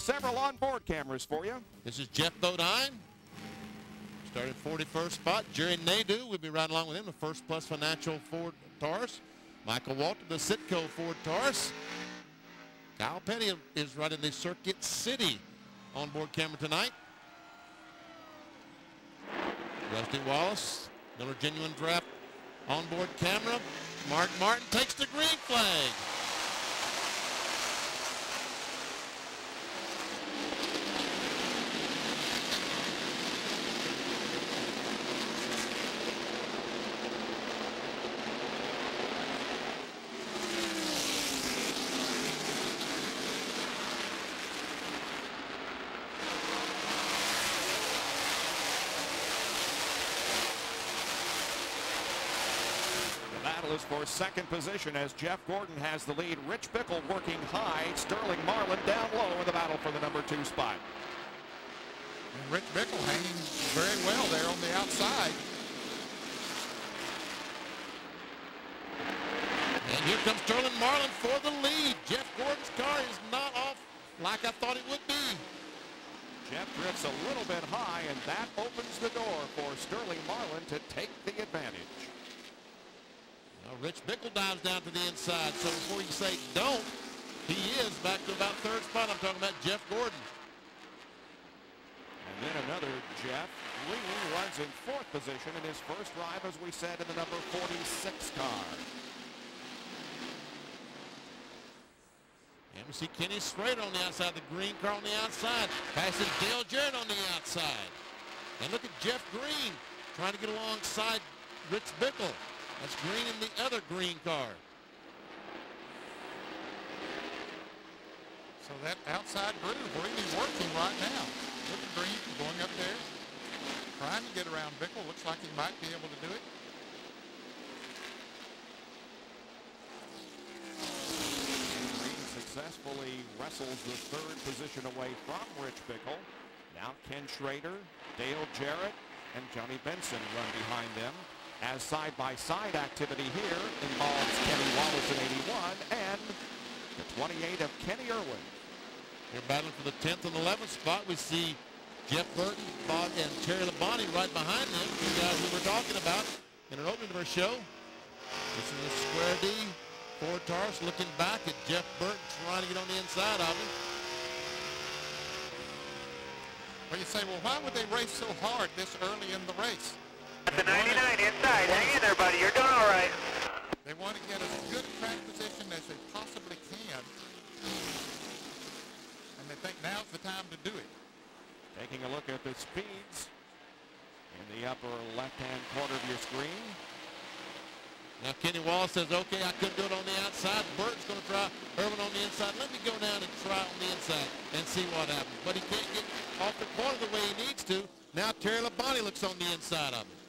several onboard cameras for you. This is Jeff Bodine. Started 41st spot. Jerry Nadeau, we'll be riding along with him, the First Plus Financial Ford Taurus. Michael Walton, the Citgo Ford Taurus. Kyle Petty is riding the Circuit City onboard camera tonight. Rusty Wallace, Miller Genuine Draft onboard camera. Mark Martin takes the green flag. Is for second position as Jeff Gordon has the lead. Rich Bickle working high. Sterling Marlin down low in the battle for the number 2 spot. And Rich Bickle hanging very well there on the outside. And here comes Sterling Marlin for the lead. Jeff Gordon's car is not off like I thought it would be. Jeff drifts a little bit high, and that opens the door for Sterling Marlin to take the advantage. Now Rich Bickle dives down to the inside, so before you say don't, he is back to about third spot. I'm talking about Jeff Gordon. And then another Jeff Lee runs in 4th position in his first drive, as we said, in the number 46 car. And we see Kenny Schrader on the outside, the green car on the outside, passing Dale Jarrett on the outside. And look at Jeff Green trying to get alongside Rich Bickle. That's Green in the other green car. So that outside groove really working right now. Look at Green going up there, trying to get around Bickle. Looks like he might be able to do it. Green successfully wrestles the 3rd position away from Rich Bickle. Now Ken Schrader, Dale Jarrett, and Johnny Benson run behind them, as side-by-side activity here involves Kenny Wallace in 81 and the 28 of Kenny Irwin. They're battling for the 10th and 11th spot. We see Jeff Burton, Bob, and Terry Labonte right behind them, 2 guys we were talking about in an opening of our show. This is the Square D Ford Taurus looking back at Jeff Burton trying to get on the inside of him. Well, you say, well, why would they race so hard this early in the race? The 99 inside. Hang in there, buddy. You're doing all right. They want to get as good a track position as they possibly can. And they think now's the time to do it. Taking a look at the speeds in the upper left-hand corner of your screen. Now Kenny Wallace says, okay, I couldn't do it on the outside. Burton's going to try Irwin on the inside. Let me go down and try on the inside and see what happens. But he can't get off the corner the way he needs to. Now Terry Labonte looks on the inside of him.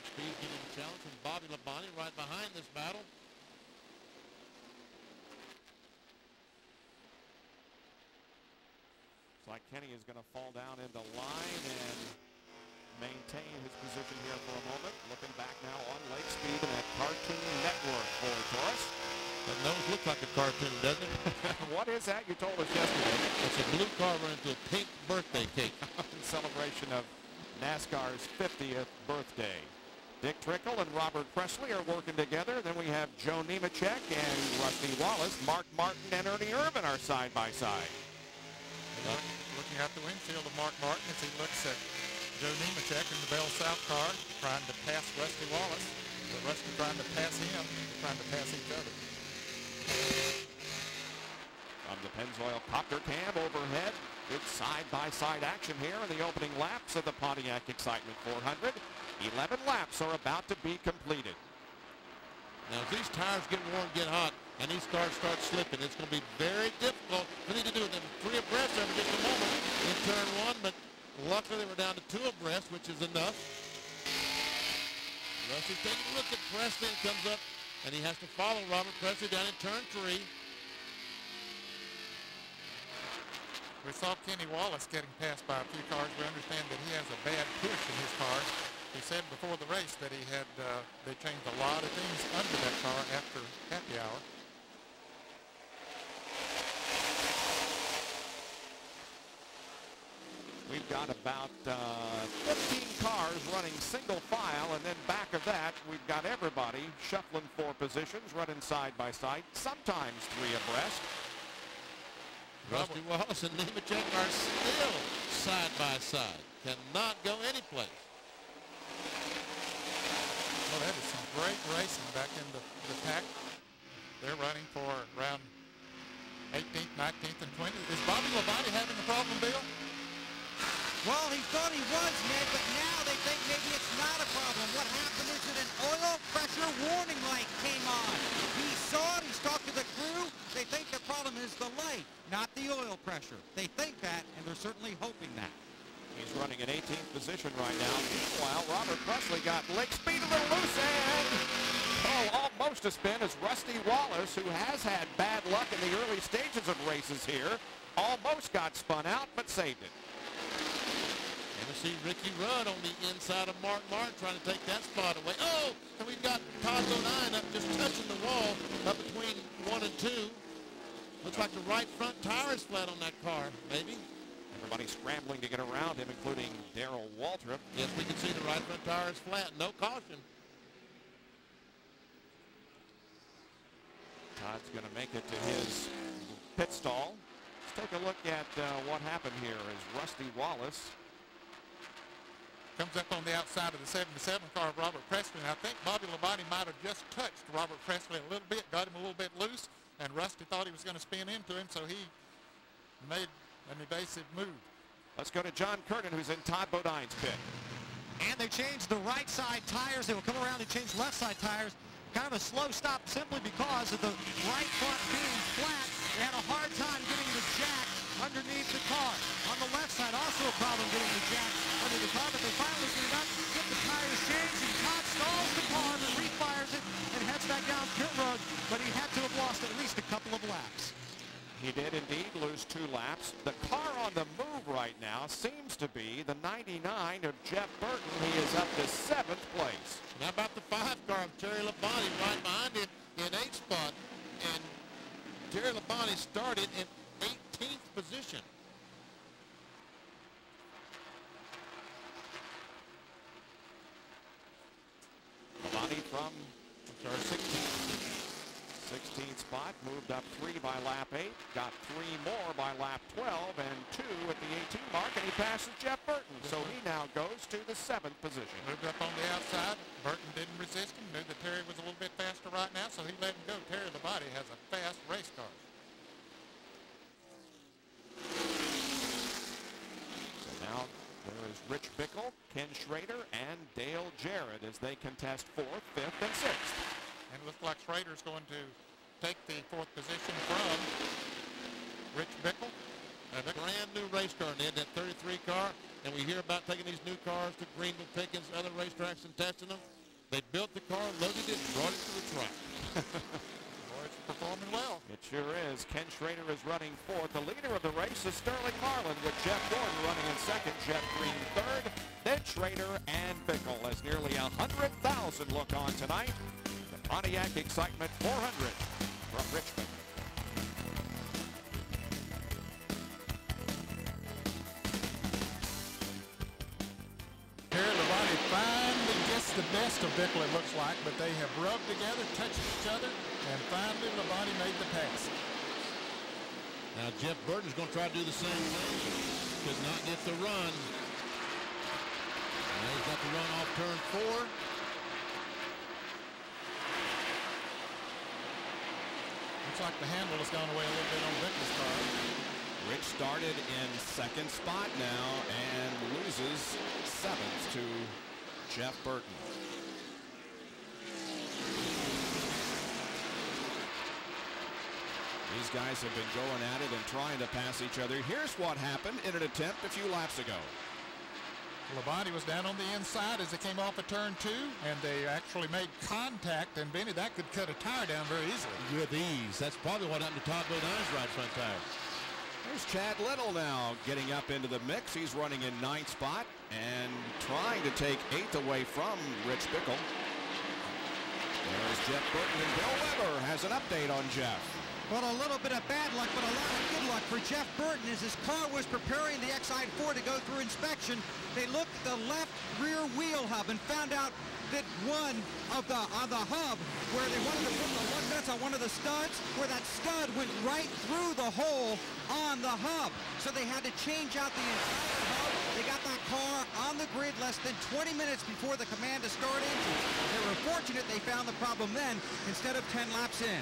Speed getting a challenge from Bobby Labonte right behind this battle. Looks like Kenny is going to fall down into line and maintain his position here for a moment. Looking back now on lake speed in that Cartoon Network for Taurus. That nose looks like a cartoon, doesn't it? What is that? You told us yesterday. It's a blue car running to a pink birthday cake. In celebration of NASCAR's 50th birthday. Dick Trickle and Robert Presley are working together. Then we have Joe Nemechek and Rusty Wallace. Mark Martin and Ernie Irvin are side by side. Looking out the windshield of Mark Martin as he looks at Joe Nemechek in the Bell South car, trying to pass Rusty Wallace. But Rusty trying to pass him, trying to pass each other. From the Pennzoil copter cam overhead, good side-by-side action here in the opening laps of the Pontiac Excitement 400. 11 laps are about to be completed. Now, as these tires get warm, get hot, and these cars start slipping, it's going to be very difficult for them to do them 3 abreast over just a moment in turn 1, but luckily they were down to 2 abreast, which is enough. Rusty taking a look at Presley and comes up, and he has to follow Robert Presley down in turn 3. We saw Kenny Wallace getting passed by a few cars. We understand that he has said before the race that he had they changed a lot of things under that car after happy hour. We've got about 15 cars running single file, and then back of that, we've got everybody shuffling for positions, running side by side, sometimes 3 abreast. Rusty Wallace and Nemechek are still side by side. Cannot go anyplace. Well, that is some great racing back in the pack. They're running for around 18th, 19th, and 20th. Is Bobby Labonte having a problem, Bill? Well, he thought he was, Ned, but now they think maybe it's not a problem. What happened is that an oil pressure warning light came on. He saw it, he's talked to the crew. They think the problem is the light, not the oil pressure. They think that, and they're certainly hoping that. He's running in 18th position right now. Meanwhile, Robert Presley got leg speed a little loose, and almost a spin is Rusty Wallace, who has had bad luck in the early stages of races here. Almost got spun out, but saved it. And we see Ricky Rudd on the inside of Mark Martin trying to take that spot away. Oh, and we've got Todd Bodine up just touching the wall up between 1 and 2. Looks like the right front tire is flat on that car, maybe. Everybody scrambling to get around him, including Darrell Waltrip. Yes, we can see the right front tire is flat. No caution. Todd's going to make it to his pit stall. Let's take a look at what happened here as Rusty Wallace comes up on the outside of the 77 car of Robert Presley. And I think Bobby Labonte might have just touched Robert Presley a little bit, got him a little bit loose, and Rusty thought he was going to spin into him, so he made an evasive move. Let's go to John Curtin, who's in Todd Bodine's pit. And they changed the right side tires. They will come around and change left side tires. Kind of a slow stop simply because of the right front being flat. They had a hard time getting the jack underneath the car. On the left side, also a problem getting the jack under the car, but they finally get it up, get the tires changed, and Todd stalls the car and refires it and heads back down pit road, but he had to have lost at least a couple of laps. He did indeed lose 2 laps. The car on the move right now seems to be the 99 of Jeff Burton. He is up to 7th place. How about the 5 car of Terry Labonte right behind him in 8th spot? And Terry Labonte started in 18th position. Labonte from 16th spot, moved up 3 by lap 8, got 3 more by lap 12, and 2 at the 18 mark, and he passes Jeff Burton. So he now goes to the 7th position. Moved up on the outside. Burton didn't resist him, knew that Terry was a little bit faster right now, so he let him go. Terry Labonte has a fast race car. So now there is Rich Bickle, Ken Schrader, and Dale Jarrett as they contest 4th, 5th, and 6th. And it looks like Schrader's going to take the 4th position from Rich Bickle. A brand new race car, Ned, that 33 car. And we hear about taking these new cars to Greenville, Pickens, other racetracks and testing them. They built the car, loaded it, and brought it to the track. Boy, it's performing well. It sure is. Ken Schrader is running 4th. The leader of the race is Sterling Marlin, with Jeff Gordon running in 2nd, Jeff Green 3rd, then Schrader and Bickle, as nearly 100,000 look on tonight. The Pontiac Excitement 400 from Richmond. Terry Labonte finally gets the best of Bickle, it looks like, but they have rubbed together, touched each other, and finally Labonte made the pass. Now Jeff Burton's going to try to do the same thing. Could not get the run. Now he's got the run off turn 4. Looks like the handle has gone away a little bit on Bickle's car. Rich started in 2nd spot now and loses 7th to Jeff Burton. These guys have been going at it and trying to pass each other. Here's what happened in an attempt a few laps ago. Labonte was down on the inside as they came off of turn 2, and they actually made contact, and Benny, that could cut a tire down very easily. With ease. That's probably what happened to Todd Bodine's right front tire. There's Chad Little now getting up into the mix. He's running in 9th spot and trying to take 8th away from Rich Bickle. There's Jeff Burton, and Bill Weber has an update on Jeff. Well, a little bit of bad luck, but a lot of good luck for Jeff Burton as his car was preparing the X-4 to go through inspection. They looked at the left rear wheel hub and found out that on the hub where they wanted to put the lug nuts on one of the studs, where that stud went right through the hole on the hub. So they had to change out the entire hub. They got that car on the grid less than 20 minutes before the command to start engine. They were fortunate they found the problem then instead of 10 laps in.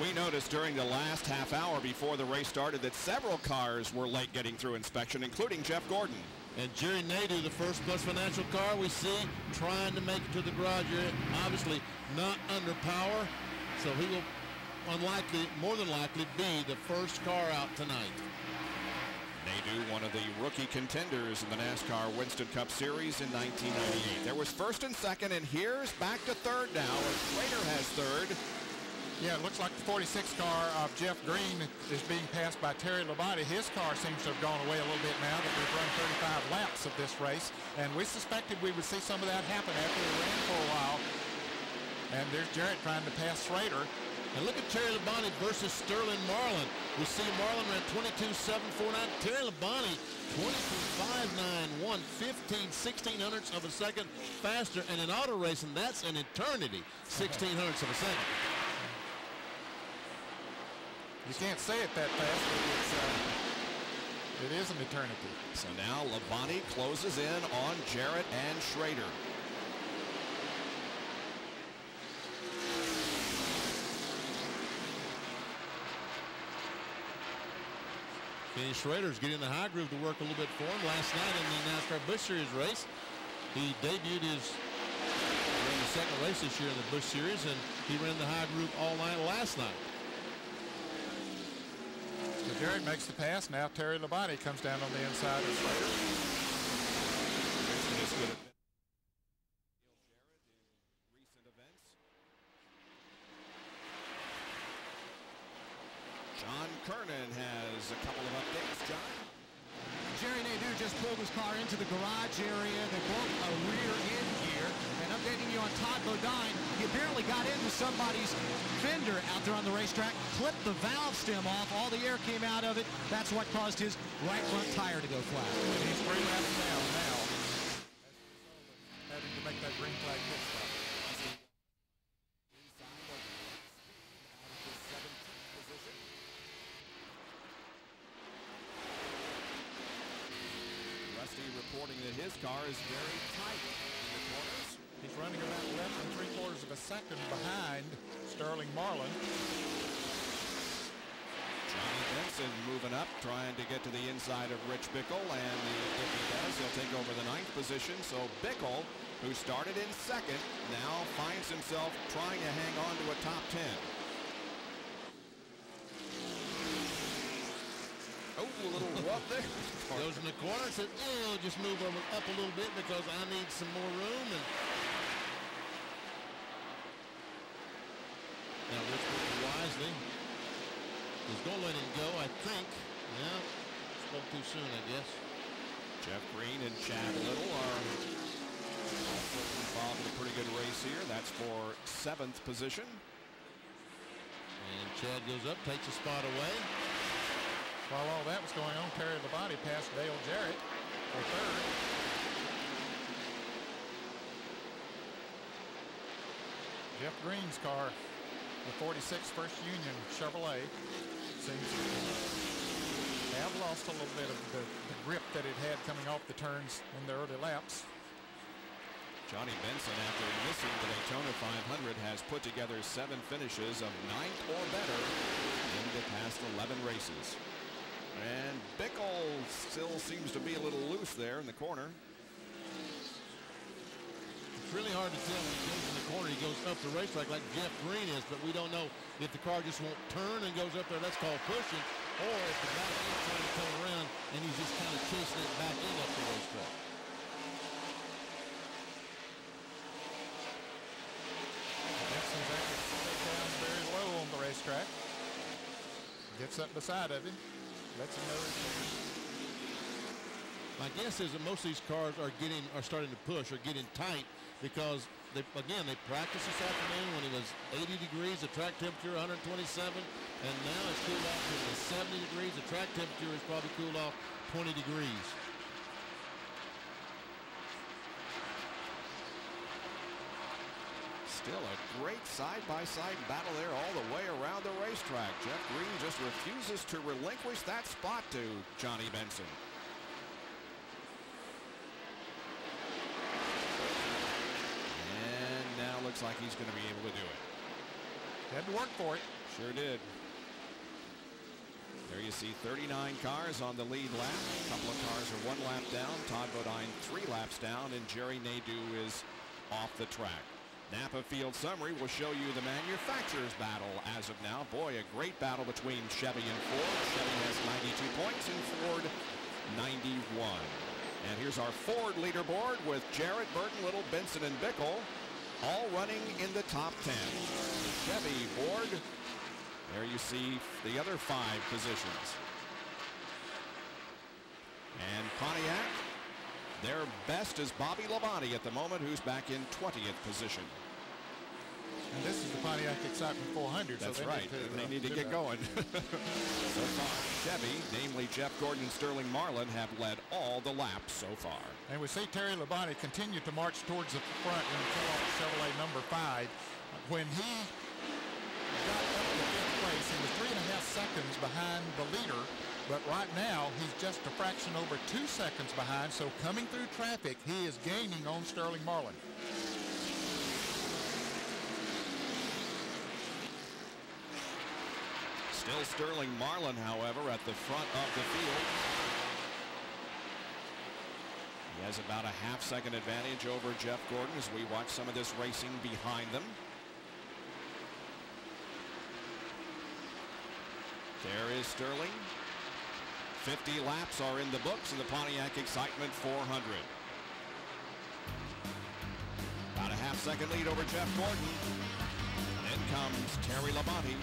We noticed during the last half hour before the race started that several cars were late getting through inspection, including Jeff Gordon. And Jerry Nadeau, the first Plus Financial car we see, trying to make it to the garage area, obviously not under power, so he will more than likely be the first car out tonight. Nadeau, one of the rookie contenders in the NASCAR Winston Cup Series in 1998. There was first and second, and here's back to third now, and Schrader has third. Yeah, it looks like the 46 car of Jeff Green is being passed by Terry Labonte. His car seems to have gone away a little bit now that we've run 35 laps of this race. And we suspected we would see some of that happen after we ran for a while. And there's Jarrett trying to pass Schrader. And look at Terry Labonte versus Sterling Marlin. We see Marlin ran 22.749. Terry Labonte 22.591, 16/1600ths of a second faster. And in auto racing, that's an eternity, 1600ths of a second. You can't say it that fast, but it is an eternity. So now Labonte closes in on Jarrett and Schrader. Kenny Schrader's getting the high groove to work a little bit for him. Last night in the NASCAR Busch Series race, he debuted in the second race this year in the Busch Series, and he ran the high groove all night last night. So Jarrett makes the pass. Now Terry Labonte comes down on the inside of Schrader. John Kernan has a couple of updates. John? Jerry Nadeau just pulled his car into the garage area. They broke a rear end gear. And updating you on Todd Bodine, he apparently got into somebody's fender out there on the racetrack, clipped the valve stem off. All the air came out of it. That's what caused his right front tire to go flat. And he's 3 laps down now, having to make that green flag pit stop. Rusty reporting that his car is very tight in the corners. He's running about less than 3/4 of a second behind Sterling Marlin. Johnny Benson moving up, trying to get to the inside of Rich Bickle, and if he does, he'll take over the 9th position. So Bickle, who started in second, now finds himself trying to hang on to a top 10. Oh, a little rough there. Goes in the corner and says, oh, just move up a little bit because I need some more room. And now Rich Bickle wisely is going to let him go, I think. Yeah, spoke too soon, I guess. Jeff Green and Chad Little are also involved in a pretty good race here. That's for 7th position. And Chad goes up, takes a spot away. While all that was going on, Terry Labonte passed Dale Jarrett for 3rd. Jeff Green's car, the 46 First Union Chevrolet, seems to have lost a little bit of the grip that it had coming off the turns in the early laps. Johnny Benson, after missing the Daytona 500, has put together 7 finishes of 9th or better in the past 11 races. And Bickle still seems to be a little loose there in the corner. It's really hard to tell when he goes in the corner. He goes up the racetrack like Jeff Green is, but we don't know if the car just won't turn and goes up there. That's called pushing, or if the back is trying to come around and he's just kind of chasing it back in up the racetrack. Benson's actually down very low on the racetrack. Gets up beside of him. lets him know he's there. My guess is that most of these cars are starting to push or getting tight because they practiced this afternoon when it was 80 degrees, the track temperature 127, and now it's cooled off to 70 degrees. The track temperature is probably cooled off 20 degrees. Still a great side-by-side battle there all the way around the racetrack. Jeff Green just refuses to relinquish that spot to Johnny Benson. And now looks like he's going to be able to do it. Had to work for it. Sure did. There you see 39 cars on the lead lap. A couple of cars are 1 lap down. Todd Bodine 3 laps down, and Jerry Nadeau is off the track. Napa Field Summary will show you the manufacturer's battle as of now. Boy, a great battle between Chevy and Ford. Chevy has 92 points and Ford 91. And here's our Ford leaderboard with Jarrett, Burton, Little, Benson, and Bickle all running in the top 10. Chevy, Ford, there you see the other 5 positions. And Pontiac, their best is Bobby Labonte at the moment, who's back in 20th position. And this is the Pontiac Excitement 400. That's so right. They need to get going. So far, Chevy, namely Jeff Gordon and Sterling Marlin, have led all the laps so far. And we see Terry Labonte continue to march towards the front in the Chevrolet number 5. When he got up to 5th place, he was 3.5 seconds behind the leader. But right now, he's just a fraction over 2 seconds behind. So coming through traffic, he is gaining on Sterling Marlin. Still Sterling Marlin, however, at the front of the field. He has about a half-second advantage over Jeff Gordon as we watch some of this racing behind them. There is Sterling. 50 laps are in the books in the Pontiac Excitement 400. About a half-second lead over Jeff Gordon. Then comes Terry Labonte,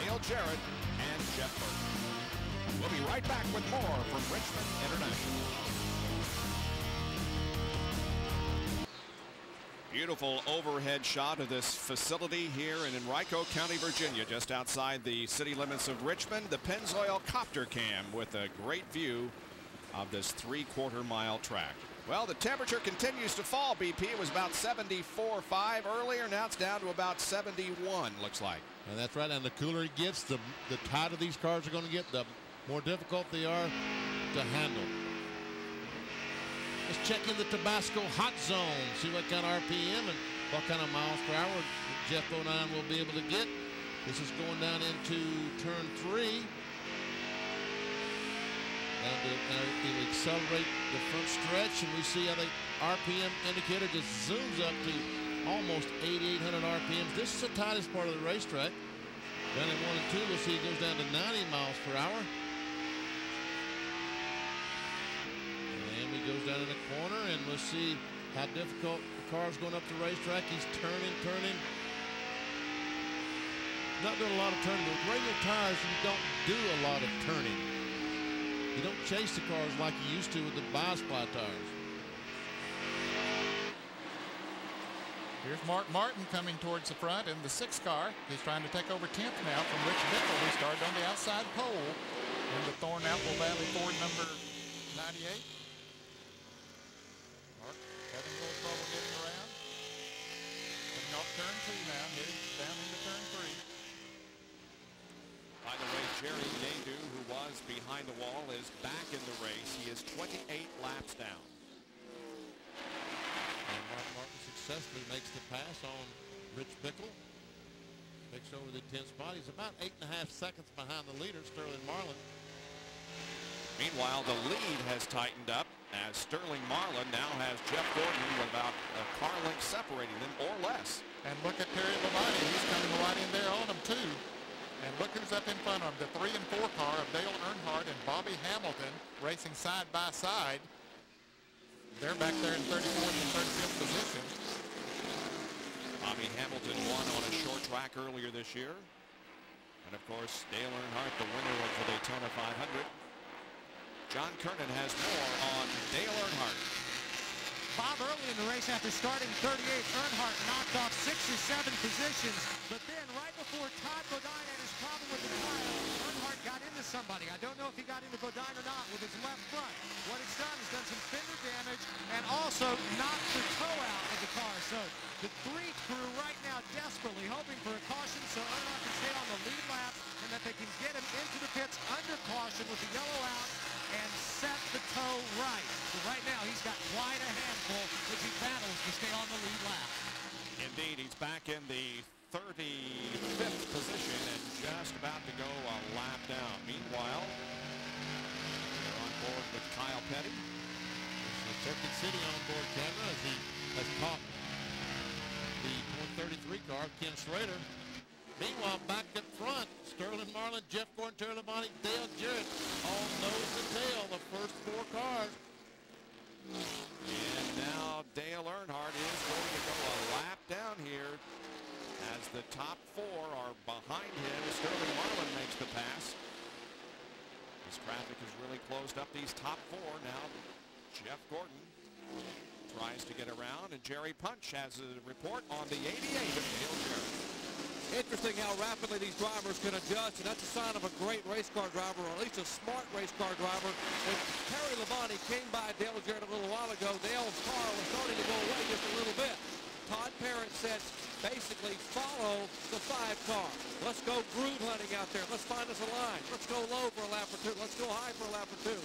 Dale Jarrett, and Jeff Burton. We'll be right back with more from Richmond International. Beautiful overhead shot of this facility here in Henrico County, Virginia, just outside the city limits of Richmond. The Pennzoil Copter Cam with a great view of this 3/4 mile track. Well, the temperature continues to fall, BP. It was about 74.5 earlier. Now it's down to about 71, looks like. And that's right. And the cooler it gets, the tighter these cars are going to get, the more difficult they are to handle. Let's check in the Tabasco hot zone, see what kind of RPM and what kind of miles per hour Jeff Bodine will be able to get. This is going down into turn 3. And it'll accelerate the front stretch, and we see how the RPM indicator just zooms up to almost 8,800 RPMs. This is the tightest part of the racetrack. Down in 1 and 2, we'll see it goes down to 90 miles per hour. And he goes down in the corner, and we'll see how difficult the car's going up the racetrack. He's turning. Not doing a lot of turning. With regular tires, you don't do a lot of turning. You don't chase the cars like you used to with the bi-sply tires. Here's Mark Martin coming towards the front in the 6th car. He's trying to take over 10th now from Rich Bickle, who started on the outside pole in the Thorn-Apple Valley Ford number 98. Mark having a little trouble getting around. Coming off turn 2 now, heading down into turn 3. By the way, Jerry Nadeau, who was behind the wall, is back in the race. He is 28 laps down. And Mark Martin successfully makes the pass on Rich Bickle. Takes over the 10th spot. He's about 8.5 seconds behind the leader, Sterling Marlin. Meanwhile, the lead has tightened up as Sterling Marlin now has Jeff Gordon with about a car length separating them or less. And look at Terry Labonte. He's coming right in there on them too. And look who's up in front of him. The 3 and 4 car of Dale Earnhardt and Bobby Hamilton racing side by side. They're back there in 34th and 35th position. Bobby Hamilton won on a short track earlier this year. And of course, Dale Earnhardt, the winner of the Daytona 500. John Kernan has more on Dale Earnhardt. Bob, early in the race, after starting 38, Earnhardt knocked off 6 or 7 positions, but then right before Todd Bodine had his problem with the tire, Earnhardt got into somebody. I don't know if he got into Bodine or not with his left front. What it's done is done some fender damage and also knocked the toe out of the car. So the 3 crew right now desperately hoping for a caution so Earnhardt can stay on the lead lap and that they can get him into the pits under caution with the yellow out and set the toe right. So right now he's got quite a handful as he battles to stay on the lead lap. Indeed, he's back in the 35th position and just about to go a lap down. Meanwhile, we're on board with Kyle Petty. There's the Turkey City on board camera as he has caught the 133 car, Ken Schrader. Meanwhile, back up front, Sterling Marlin, Jeff Gordon, Terry Labonte, Dale Jarrett, all nose to tail, the first 4 cars. And now Dale Earnhardt is going to go a lap down here as the top 4 are behind him. Sterling Marlin makes the pass. This traffic has really closed up these top 4. Now Jeff Gordon tries to get around, and Jerry Punch has a report on the 88 of Dale Jarrett. Interesting how rapidly these drivers can adjust, and that's a sign of a great race car driver, or at least a smart race car driver. When Terry Labonte came by Dale Jarrett a little while ago, Dale's car was starting to go away just a little bit. Todd Parent said, basically, follow the 5 car. Let's go groove hunting out there. Let's find us a line. Let's go low for a lap or 2. Let's go high for a lap or 2.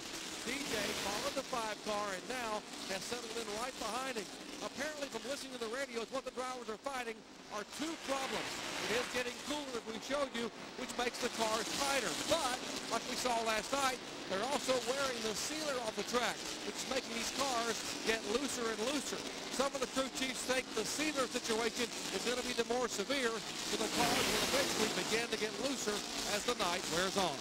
DJ followed the 5 car and now has settled in right behind him. Apparently, from listening to the radios, what the drivers are fighting are 2 problems. It is getting cooler, as we showed you, which makes the cars tighter. But, like we saw last night, they're also wearing the sealer off the track, which is making these cars get looser and looser. Some of the crew chiefs think the sealer situation is going to be the more severe, so the cars will eventually begin to get looser as the night wears on.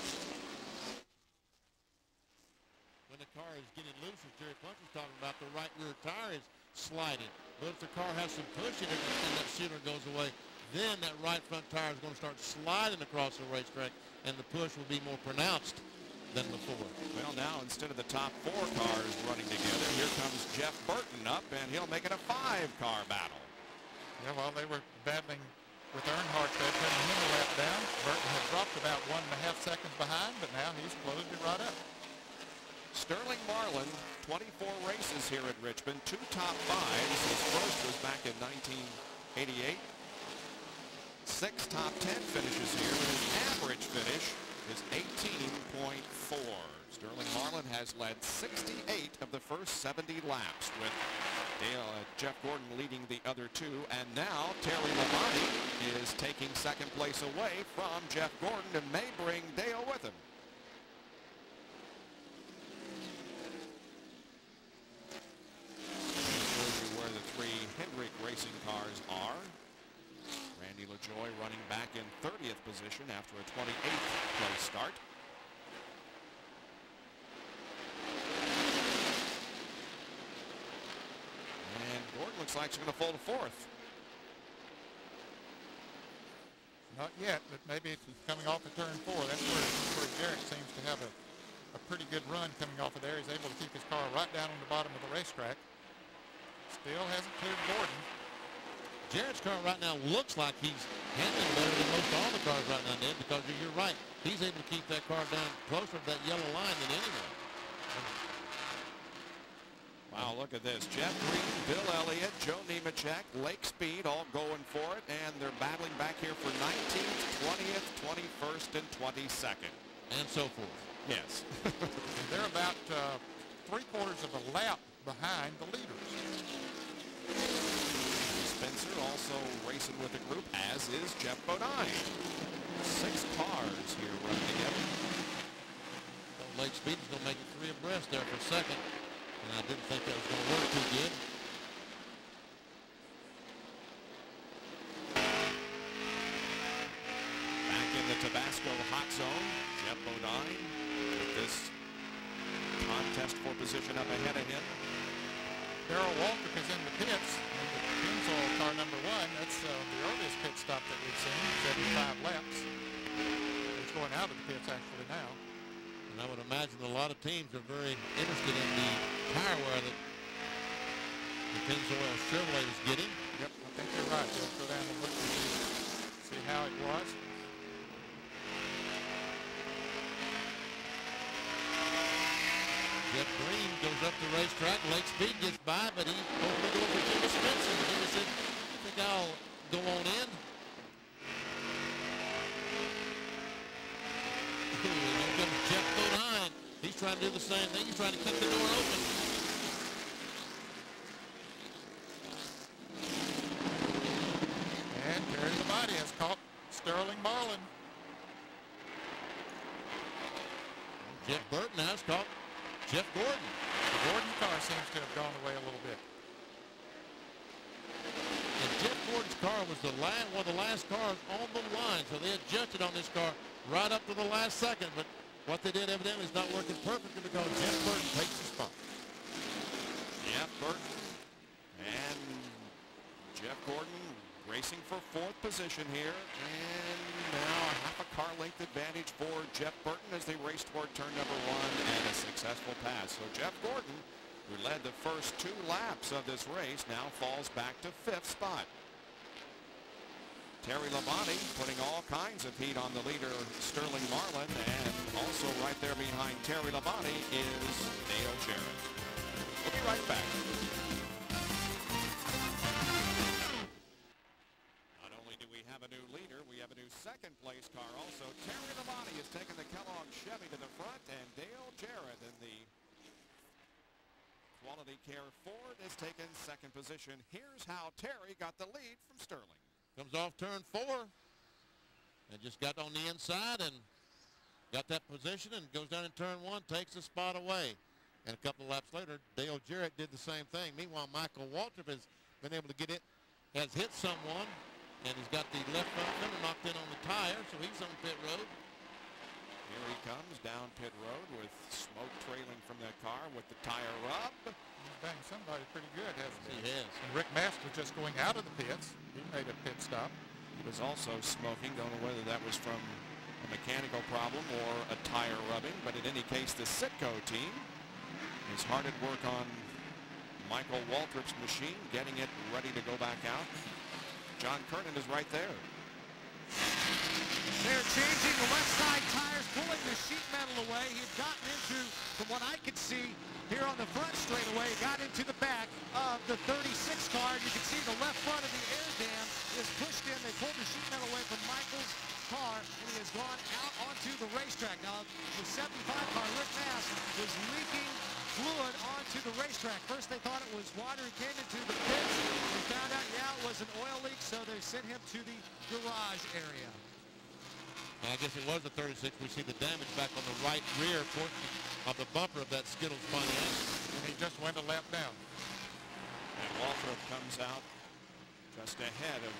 When the car is getting looser, Jerry Punch was talking about the right rear tire is sliding. But if the car has some push in it and that sealer goes away, then that right front tire is going to start sliding across the racetrack, and the push will be more pronounced than before. Well, now instead of the top 4 cars running together, here comes Jeff Burton up, and he'll make it a 5-car battle. Yeah, while they were battling with Earnhardt, they're putting him a lap down. Burton had dropped about 1.5 seconds behind, but now he's closed it right up. Sterling Marlin, 24 races here at Richmond, 2 top 5s. His first was back in 1988. 6 top 10 finishes here, but his average finish is 18.4. Sterling Marlin has led 68 of the first 70 laps, with Jeff Gordon leading the other 2. And now Terry Labonte is taking second place away from Jeff Gordon and may bring Dale with him. Where the 3 Hendrick racing cars are. Randy LaJoy running back in 30th position after a 28th place start. And Gordon looks like he's going to fall to 4th. Not yet, but maybe it's coming off of turn 4. That's where Jarrett seems to have a pretty good run coming off of there. He's able to keep his car right down on the bottom of the racetrack. Still hasn't cleared Gordon. Jarrett's car right now looks like he's handling better than most all the cars right now, Ned, because you're right. He's able to keep that car down closer to that yellow line than anyone. Wow, look at this. Jeff Green, Bill Elliott, Joe Nemechek, Lake Speed all going for it, and they're battling back here for 19th, 20th, 21st, and 22nd. And so forth. Yes. They're about 3/4 of a lap behind the leaders. Spencer also racing with the group, as is Jeff Bodine. 6 cars here running together. Lake Speed is going to make it 3 abreast there for second, and I didn't think that was going to work too good. Back in the Tabasco hot zone, Jeff Bodine with this contest for position up ahead of him. Darrell Waltrip is in the pits. Pennzoil car number 1. That's the earliest pit stop that we've seen, 75 laps. He's going out of the pits actually now. And I would imagine a lot of teams are very interested in the tire wear that the Pennzoil Chevrolet is getting. Yep, I think you're right. Just go down and look and see how it was. Jeff Green goes up the racetrack. Lake Speed gets by, but he opened the door for Jimmy Spencer. Jimmy said, I think I'll go on in. Here comes Jeff Bodine. He's trying to do the same thing. He's trying to keep the door open. And Terry Labonte has caught Sterling Marlin. Jeff Burton has caught Jeff Gordon. The Gordon car seems to have gone away a little bit. And Jeff Gordon's car was one of the last cars on the line, so they adjusted on this car right up to the last second. But what they did evidently is not working perfectly because Jeff Burton takes the spot. Jeff Burton and Jeff Gordon racing for 4th position here, and now a half a car length advantage for Jeff Burton as they race toward turn number 1 and a successful pass. So Jeff Gordon, who led the first 2 laps of this race, now falls back to 5th spot. Terry Labonte putting all kinds of heat on the leader, Sterling Marlin, and also right there behind Terry Labonte is Dale Jarrett. We'll be right back. Not only do we have a new leader, we have a new second place car also. Terry Labonte has taken the Kellogg Chevy to the front, and Dale Jarrett in the Quality Care Ford has taken second position. Here's how Terry got the lead from Sterling. Comes off turn 4 and just got on the inside and got that position and goes down in turn 1, takes the spot away. And a couple of laps later, Dale Jarrett did the same thing. Meanwhile, Michael Waltrip has been able to get it, has hit someone, and he's got the left front fender knocked in on the tire, so he's on pit road. Here he comes down pit road with smoke trailing from that car with the tire rub. He's banged somebody pretty good, hasn't he? He has. And Rick Master just going out of the pits. He made a pit stop. He was also smoking. Don't know whether that was from a mechanical problem or a tire rubbing, but in any case, the Sitco team is hard at work on Michael Waltrip's machine, getting it ready to go back out. John Kernan is right there. They're changing the left side tires, pulling the sheet metal away. He had gotten into, from what I could see here on the front straightaway, got into the back of the 36 car. You can see the left front of the air dam is pushed in. They pulled the sheet metal away from Michael's car, and he has gone out onto the racetrack. Now, the 75 car, Rick Mass, was leaking fluid onto the racetrack. First they thought it was water. He came into the pits. They found out, yeah, it was an oil leak, so they sent him to the garage area. I guess it was the 36. We see the damage back on the right rear portion of the bumper of that Skittles Pontiac. And he just went a lap down. And Waltrip comes out just ahead of.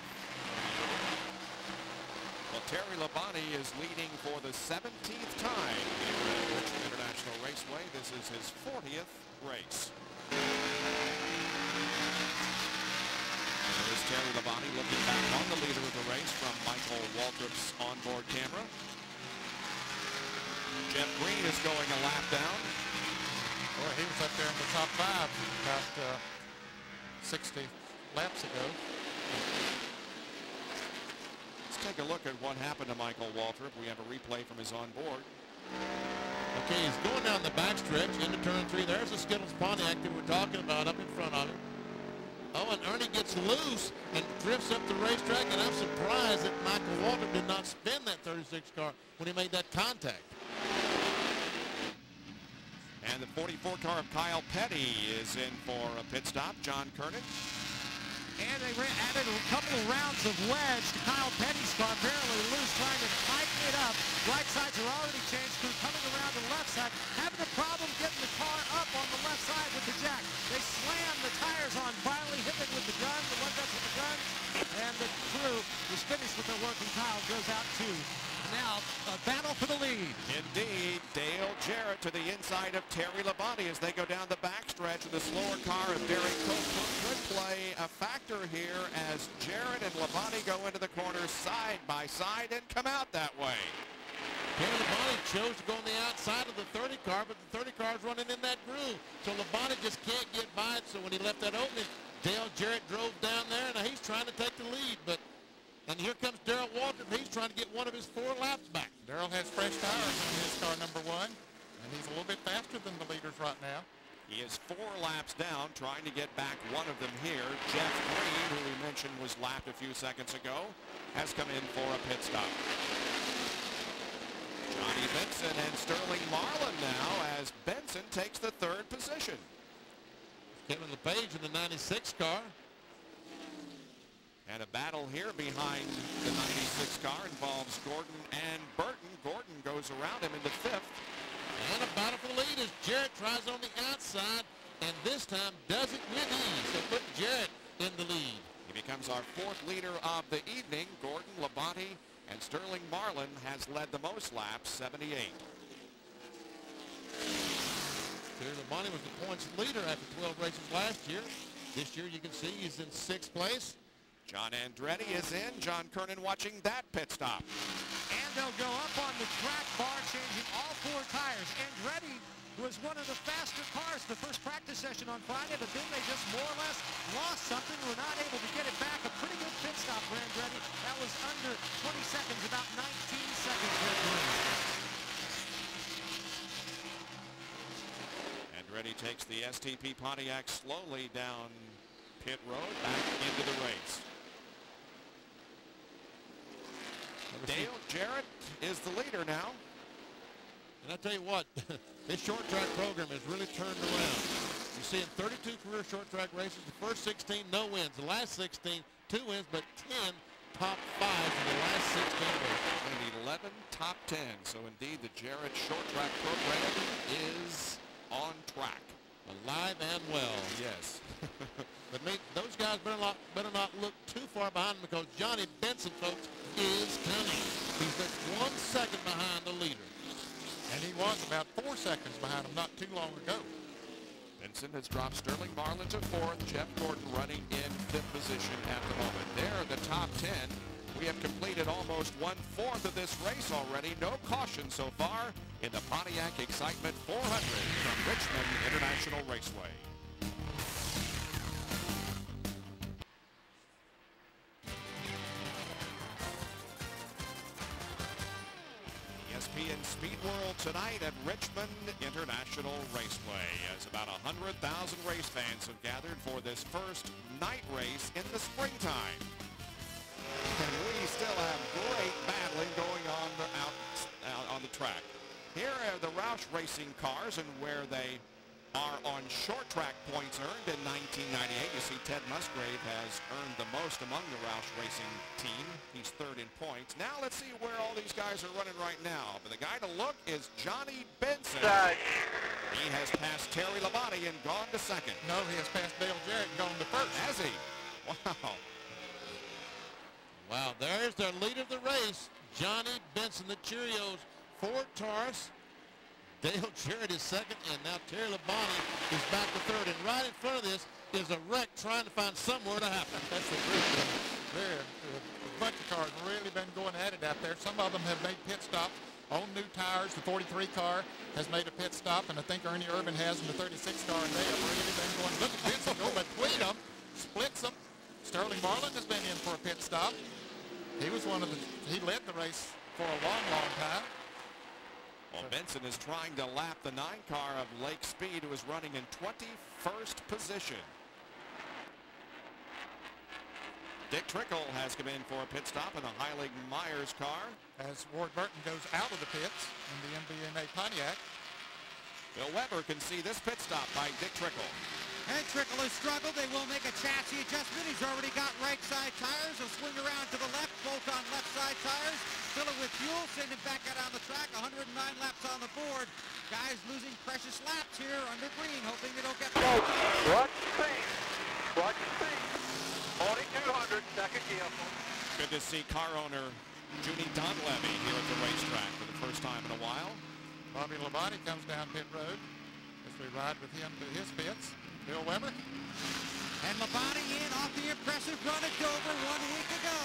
Well, Terry Labonte is leading for the 17th time here at Richmond International Raceway. This is his 40th race. There's Terry Labonte looking back on the leader of the race from Michael Waltrip's onboard camera. Jeff Green is going a lap down. Boy, he was up there in the top 5 about 60 laps ago. Let's take a look at what happened to Michael Waltrip. We have a replay from his onboard. Okay, he's going down the backstretch into turn 3. There's the Skittles Pontiac that we're talking about up in front of him. Oh, and Ernie gets loose and drifts up the racetrack, and I'm surprised that Michael Waltrip did not spin that 36 car when he made that contact. And the 44 car of Kyle Petty is in for a pit stop. John Kernan. And they added a couple of rounds of wedge to Kyle Petty's car. Apparently loose, trying to tighten it up. Right sides are already changed through, coming around the left side. Having a problem getting the car up on the left side with the jack. They slam the tires on, finally hitting with the gun. The one that's with the gun. And the crew is finished with their work, and Kyle goes out too. Now, a battle for the lead. Indeed, Dale Jarrett to the inside of Terry Labonte as they go down the backstretch. The slower car of Derek Copeland could play a factor here as Jarrett and Labonte go into the corner side by side and come out that way. Terry Labonte chose to go on the outside of the 30 car, but the 30 car is running in that groove. So Labonte just can't get by it. So when he left that opening, Dale Jarrett drove down there, and he's trying to take the lead. And here comes Darrell Walker. He's trying to get one of his 4 laps back. Darrell has fresh tires in his car number 1, and he's a little bit faster than the leaders right now. He is 4 laps down, trying to get back one of them here. Jeff Green, who we mentioned was lapped a few seconds ago, has come in for a pit stop. Johnny Benson and Sterling Marlin now as Benson takes the 3rd position. Kevin LePage in the 96 car. And a battle here behind the 96 car involves Gordon and Burton. Gordon goes around him into 5th. And a battle for the lead as Jarrett tries on the outside, and this time does it with ease. So put Jarrett in the lead. He becomes our 4th leader of the evening. Gordon, Labonte, and Sterling Marlin has led the most laps, 78. Terry Labonte was the points leader after 12 races last year. This year you can see he's in 6th place. John Andretti is in. John Kernan watching that pit stop. And they'll go up on the track bar, changing all 4 tires. Andretti was one of the faster cars the first practice session on Friday, but then they just more or less lost something. Were not able to get it back. A pretty good pit stop for Andretti. That was under 20 seconds, about 19 seconds. Andretti takes the STP Pontiac slowly down pit road, back into the race. Dale Jarrett is the leader now. And I tell you what, this short track program has really turned around. You see in 32 career short track races, the first 16, no wins. The last 16, 2 wins, but 10 top 5s in the last 16 races. And 11 top 10. So indeed, the Jarrett short track program is on track. Alive and well. Yes. But those guys better not look too far behind them, because Johnny Benson, folks, is coming. He's just 1 second behind the leader. And he was about 4 seconds behind him not too long ago. Benson has dropped Sterling Marlin to 4th. Jeff Gordon running in 5th position at the moment. There are the top 10. We have completed almost 1/4 of this race already. No caution so far in the Pontiac Excitement 400 from Richmond International Raceway. ESPN Speed World tonight at Richmond International Raceway, as about 100,000 race fans have gathered for this first night race in the springtime. And we still have great battling going on out on the track. Here are the Roush Racing cars and where they are on short track points earned in 1998. You see Ted Musgrave has earned the most among the Roush Racing team. He's 3rd in points. Now let's see where all these guys are running right now. But the guy to look is Johnny Benson. He has passed Terry Labonte and gone to 2nd. No, he has passed Dale Jarrett and gone to 1st. Has he? Wow. Wow, there's their leader of the race, Johnny Benson, the Cheerios, Ford Taurus. Dale Jarrett is 2nd, and now Terry Labonte is back to 3rd. And right in front of this is a wreck trying to find somewhere to happen. That's the truth. A bunch of cars really been going at it out there. Some of them have made pit stops on new tires. The 43 car has made a pit stop, and I think Ernie Irvin has in the 36 car, and they have really been going. Look at Benson go between them, splits them. Sterling Marlin has been in for a pit stop. He was he led the race for a long, long time. Well, Benson is trying to lap the 9 car of Lake Speed, who is running in 21st position. Dick Trickle has come in for a pit stop in a Heilig Myers car. As Ward Burton goes out of the pits in the MBMA Pontiac. Bill Weber can see this pit stop by Dick Trickle. And Trickle has struggled. They will make a chassis adjustment. He's already got right side tires. He'll swing around to the left, bolt on left side tires, fill it with fuel, send him back out on the track. 109 laps on the board. Guys losing precious laps here under green, hoping they don't get... Watch speed. Watch speed. 4200, 2nd gear. Good to see car owner Judy Donlevy here at the racetrack for the first time in a while. Bobby Labonte comes down pit road as we ride with him to his pits. Bill Weber. And And Labonte in off the impressive run at Dover 1 week ago.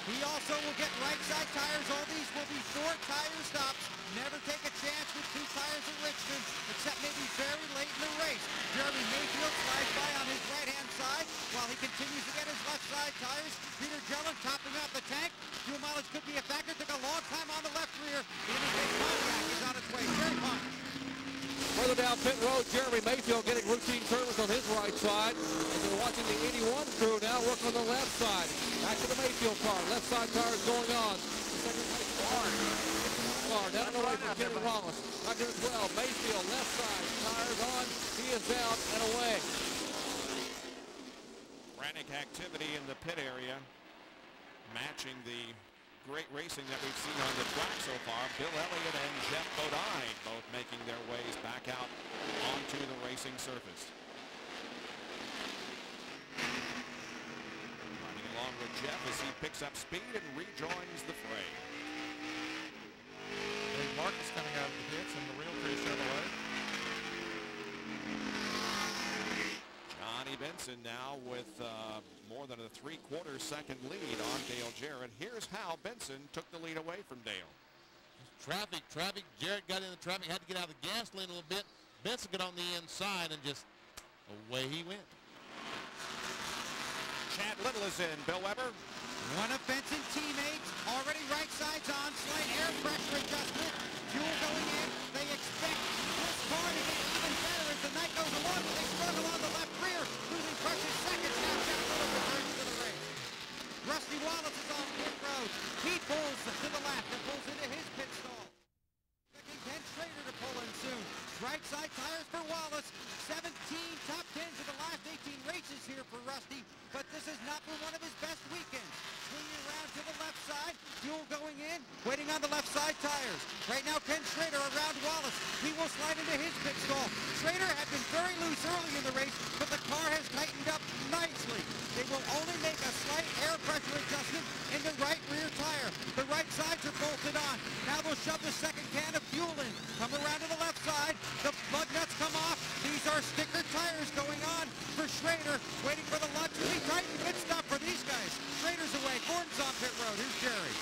He also will get right side tires. All these will be 4 tire stops. Never take a chance with 2 tires at Richmond, except maybe very late in the race. Jeremy Mayfield slides by on his right-hand side while he continues to get his left side tires. Peter Gellin topping out the tank. Fuel mileage could be a factor. Took a long time on the left rear. The interstate Pontiac is on its way. Jerry Pond. Further down pit road, Jeremy Mayfield getting routine service on his right side. And they're watching the 81 crew now work on the left side. Back to the Mayfield car. Left side tires going on. Car down the right from Kenny Wallace. Back to the 12. Mayfield left side. Tires on. He is down and away. Frantic activity in the pit area, matching the great racing that we've seen on the track so far. Bill Elliott and Jeff Bodine both making their ways back out onto the racing surface. Running along with Jeff as he picks up speed and rejoins the fray. Dave Marcus coming out of the pits in the real crew Chevrolet. Johnny Benson now with more than a 3/4 second lead on Dale Jarrett. Here's how Benson took the lead away from Dale. Traffic. Jarrett got in the traffic, had to get out of the gas lane a little bit. Benson got on the inside and just away he went. Chad Little is in. Bill Weber. One of Benson's teammates already right sides on. Slight air pressure adjustment. Fuel going in. They expect this car to get even better as the night goes along. They struggle on the left rear. Losing precious seconds now. Chad Little returns to the race. Rusty Wallace is on pit road. He pulls to the left and pulls into his pit stall. Expecting Ken Schrader to pull in soon. Right side tires for Wallace. 17 top 10s in the last 18 races here for Rusty, but this has not been one of his best weekends. Swinging around to the left side. Fuel going in. Waiting on the left side tires. Right now Ken Schrader around Wallace. He will slide into his pit stall. Schrader had been very loose early in the race, but the car has tightened up nicely. They will only make a slight air pressure adjustment in the right rear tire. The right sides are bolted on. Now they'll shove the second can of fuel in. Come around to the left side. The lug nuts come off. These are sticker tires going on for Schrader. Waiting for the lug to be tightened. Good stuff for these guys. Schrader's away. Gordon's on pit road. Here's Jerry.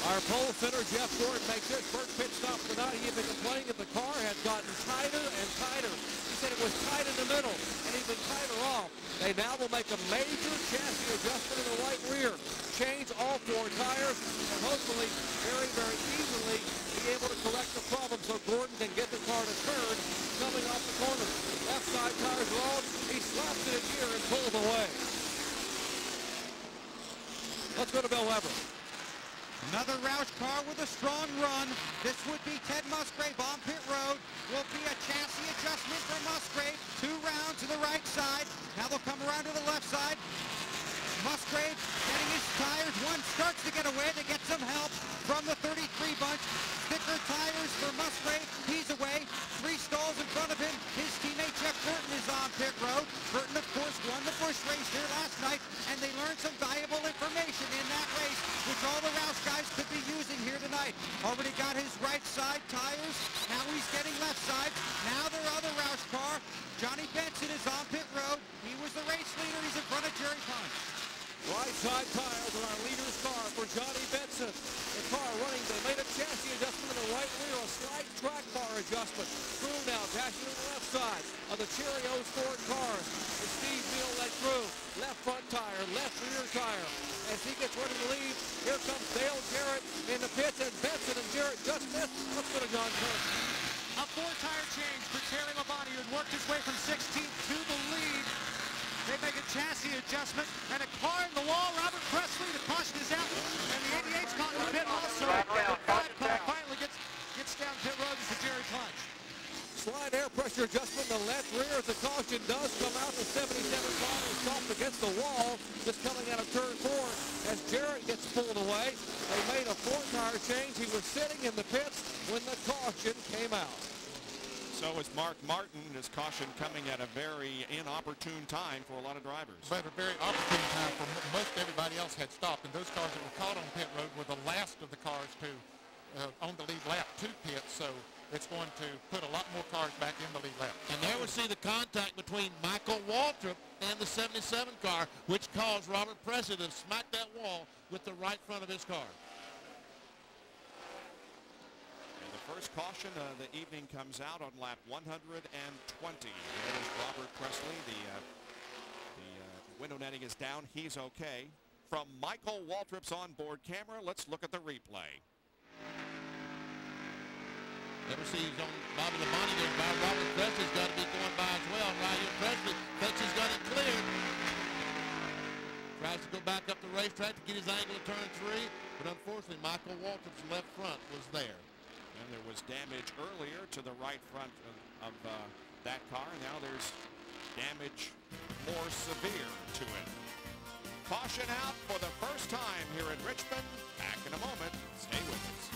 Our pole sitter, Jeff Gordon, makes his first pit stop of the night. He had been complaining that the car had gotten tighter and tighter. He said it was tight in the middle and even tighter off. They now will make a major chassis adjustment in the right rear. Change all 4 tires and hopefully very, very easily be able to correct the problem so Gordon can get the car to turn coming off the corner. Left side tires are on. He slaps it in gear and pulls away. Let's go to Bill Weber. Another Roush car with a strong run. This would be Ted Musgrave on pit road. Will be a chassis adjustment for Musgrave. 2 rounds to the right side. Now they'll come around to the left side. Musgrave getting his tires. One starts to get away. They get some help from the 33 bunch. Thicker tires for Musgrave. He's away. 3 stalls in front of him. His teammate Jeff Burton is on pit road. Burton, of course, won the Busch race here last night, and they learned some valuable information in that race, which all the Roush guys could be using here tonight. Already got his right side tires. Now he's getting left side. Now their other Roush car, Johnny Benson, is on pit road. He was the race leader. He's in front of Jerry Pond. Right side tires on our leader's car for Johnny Benson. The car running, they made a chassis adjustment in the right rear, a slight track bar adjustment. Crew now dashing to the left side of the Cheerios Ford cars. The Steve Neal-led crew. Left front tire, left rear tire. As he gets ready to leave, here comes Dale Jarrett in the pits, and Benson and Jarrett just missed. Let's go to John Kirk. A 4-tire change for Terry Labonte, who had worked his way from 16th to the lead. They make a chassis adjustment and a car in the wall. Robert Presley, the caution is out, and the 88's caught in the pit also. The 5 car finally gets down pit road to Jerry Punch. Slide air pressure adjustment in the left rear as the caution does come out. The 77 car is stopped against the wall, just coming out of turn 4 as Jarrett gets pulled away. They made a 4-tire change. He was sitting in the pits when the caution came out. So is Mark Martin. His caution coming at a very inopportune time for a lot of drivers. But a very opportune time for most everybody else had stopped, and those cars that were caught on pit road were the last of the cars to on the lead lap to pit. So it's going to put a lot more cars back in the lead lap. And there we see the contact between Michael Waltrip and the 77 car, which caused Robert Presley to smack that wall with the right front of his car. And the first caution of the evening comes out on lap 120. There's Robert Presley. The window netting is down. He's okay. From Michael Waltrip's onboard camera, let's look at the replay. There we see he's on Bobby Labonte goes by. Robert Presley's got to be going by as well. Ryan Presley thinks he's got it cleared. Tries to go back up the racetrack to get his angle to turn 3, but unfortunately Michael Waltrip's left front was there. And there was damage earlier to the right front of that car. Now there's damage more severe to it. Caution out for the first time here in Richmond. Back in a moment. Stay with us.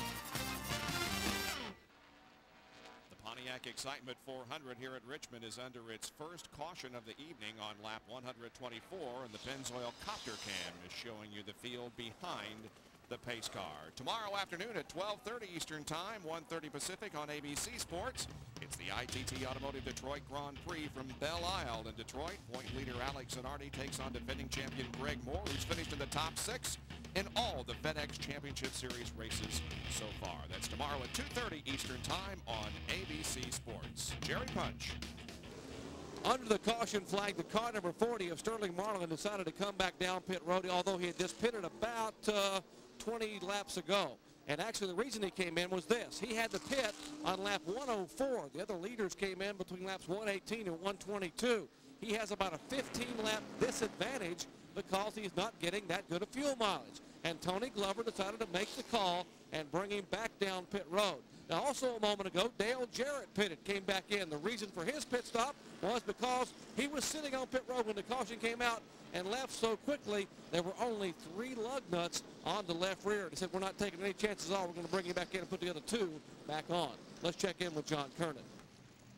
The Pontiac Excitement 400 here at Richmond is under its first caution of the evening on lap 124, and the Pennzoil copter cam is showing you the field behind the pace car. Tomorrow afternoon at 12:30 Eastern Time, 1:30 Pacific on ABC Sports. It's the ITT Automotive Detroit Grand Prix from Belle Isle in Detroit. Point leader Alex Zanardi takes on defending champion Greg Moore, who's finished in the top 6 in all the FedEx Championship Series races so far. That's tomorrow at 2:30 Eastern Time on ABC Sports. Jerry Punch. Under the caution flag, the car number 40 of Sterling Marlin decided to come back down pit road, although he had just pitted about 20 laps ago. And actually the reason he came in was this. He had the pit on lap 104. The other leaders came in between laps 118 and 122. He has about a 15-lap disadvantage because he's not getting that good of fuel mileage. And Tony Glover decided to make the call and bring him back down pit road. Now also a moment ago, Dale Jarrett pitted, came back in. The reason for his pit stop was because he was sitting on pit road when the caution came out and left so quickly there were only 3 lug nuts on the left rear. He said, we're not taking any chances at all. We're going to bring him back in and put the other 2 back on. Let's check in with John Kernan.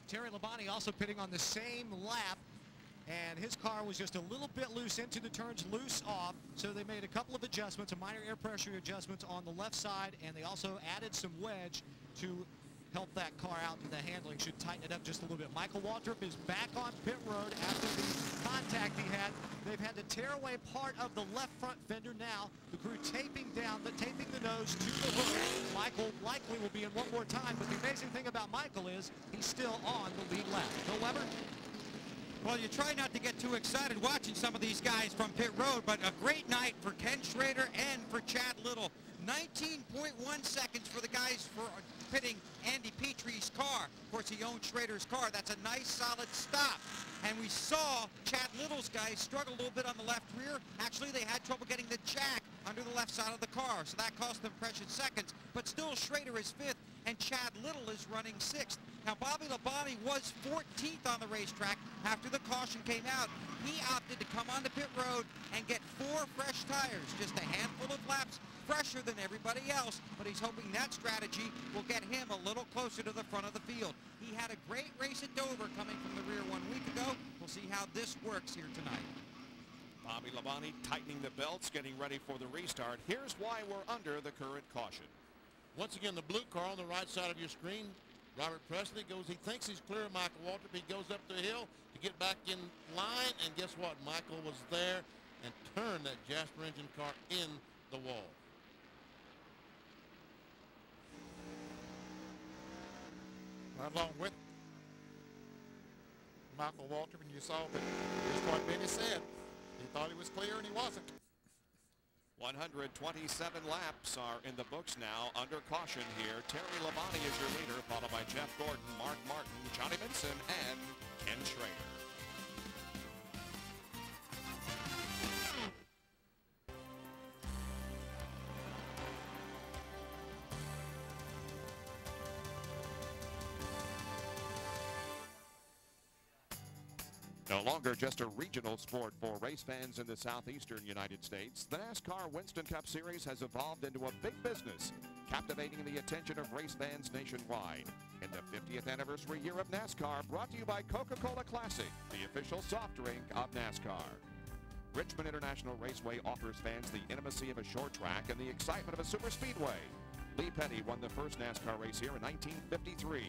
Terry Labonte also pitting on the same lap, and his car was just a little bit loose into the turns, loose off, so they made a couple of adjustments, a minor air pressure adjustments on the left side, and they also added some wedge to help that car out, and the handling should tighten it up just a little bit. Michael Waltrip is back on pit road after the contact he had. They've had to tear away part of the left front fender now. The crew taping the nose to the hood. Michael likely will be in one more time, but the amazing thing about Michael is he's still on the lead lap. Bill Weber? Well, you try not to get too excited watching some of these guys from pit road, but a great night for Ken Schrader and for Chad Little. 19.1 seconds for the guys for pitting Andy Petrie's car. Of course, he owned Schrader's car. That's a nice, solid stop. And we saw Chad Little's guys struggle a little bit on the left rear. Actually, they had trouble getting the jack under the left side of the car, so that cost them precious seconds. But still, Schrader is 5th, and Chad Little is running 6th. Now, Bobby Labonte was 14th on the racetrack after the caution came out. He opted to come onto pit road and get 4 fresh tires, just a handful of laps fresher than everybody else, but he's hoping that strategy will get him a little closer to the front of the field. He had a great race at Dover coming from the rear 1 week ago. We'll see how this works here tonight. Bobby Labonte tightening the belts, getting ready for the restart. Here's why we're under the current caution. Once again, the blue car on the right side of your screen, Robert Presley goes, he thinks he's clear of Michael Waltrip. He goes up the hill to get back in line, and guess what? Michael was there and turned that Jasper engine car in the wall. Along with Michael Waltrip, and you saw that just what Benny said. He thought he was clear, and he wasn't. 127 laps are in the books now under caution here. Terry Labonte is your leader, followed by Jeff Gordon, Mark Martin, Johnny Benson, and Ken Schrader. No longer just a regional sport for race fans in the southeastern United States, the NASCAR Winston Cup Series has evolved into a big business, captivating the attention of race fans nationwide. In the 50th anniversary year of NASCAR, brought to you by Coca-Cola Classic, the official soft drink of NASCAR. Richmond International Raceway offers fans the intimacy of a short track and the excitement of a super speedway. Lee Petty won the first NASCAR race here in 1953.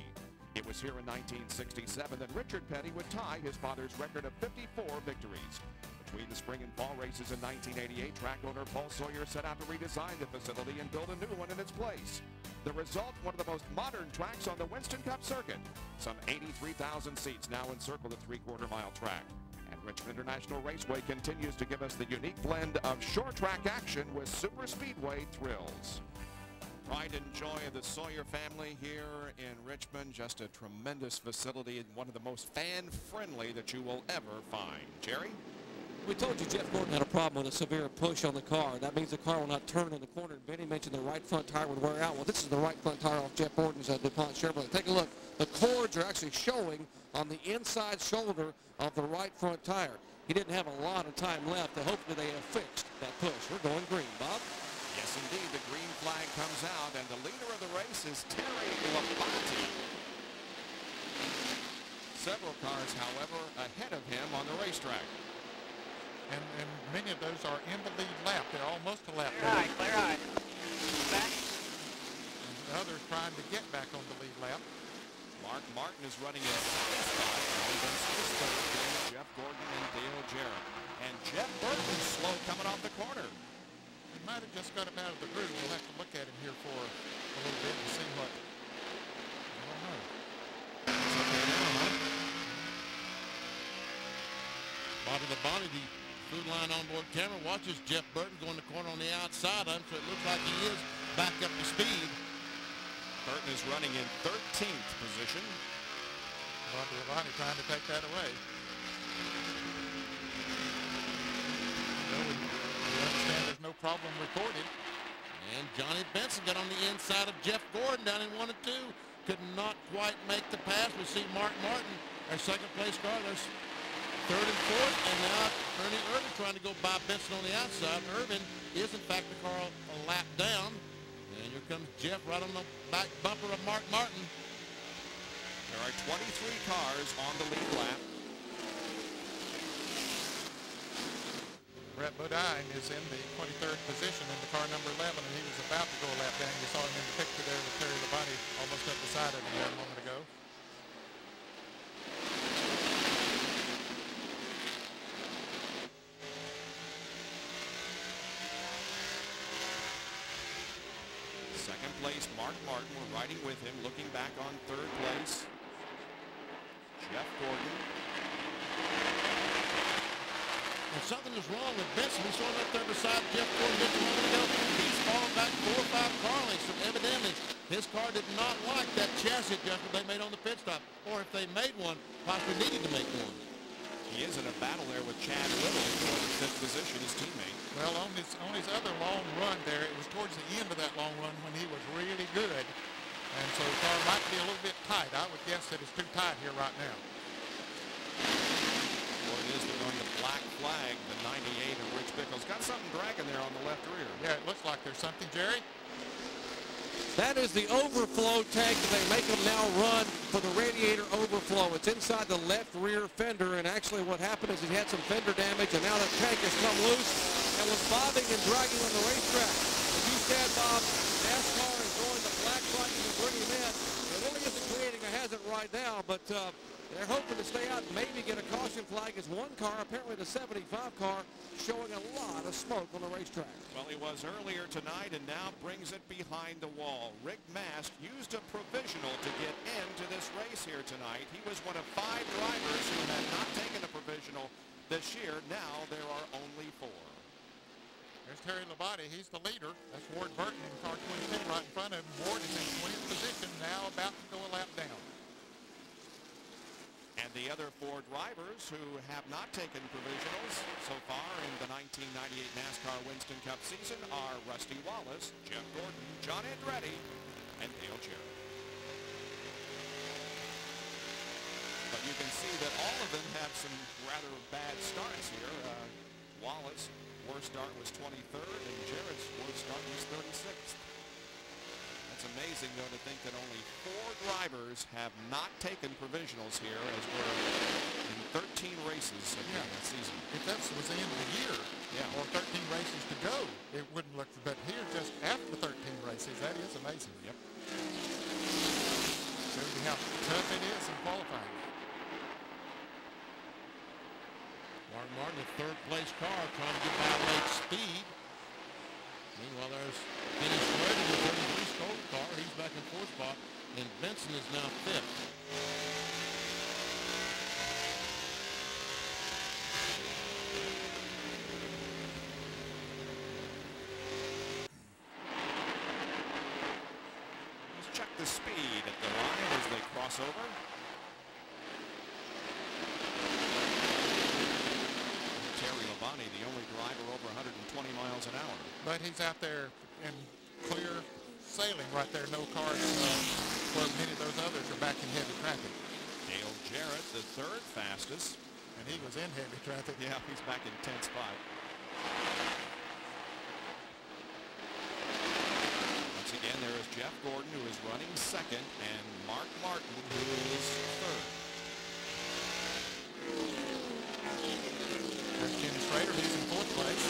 It was here in 1967 that Richard Petty would tie his father's record of 54 victories. Between the spring and fall races in 1988, track owner Paul Sawyer set out to redesign the facility and build a new one in its place. The result, one of the most modern tracks on the Winston Cup circuit. Some 83,000 seats now encircle the three-quarter-mile track. And Richmond International Raceway continues to give us the unique blend of short track action with super speedway thrills. Pride and joy of the Sawyer family here in Richmond. Just a tremendous facility and one of the most fan-friendly that you will ever find. Jerry? We told you Jeff Gordon had a problem with a severe push on the car. That means the car will not turn in the corner. And Benny mentioned the right front tire would wear out. Well, this is the right front tire off Jeff Gordon's DuPont Chevrolet. Take a look. The cords are actually showing on the inside shoulder of the right front tire. He didn't have a lot of time left. Hopefully they have fixed that push. We're going green, Bob. Yes, indeed. The green flag comes out, and the leader of the race is Terry Labonte. Several cars, however, ahead of him on the racetrack. And many of those are in the lead lap. They're almost a lap. Clear high, clear high. Back. And the others trying to get back on the lead lap. Mark Martin is running in second spot. Third, Jeff Gordon and Dale Jarrett. And Jeff Burton slow coming off the corner. He might have just got him out of the groove. We'll have to look at him here for a little bit and see what. I don't know. It's okay now, huh? Bobby Labonte, the food line onboard camera, watches Jeff Burton go in the corner on the outside of him, so it looks like he is back up to speed. Burton is running in 13th position. Bobby Labonte trying to take that away. Well, we understand there's no problem recorded. And Johnny Benson got on the inside of Jeff Gordon down in 1 and 2. Could not quite make the pass. We see Mark Martin, our second place car. There's third and fourth, and now Ernie Irvin trying to go by Benson on the outside. Irvin is, in fact, the car a lap down. And here comes Jeff right on the back bumper of Mark Martin. There are 23 cars on the lead lap. Brett Bodine is in the 23rd position in the car number 11, and he was about to go a lap down. You saw him in the picture there with Terry Labonte almost up beside him there a moment ago. Second place, Mark Martin. We're riding with him, looking back on third place. Jeff Gordon. And something is wrong with Benson. We saw him up there beside Jeff Gordon just a moment ago. He's fallen back 4 or 5 car lengths. So evidently, his car did not like that chassis adjustment they made on the pit stop. Or if they made one, possibly needed to make one. He is in a battle there with Chad Little for the 5th position, his teammate. Well, on his other long run there, it was towards the end of that long run when he was really good. And so the car might be a little bit tight. I would guess that it's too tight here right now. Well, it is on the black flag, the 98 of Rich Bickle's got something dragging there on the left rear. Yeah, it looks like there's something, Jerry. That is the overflow tank that they make them now run for the radiator overflow. It's inside the left rear fender, and actually what happened is he had some fender damage, and now the tank has come loose and was bobbing and dragging on the racetrack. As you said, Bob, NASCAR is going to black flagging and bringing him in. It really isn't creating a hazard right now, but they're hoping to stay out and maybe get a caution flag as one car, apparently the 75 car, showing a lot of smoke on the racetrack. Well, he was earlier tonight and now brings it behind the wall. Rick Mast used a provisional to get into this race here tonight. He was one of 5 drivers who had not taken a provisional this year. Now there are only 4. There's Terry Labonte. He's the leader. That's Ward Burton in car 22 right in front of him. Ward is in 20th position, now about to go a lap down. And the other 4 drivers who have not taken provisionals so far in the 1998 NASCAR Winston Cup season are Rusty Wallace, Jeff Gordon, John Andretti, and Dale Jarrett. But you can see that all of them have some rather bad starts here. Wallace, worst start was 23rd, and Jarrett's worst start was 36th. It's amazing, though, to think that only 4 drivers have not taken provisionals here as we're in 13 races again this season. If that was the end of the year, or 13 races to go, it wouldn't look, but here just after 13 races, that is amazing. third place car trying to get by late speed. Meanwhile, there's Kenny Schrader in the 33 Skoda car. He's back in fourth spot, and Benson is now fifth. Let's check the speed at the line as they cross over. Terry Labonte, the only driver over 120 miles an hour. But he's out there in clear sailing right there. No cars where many of those others are back in heavy traffic. Dale Jarrett, the third fastest. And he was in heavy traffic. Yeah, he's back in 10th spot. Once again, there is Jeff Gordon, who is running second, and Mark Martin, who is third. There's Kenny Schrader. He's in fourth place.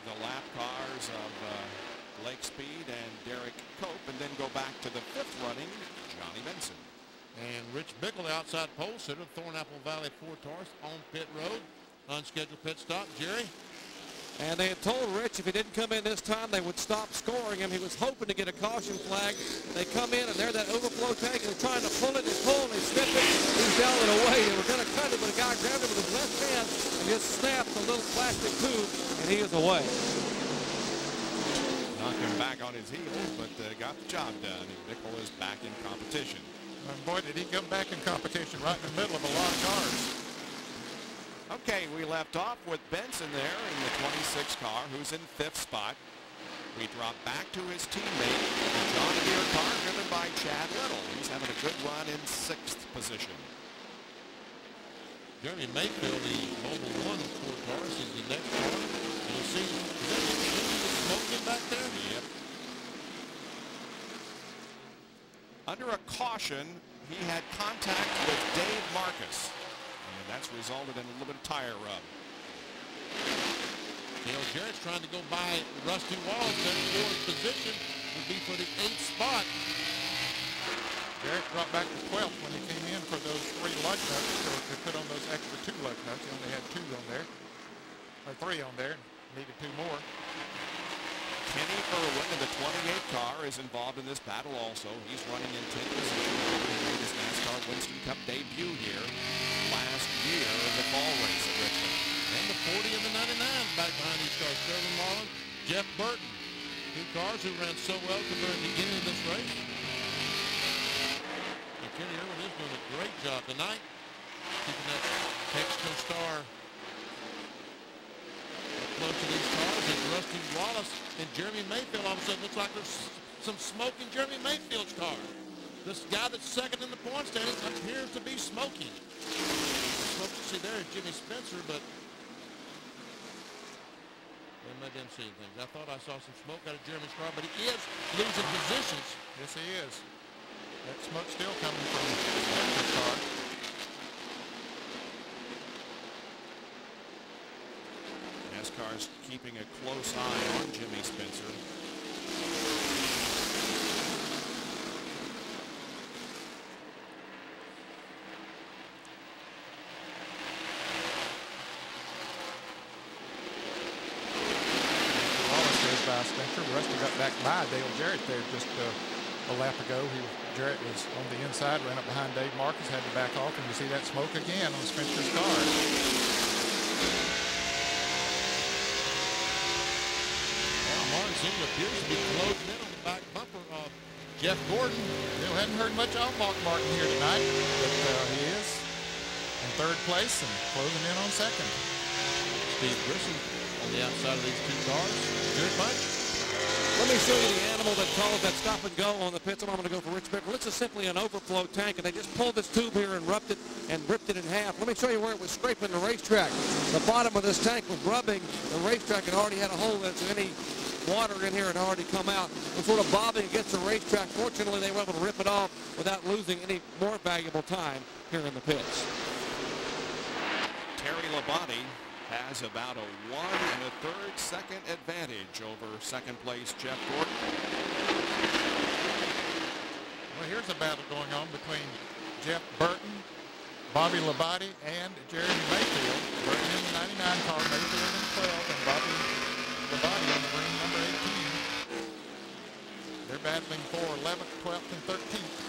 The lap cars of Blake Speed and Derek Cope, and then go back to the fifth running, Johnny Benson. And Rich Bickle, the outside pole sitter, Thornapple Valley Ford Taurus on pit road. Unscheduled pit stop. Jerry? And they had told Rich if he didn't come in this time, they would stop scoring him. He was hoping to get a caution flag. They come in, and there's that overflow tank, and they're trying to pull it and pull, and they snip it. He's down and away. They were going to cut it, but a guy grabbed it with his left hand and just snapped the little plastic tube, and he is away. Knocked him back on his heels, but got the job done. And Bickle is back in competition. And boy, did he come back in competition right in the middle of a lot of cars. Okay, we left off with Benson there in the 26 car, who's in fifth spot. We drop back to his teammate, the John Deere car driven by Chad Little. He's having a good run in sixth position. Jeremy Mayfield, the Mobile 1 Ford Taurus, is the next car. And you'll see, is that smoking back there? Yep. Under a caution, he had contact with Dave Marcus. And that's resulted in a little bit of tire rub. Dale Jarrett's trying to go by Rusty Wallace. That fourth position would be for the 8th spot. Jarrett dropped back to 12th when he came in for those 3 lug nuts. So to put on those extra 2 lug nuts, he only had 2 on there. Or 3 on there. Needed 2 more. Kenny Irwin in the 28 car is involved in this battle also. He's running in 10th position. He made his NASCAR Winston Cup debut here last year in the fall race at Richmond. And the 40 and the 99 back behind these cars. Sterling Marlin, Jeff Burton. 2 cars who ran so well at the very beginning of this race. And Kenny Irwin is doing a great job tonight, keeping that Texas Star close to these cars. And Rusty Wallace and Jeremy Mayfield, all of a sudden looks like there's some smoke in Jeremy Mayfield's car. This guy that's second in the point standings appears to be smoking. Smoke you see there is Jimmy Spencer, but I didn't see anything. I thought I saw some smoke out of Jeremy's car, but he is losing positions. Yes, he is. That smoke still coming from Spencer's car. NASCAR's keeping a close eye on Jimmy Spencer. Spencer. Rusty got back by Dale Jarrett there just a lap ago. Jarrett was on the inside, ran up behind Dave Marcus, had to back off, and you see that smoke again on Spencer's car. Well, Martin Senior appears to be closing in on the back bumper of Jeff Gordon. You hadn't heard much of Mark Martin here tonight, but he is in third place and closing in on second. Steve Grissom on the outside of these 2 cars. Good punch. Let me show you the animal that caused that stop and go on the pits. I'm going to go for Rich Bickle. This is simply an overflow tank, and they just pulled this tube here and ripped it in half. Let me show you where it was scraping the racetrack. The bottom of this tank was rubbing the racetrack and already had a hole in it, so any water in here had already come out. It was sort of bobbing against the racetrack. Fortunately, they were able to rip it off without losing any more valuable time here in the pits. Terry Labonte has about a 1 1/3 second advantage over second place Jeff Gordon. Well, here's a battle going on between Jeff Burton, Bobby Labonte, and Jeremy Mayfield. Burton in the 99 car, Mayfield in 12, and Bobby Labonte in the green number 18. They're battling for 11th, 12th, and 13th.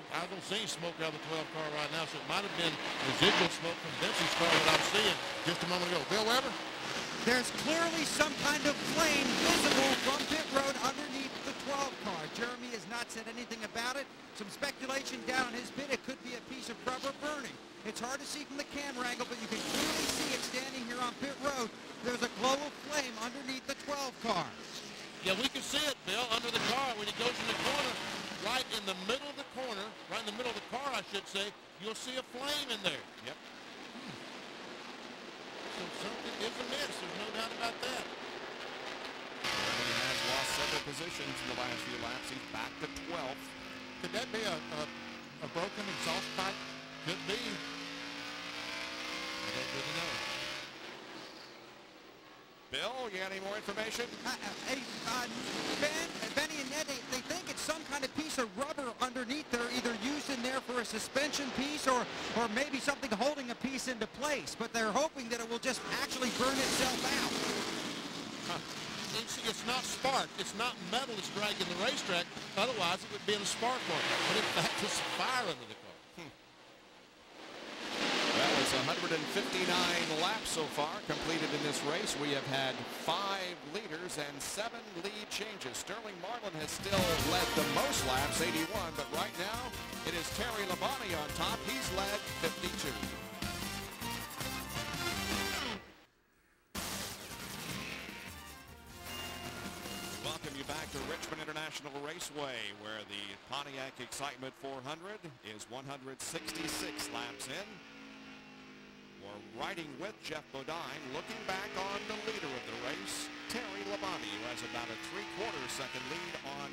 I don't see any smoke out of the 12 car right now, so it might have been residual smoke from Benson's car that I'm seeing just a moment ago. Bill Weber? There's clearly some kind of flame visible from pit road underneath the 12 car. Jeremy has not said anything about it. Some speculation down in his pit. It could be a piece of rubber burning. It's hard to see from the camera angle, but you can clearly see it standing here on pit road. There's a glow of flame underneath the 12 car. Yeah, we can see it, Bill, under the car when he goes in the corner. Right in the middle of the corner, right in the middle of the car, I should say, you'll see a flame in there. Yep. So something is amiss. There's no doubt about that. He has lost several positions in the last few laps. He's back to 12th. Could that be a broken exhaust pipe? Could be. I don't really know. Bill, you got any more information? Benny and Ned, they think it's some kind of piece of rubber underneath there, either used in there for a suspension piece or maybe something holding a piece into place. But they're hoping that it will just actually burn itself out. Huh. It's not spark. It's not metal that's dragging the racetrack. Otherwise, it would be in a spark mark. But in fact, it's fire under the car. That was 159 laps so far completed in this race. We have had 5 leaders and 7 lead changes. Sterling Marlin has still led the most laps, 81, but right now it is Terry Labonte on top. He's led 52. Welcome you back to Richmond International Raceway, where the Pontiac Excitement 400 is 166 laps in. We're riding with Jeff Bodine, looking back on the leader of the race, Terry Labonte, who has about a 3/4 second lead on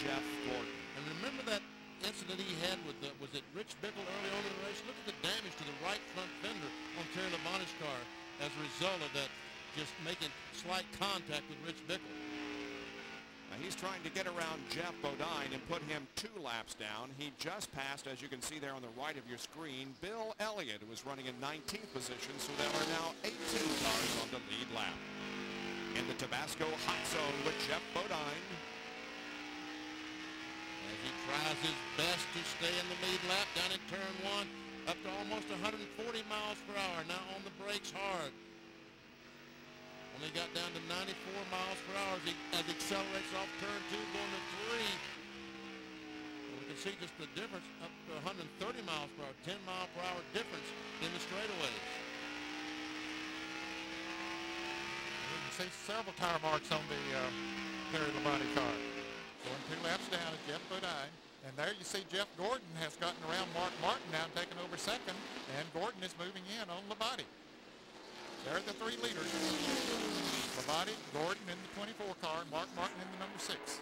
Jeff Gordon. And remember that incident he had with was it Rich Bickle early on in the race? Look at the damage to the right front fender on Terry Labonte's car as a result of that, just making slight contact with Rich Bickle. Now he's trying to get around Jeff Bodine and put him 2 laps down. He just passed, as you can see there on the right of your screen, Bill Elliott, who was running in 19th position, so there are now 18 cars on the lead lap. In the Tabasco hot zone with Jeff Bodine. As he tries his best to stay in the lead lap down in turn 1, up to almost 140 miles per hour, now on the brakes hard. When they got down to 94 miles per hour as he accelerates off turn 2, going to 3. And we can see just the difference up to 130 miles per hour, 10 mile per hour difference in the straightaways. You can see several tire marks on the Terry Labonte car. Going 2 laps down is Jeff Bodine. And there you see Jeff Gordon has gotten around Mark Martin now, taking over second. And Gordon is moving in on Labonte. There are the 3 leaders. Labonte, Gordon in the 24 car, and Mark Martin in the number 6.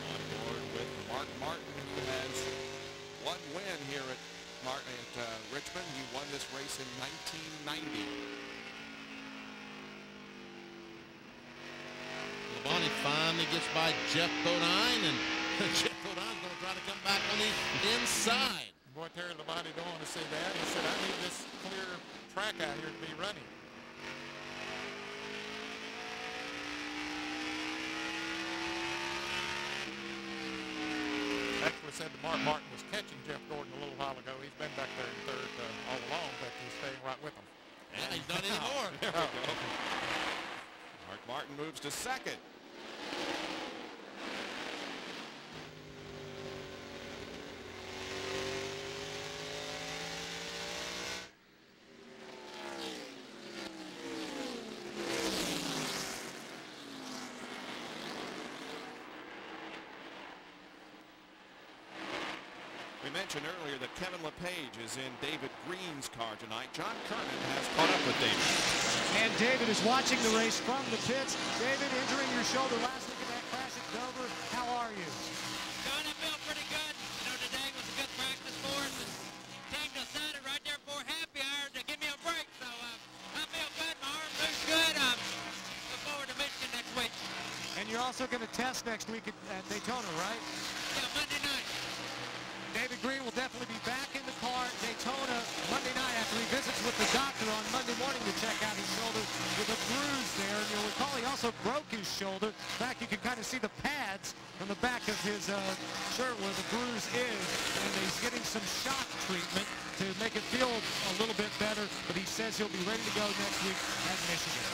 On board with Mark Martin, who has 1 win here at Richmond. He won this race in 1990. Labonte finally gets by Jeff Bodine, and Jeff Bodine's going to try to come back on the inside. Boy, Terry Labonte don't want to see that. He said, I need this clear track out here to be running. Actually said that Mark Martin was catching Jeff Gordon a little while ago. He's been back there in third all along, but he's staying right with him. Yeah, he's not anymore. There we go. Mark Martin moves to second. We mentioned earlier that Kevin LePage is in David Green's car tonight. John Kernan has caught up with David. And David is watching the race from the pits. David, injuring your shoulder last week at that crash at Dover. How are you? John, I feel pretty good. You know, today was a good practice for us. And team decided right there before happy hour to give me a break. So I feel good. My arm moves good. Look forward to Michigan next week. And you're also going to test next week at Daytona, right? Yeah, Monday night. David Green will definitely be back in the car at Daytona Monday night after he visits with the doctor on Monday morning to check out his shoulder with a bruise there. And you'll recall he also broke his shoulder. In fact, you can kind of see the pads from the back of his shirt where the bruise is. And he's getting some shock treatment to make it feel a little bit better. But he says he'll be ready to go next week at Michigan.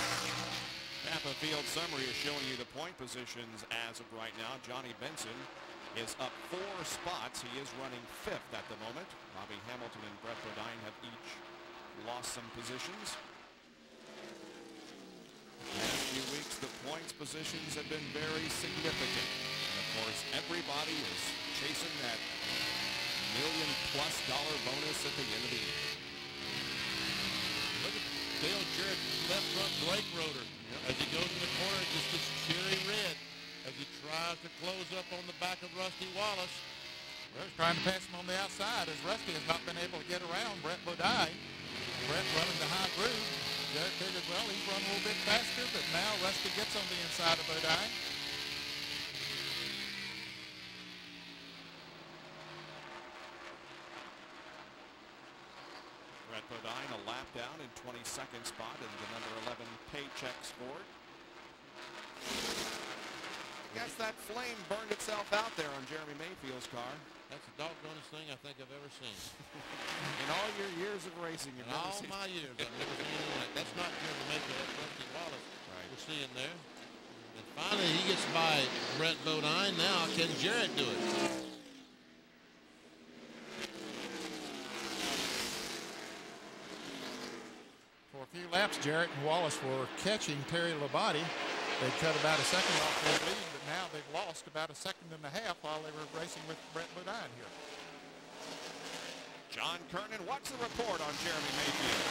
Napa Field Summary is showing you the point positions as of right now. Johnny Benson is up 4 spots. He is running 5th at the moment. Bobby Hamilton and Brett Bodine have each lost some positions. The last few weeks, the points positions have been very significant. And of course, everybody is chasing that $1 million+ bonus at the end of the year. Look at Dale Jarrett's left front brake rotor. As he goes in the corner, just gets cherry red as he tries to close up on the back of Rusty Wallace. Well, he's trying to pass him on the outside as Rusty has not been able to get around Brett Bodine. Brett running the high groove. Jarrett figured, well, he's run a little bit faster, but now Rusty gets on the inside of Bodine. Brett Bodine a lap down in 22nd spot in the number 11 Paycheck Sport. I guess that flame burned itself out there on Jeremy Mayfield's car. That's the doggonest thing I think I've ever seen. In all your years of racing, you've In never all seen my years, I've never seen anything like that. That's not Jeremy Mayfield, that's Rusty Wallace we're seeing there. And finally, he gets by Brett Bodine. Now, can Jarrett do it? For a few laps, Jarrett and Wallace were catching Terry Labonte. They cut about a second off their lead, but now they've lost about a second and a half while they were racing with Brett Bodine here. John Kernan, what's the report on Jeremy Mayfield?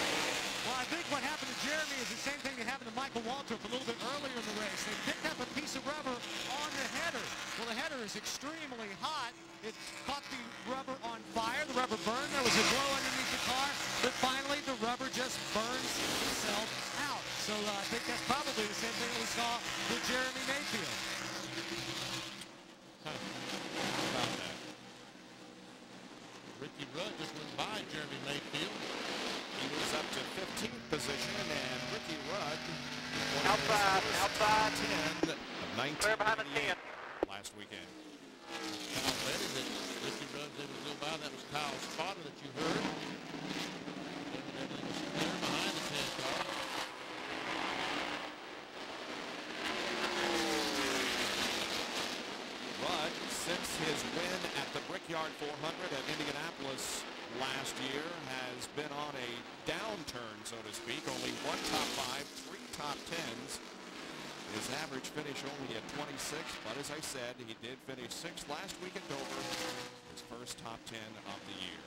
Well, I think what happened to Jeremy is the same thing that happened to Michael Waltrip a little bit earlier in the race. They picked up a piece of rubber on the header. Well, the header is extremely hot. It caught the rubber on fire. The rubber burned. There was a glow underneath the car, but finally the rubber just burns itself out. So I think that's probably the same thing that we saw with Jeremy Mayfield. How about that? Ricky Rudd just went by Jeremy Mayfield. He was up to 15th position, and Ricky Rudd Outside. 10 of 19 Clear behind the 10. last weekend. Kyle Betty that Ricky Rudd was able to go by. That was Kyle Spotter that you heard. Everything was clear behind the 10 car. Rudd, since his win at the Brickyard 400 at Indianapolis last year, has been on a downturn, so to speak. Only 1 top 5, 3 top 10s. His average finish only at 26, but as I said, he did finish 6th last week at Dover, his first top 10 of the year.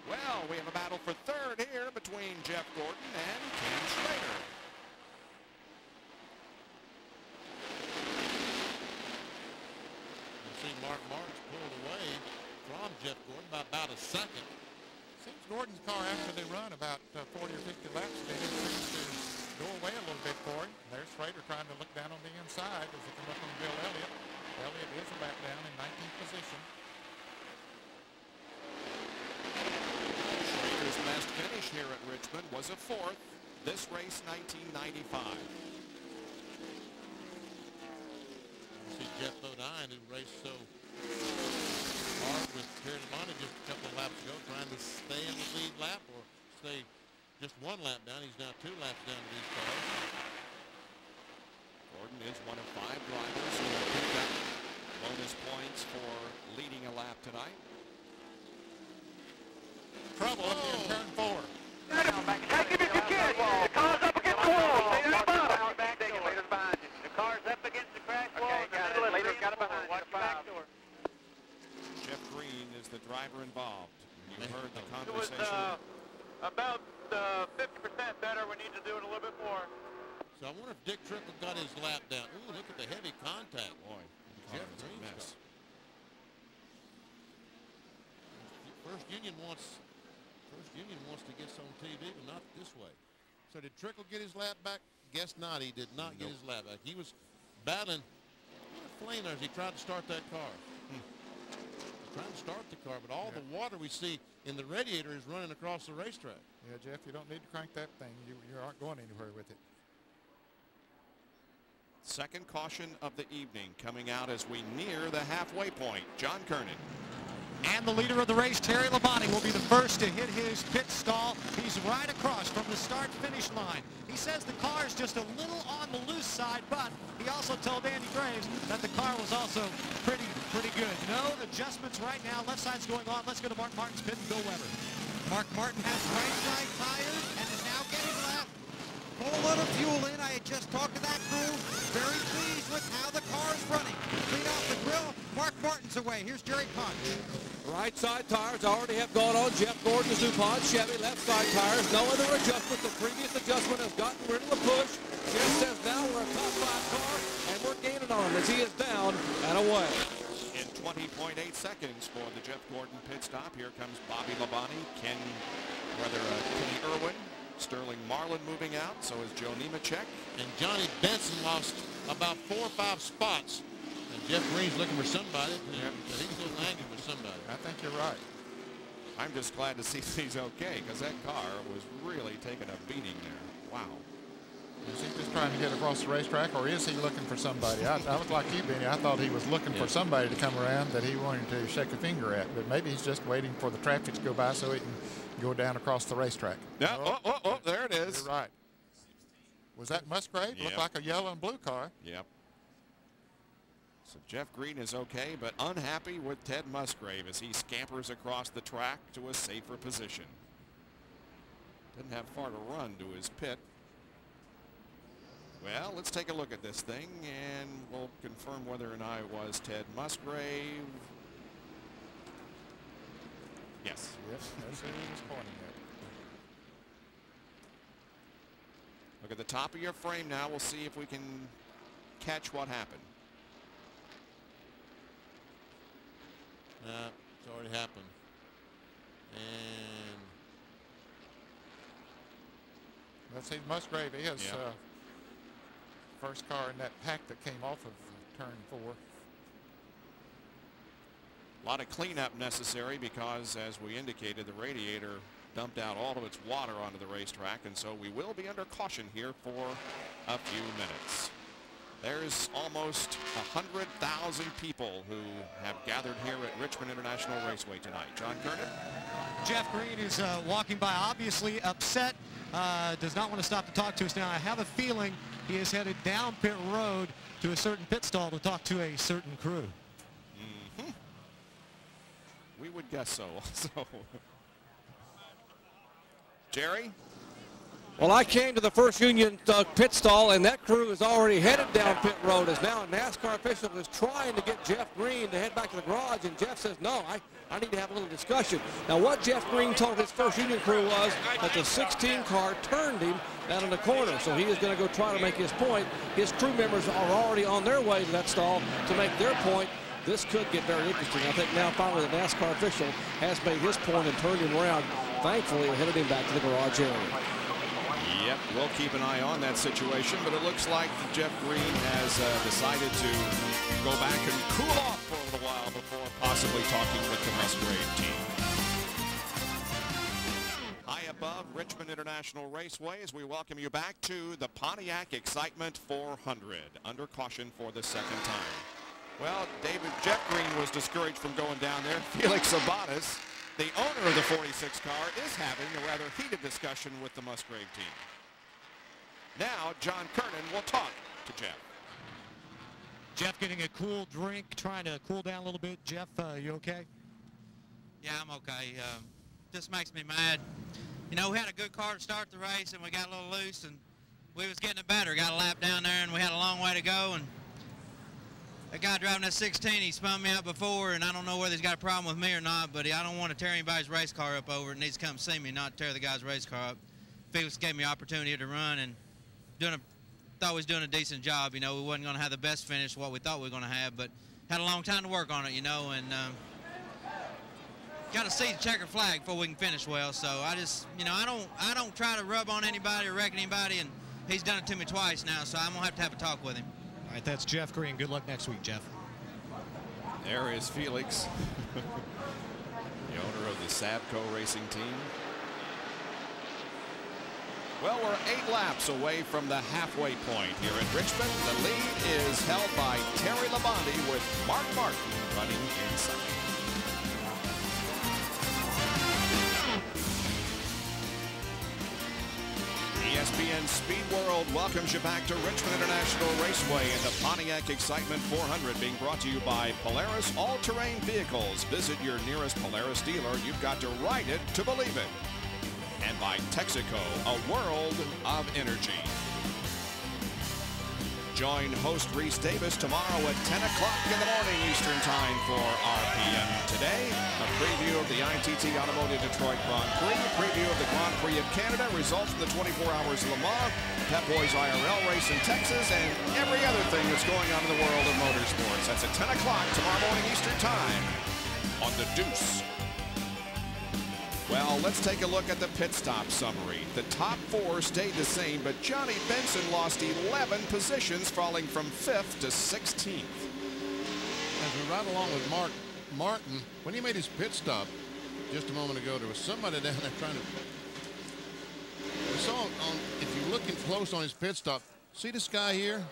Well, we have a battle for 3rd here between Jeff Gordon and Ken Schrader. You see Mark Marks pulled away from Jeff Gordon by about a second. Seems Gordon's car, after they run about 40 or 50 laps, they seems to go away a little bit for him. There's Schrader trying to look down on the inside as he come up on Bill Elliott. Elliott is a lap down in 19th position. Schrader's best finish here at Richmond was a 4th. This race, 1995. You see Jeff Bodine, who raced so hard with Terry Labonte just a couple of laps ago, trying to stay in the lead lap or stay just 1 lap down. He's now 2 laps down to these cars. Gordon is one of 5 drivers who have picked up bonus points for leading a lap tonight. Trouble up here in turn 4. Hey, give me your kid. The car's up against the wall. Stay to the bottom. Leader's behind you. The car's up against the crash wall. Leader's got it behind you. Watch the back door. Jeff Green is the driver driver involved. You heard the It was conversation. about 50% better. We need to do it a little bit more. So I wonder if Dick Trickle got his lap down. Ooh, look at the heavy contact. Boy, Jeff it's a Green's mess. First Union wants to get some TV, but not this way. So did Trickle get his lap back? Guess not. He did not get his lap back. He was battling a flame there as he tried to start that car. Trying to start the car, but all the water we see in the radiator is running across the racetrack. Yeah, Jeff, you don't need to crank that thing. You aren't going anywhere with it. Second caution of the evening coming out as we near the halfway point. John Kernan. And the leader of the race, Terry Labonte, will be the first to hit his pit stall. He's right across from the start-finish line. He says the car is just a little on the loose side, but he also told Andy Graves that the car was also pretty good. No adjustments right now. Left side's going on. Let's go to Mark Martin's pit and Bill Weber. Mark Martin has right side tires and is now getting left. Whole lot of fuel in. I had just talked to that crew. Very pleased with how the car is running. Clean off the grill. Mark Martin's away. Here's Jerry Punch. Right side tires already have gone on Jeff Gordon's DuPont Chevy. Left side tires, no other adjustment. The previous adjustment has gotten rid of the push. Jeff says now we're a top 5 car, and we're gaining on him as he is down and away. In 20.8 seconds for the Jeff Gordon pit stop. Here comes Bobby Labonte, Kenny Irwin, Sterling Marlin moving out. So is Joe Nemechek. And Johnny Benson lost about 4 or 5 spots. And Jeff Green's looking for somebody. He's a little angry with somebody. I think you're right. I'm just glad to see he's okay because that car was really taking a beating there. Wow. Is he just trying to get across the racetrack, or is he looking for somebody? I was like you, Benny. I thought he was looking for somebody to come around that he wanted to shake a finger at, but maybe he's just waiting for the traffic to go by so he can go down across the racetrack. Yeah, there it is. You're right. Was that Musgrave? Yep. Looked like a yellow and blue car. Yep. So Jeff Green is okay, but unhappy with Ted Musgrave as he scampers across the track to a safer position. Didn't have far to run to his pit. Well, let's take a look at this thing, and we'll confirm whether or not it was Ted Musgrave. Yes. Yes, that's who he was pointing at. Look at the top of your frame now. We'll see if we can catch what happened. It's already happened. And let's see, Musgrave is first car in that pack that came off of turn 4. A lot of cleanup necessary because, as we indicated, the radiator dumped out all of its water onto the racetrack, and so we will be under caution here for a few minutes. There's almost 100,000 people who have gathered here at Richmond International Raceway tonight. John Kernan. Jeff Green is walking by, obviously upset, does not want to stop to talk to us now. I have a feeling he is headed down pit road to a certain pit stall to talk to a certain crew. Mm-hmm. We would guess so. Jerry? Well, I came to the First Union pit stall, and that crew is already headed down pit road as now a NASCAR official is trying to get Jeff Green to head back to the garage, and Jeff says, no, I need to have a little discussion. Now, what Jeff Green told his First Union crew was that the 16 car turned him down in the corner, so he is going to go try to make his point. His crew members are already on their way to that stall to make their point. This could get very interesting. I think now finally the NASCAR official has made his point and turned him around. Thankfully, headed him back to the garage area. Yep, we'll keep an eye on that situation, but it looks like Jeff Green has decided to go back and cool off for a little while before possibly talking with the Musgrave team. High above Richmond International Raceway as we welcome you back to the Pontiac Excitement 400, under caution for the second time. Well, Jeff Green was discouraged from going down there. Felix Sabates, the owner of the 46 car, is having a rather heated discussion with the Musgrave team. Now, John Kernan will talk to Jeff. Jeff getting a cool drink, trying to cool down a little bit. Jeff, you okay? Yeah, I'm okay. This makes me mad. You know, we had a good car to start the race, and we got a little loose, and we was getting it better. Got a lap down there, and we had a long way to go, and That guy driving that 16, he spun me out before, and I don't know whether he's got a problem with me or not, but I don't want to tear anybody's race car up over it. He needs to come see me, not tear the guy's race car up. Felix gave me opportunity to run, and thought he was doing a decent job. You know, we wasn't going to have the best finish, what we thought we were going to have, but had a long time to work on it, you know, and got to see the checkered flag before we can finish well. So I just, you know, I don't try to rub on anybody or wreck anybody, and he's done it to me twice now, so I'm going to have a talk with him. All right, that's Jeff Green. Good luck next week, Jeff. There is Felix, the owner of the Sabco racing team. Well, we're 8 laps away from the halfway point here at Richmond. The lead is held by Terry Labonte with Mark Martin running inside. ESPN Speed World welcomes you back to Richmond International Raceway and the Pontiac Excitement 400, being brought to you by Polaris All-Terrain Vehicles. Visit your nearest Polaris dealer. You've got to ride it to believe it. And by Texaco, a world of energy. Join host Reese Davis tomorrow at 10 o'clock in the morning Eastern Time for RPM Today. A preview of the ITT Automotive Detroit Grand Prix, a preview of the Grand Prix of Canada, results from the 24 Hours of Le Mans, Pep Boys IRL race in Texas, and every other thing that's going on in the world of motorsports. That's at 10 o'clock tomorrow morning Eastern Time on The Deuce. Well, let's take a look at the pit stop summary. The top 4 stayed the same, but Johnny Benson lost 11 positions, falling from 5th to 16th. As we ride along with Mark Martin, when he made his pit stop just a moment ago, there was somebody down there trying to... We saw if you're looking close on his pit stop, see this guy here?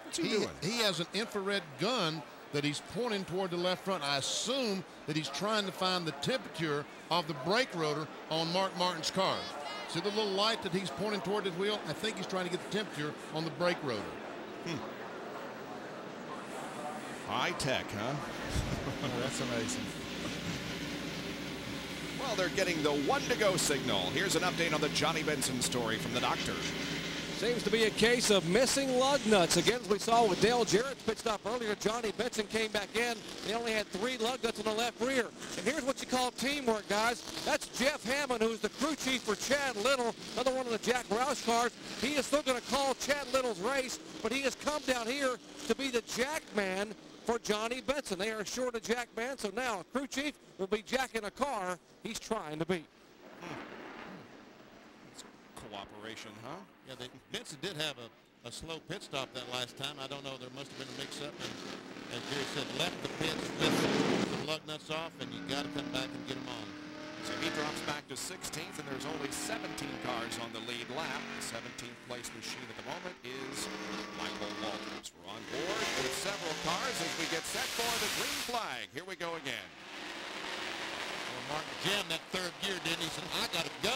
What's he doing? He has an infrared gun that he's pointing toward the left front. I assume that he's trying to find the temperature of the brake rotor on Mark Martin's car. See the little light that he's pointing toward his wheel? I think he's trying to get the temperature on the brake rotor. High tech, huh? Oh, that's amazing. Well, they're getting the 1 to go signal. Here's an update on the Johnny Benson story from the doctor. Seems to be a case of missing lug nuts. Again, as we saw with Dale Jarrett's pit stop earlier, Johnny Benson came back in. They only had 3 lug nuts on the left rear. And here's what you call teamwork, guys. That's Jeff Hammond, who's the crew chief for Chad Little, another one of the Jack Roush cars. He is still going to call Chad Little's race, but he has come down here to be the jack man for Johnny Benson. They are short a jack man, so now crew chief will be jacking a car he's trying to beat. Cooperation, huh? Yeah, Benson did have a slow pit stop that last time. I don't know, there must have been a mix-up. And as Jerry said, left the pits, left the lug nuts off, and you got to come back and get them on. So he drops back to 16th, and there's only 17 cars on the lead lap. The 17th place machine at the moment is Michael Walters. We're on board with several cars as we get set for the green flag. Here we go again. Well, Martin jammed that 3rd gear, didn't he? He said, I got to go.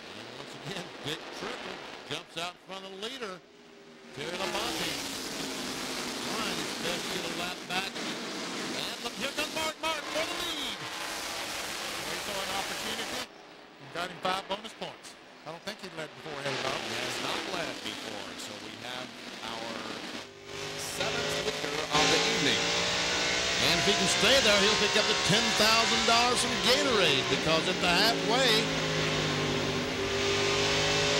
And once again, Dick Triple jumps out in front of the leader, Terry Labonte. Trying his best to get a lap back. And here comes Mark Martin for the lead. He saw an opportunity and got him 5 bonus points. I don't think he led before he He has not led before, so we have our 7th leader of the evening. And if he can stay there, he'll pick up the $10,000 from Gatorade, because at the halfway,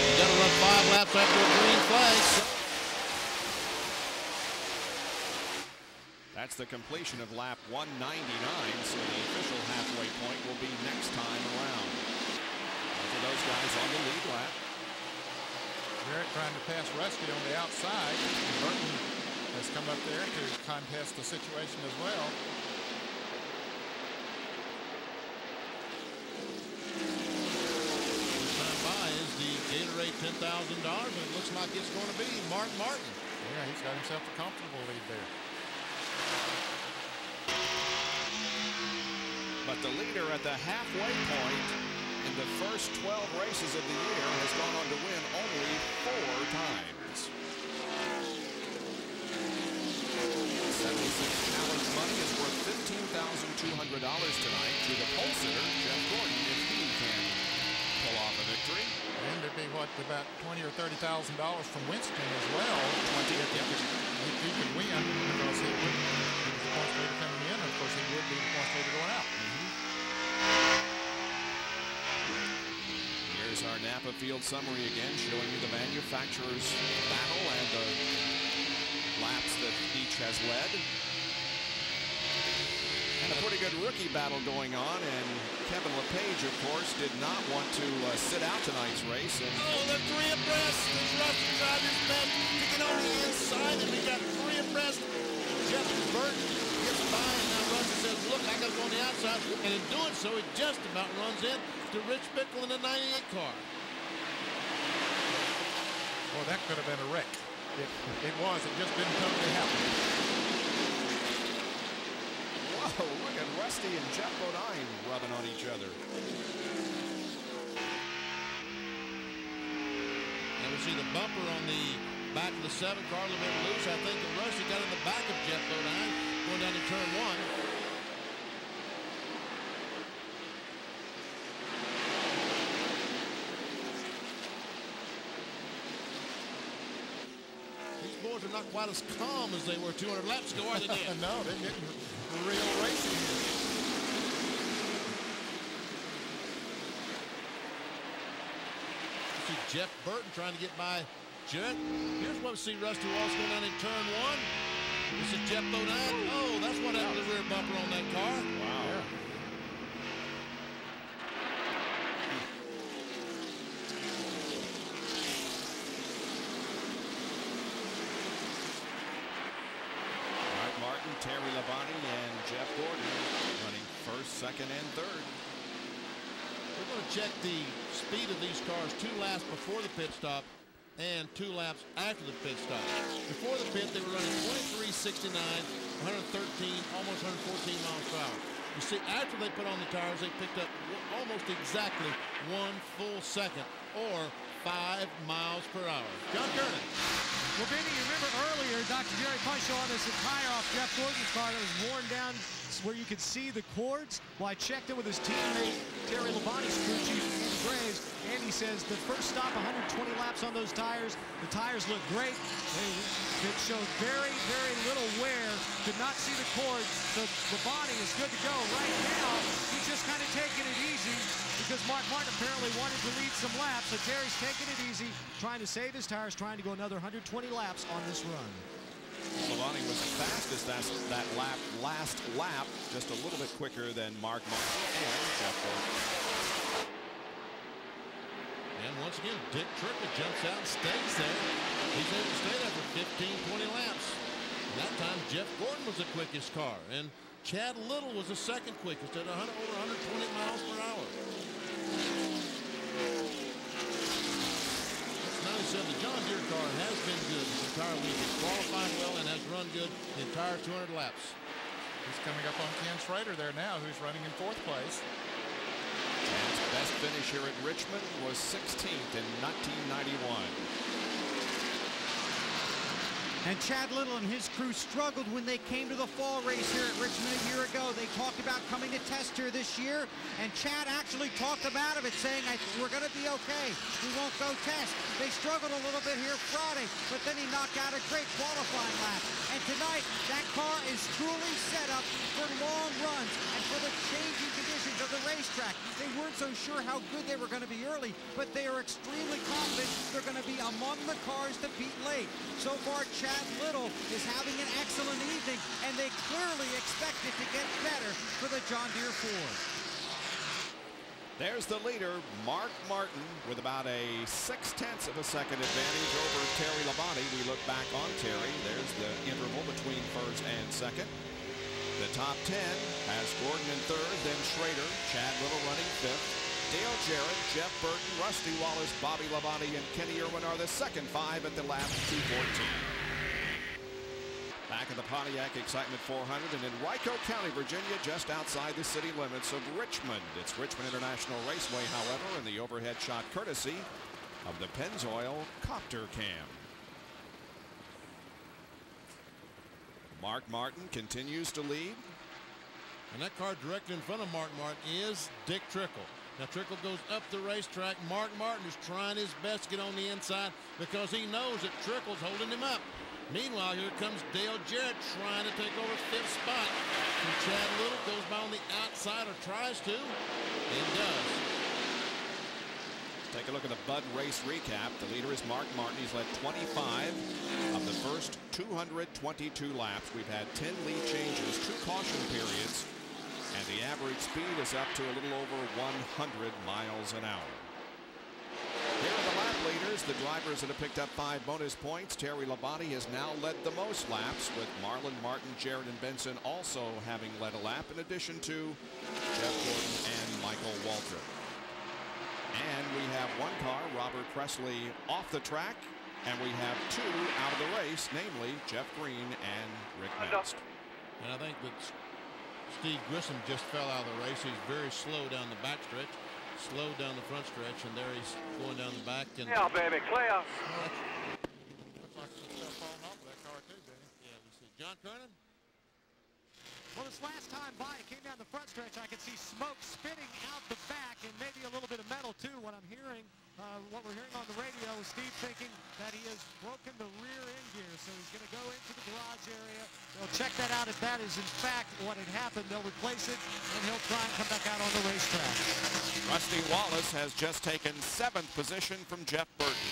you got to run 5 laps after a green flag. That's the completion of lap 199, so the official halfway point will be next time around. Both of those guys on the lead lap. Jarrett trying to pass Rusty on the outside. Burton has come up there to contest the situation as well. First time by is the Gatorade $10,000, and it looks like it's going to be Mark Martin. Yeah, he's got himself a comfortable lead there. But the leader at the halfway point in the first 12 races of the year has gone on to win only 4 times. 76 Challenge money is worth $15,200 tonight to the pole sitter, Jeff Gordon, if he can pull off a victory. And they're be what, about $20,000 or $30,000 from Winston as well. If he could win, because he was the points leader coming in, and of course he would be the points leader going out. Here's our Napa field summary again, showing you the manufacturer's battle and the laps that each has led. And a pretty good rookie battle going on, and Kevin LePage, of course, did not want to sit out tonight's race. And they're three abreast. This Rusty driver's been picking on the inside, and we got three abreast. Jeff Burton gets by, and now Rusty says, look, I got to go on the outside. And in doing so, he just about runs in to Rich Bickle in the 98 car. Well, that could have been a wreck. It was. It just didn't totally happen. Whoa, look at Rusty and Jeff Bodine rubbing on each other. And we see the bumper on the back of the 7 car a little bit loose. I think that Rusty got in the back of Jeff Bodine going down to turn 1. Boys are not quite as calm as they were 200 laps ago, are they, Dan? No, they're getting real racing here. See Jeff Burton trying to get by Jarrett. Here's what we see Rusty Wallace going down in turn 1. This is Jeff Bodine. Oh, that's what happened to the rear bumper on that car. Wow. Yeah. Terry Labonte and Jeff Gordon running first, second, and third. We're going to check the speed of these cars 2 laps before the pit stop and 2 laps after the pit stop. Before the pit, they were running 23.69, 113, almost 114 miles per hour. You see, after they put on the tires, they picked up almost exactly 1 full second, or 5 miles per hour. John Kernan. Well, Benny, you remember earlier, Dr. Jerry punched on this tire off Jeff Gordon's car that was worn down where you could see the cords. Well, I checked in with his teammate, Terry Labonte's crew chief, Andy Graves. Andy says the first stop, 120 laps on those tires. The tires look great. It showed very, very little wear. Could not see the cords. So Labonte is good to go. Right now, he's just kind of taking it easy because Mark Martin apparently wanted to lead some laps. So Terry's taking it easy, trying to save his tires, trying to go another 120 laps on this run. Labonte was fastest that last lap, just a little bit quicker than Mark Martin and Jeff Gordon. And once again, Dick Trickle jumps out and stays there. He's able to stay there for 15, 20 laps. And that time, Jeff Gordon was the quickest car, and Chad Little was the second quickest at over 120 miles per hour. So the John Deere car has been good this entire week. It's qualified well and has run good the entire 200 laps. He's coming up on Ken Schrader there now, who's running in 4th place. His best finish here at Richmond was 16th in 1991. And Chad Little and his crew struggled when they came to the fall race here at Richmond a year ago. They talked about coming to test here this year, and Chad actually talked them out of it, saying, we're going to be okay. We won't go test. They struggled a little bit here Friday, but then he knocked out a great qualifying lap. And tonight, that car is truly set up for long runs and for the changing conditions of the racetrack. They weren't so sure how good they were going to be early, but they are extremely confident they're going to be among the cars to beat late. So far, Chad Little is having an excellent evening, and they clearly expect it to get better for the John Deere Ford. There's the leader, Mark Martin, with about a 0.6 of a second advantage over Terry Labonte. We look back on Terry. There's the interval between first and second. The top 10 has Gordon in third, then Schrader, Chad Little running fifth. Dale Jarrett, Jeff Burton, Rusty Wallace, Bobby Labonte, and Kenny Irwin are the second 5 at the lap 2:14. Back at the Pontiac Excitement 400 and in Rico County, Virginia, just outside the city limits of Richmond. It's Richmond International Raceway, however, and the overhead shot courtesy of the Pennzoil Copter Cam. Mark Martin continues to lead. And that car directly in front of Mark Martin is Dick Trickle. Now Trickle goes up the racetrack. Mark Martin is trying his best to get on the inside because he knows that Trickle's holding him up. Meanwhile, here comes Dale Jarrett trying to take over 5th spot. And Chad Little goes by on the outside, or tries to, and does. Take a look at the Bud race recap. The leader is Mark Martin. He's led 25 of the first 222 laps. We've had 10 lead changes, 2 caution periods, and the average speed is up to a little over 100 miles an hour. Here are the lap leaders, the drivers that have picked up 5 bonus points. Terry Labonte has now led the most laps, with Marlon, Martin, Jarrett, and Benson also having led a lap, in addition to Jeff Gordon and Michael Waltrip. And we have 1 car, Robert Presley, off the track, and we have 2 out of the race, namely Jeff Green and Rick Mast. And I think that Steve Grissom just fell out of the race. He's very slow down the backstretch, slow down the front stretch, and there he's going down the back. And yeah, baby, clear. Looks like some stuff falling off of that car too, Denny. yeah, we see John Kernan. Well, this last time by, it came down the front stretch. I could see smoke spitting out the back and maybe a little bit of metal, too. What I'm hearing, what we're hearing on the radio is Steve thinking that he has broken the rear end gear. So he's going to go into the garage area. They'll check that out. If that is, in fact, what had happened, they'll replace it, and he'll try and come back out on the racetrack. Rusty Wallace has just taken 7th position from Jeff Burton.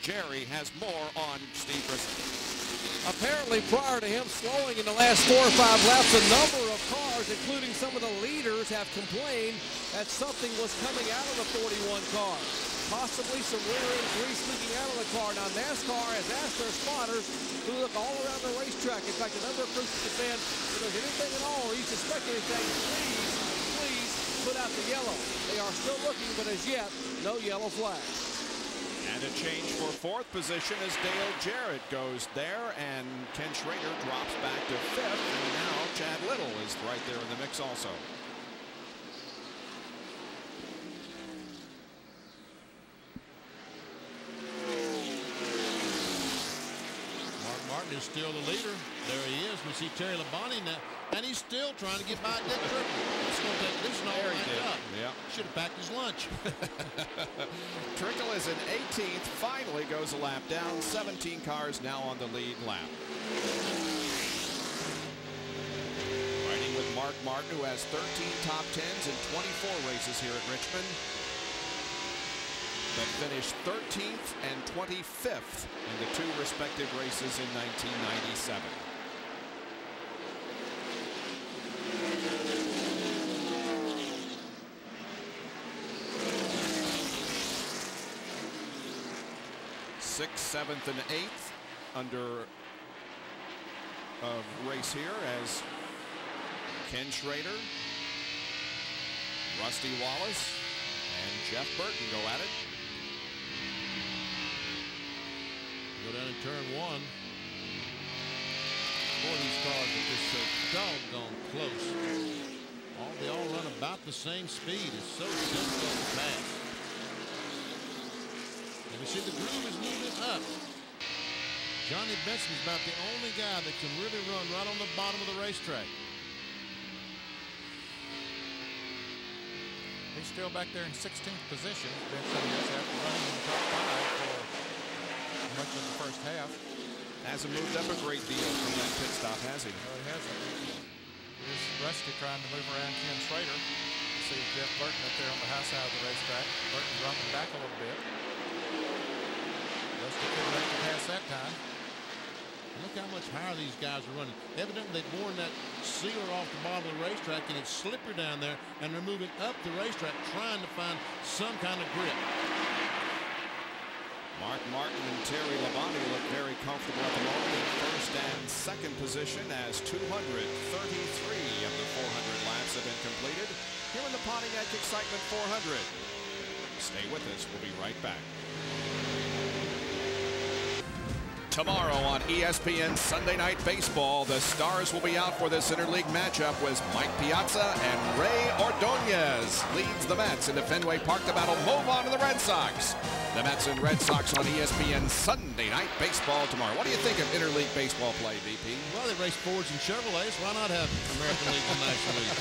Jerry has more on Steve Grissom. Apparently, prior to him slowing in the last 4 or 5 laps, a number of cars, including some of the leaders, have complained that something was coming out of the 41 car. Possibly some rear-end grease leaking out of the car. Now, NASCAR has asked their spotters to look all around the racetrack. In fact, a number of crews have said, if there's anything at all, or you suspect anything, please put out the yellow. They are still looking, but as yet, no yellow flag. And a change for 4th position as Dale Jarrett goes there, and Ken Schrader drops back to 5th, and now Chad Little is right there in the mix also. Mark Martin is still the leader. There he is. We see Terry Labonte now, and he's still trying to get by Dick Trickle. It's going to take this an all night up. Yeah. Should have packed his lunch. Trickle is in 18th, finally goes a lap down. 17 cars now on the lead lap. Riding with Mark Martin, who has 13 top 10s in 24 races here at Richmond, but finished 13th and 25th in the 2 respective races in 1997. Sixth, 7th, and 8th under race here as Ken Schrader, Rusty Wallace, and Jeff Burton go at it. Go down in turn 1. Boy, these cars are just so doggone close. They all run about the same speed. It's so difficult to pass. And we see the groove is moving up. Johnny Benson is about the only guy that can really run right on the bottom of the racetrack. He's still back there in 16th position. Benson is after running in the top 5 for much of the first half. Hasn't moved up a great deal from that pit stop, has he? No, he hasn't. Here's Rusty trying to move around Ken Schrader. You see Jeff Burton up there on the high side of the racetrack. Burton dropping back a little bit. Rusty couldn't make the pass that time. Look how much higher these guys are running. Evidently, they've worn that sealer off the bottom of the racetrack, and it's slippery down there, and they're moving up the racetrack trying to find some kind of grip. Mark Martin and Terry Labonte look very comfortable at the moment in 1st and 2nd position as 233 of the 400 laps have been completed here in the Pontiac Excitement 400. Stay with us. We'll be right back. Tomorrow on ESPN Sunday Night Baseball, the Stars will be out for this interleague matchup with Mike Piazza and Ray Ordonez. Leads the Mets into Fenway Park to battle move on to the Red Sox. The Mets and Red Sox on ESPN Sunday Night Baseball tomorrow. What do you think of interleague baseball play, VP? Well, they race Fords and Chevrolets. Why not have American League and National League?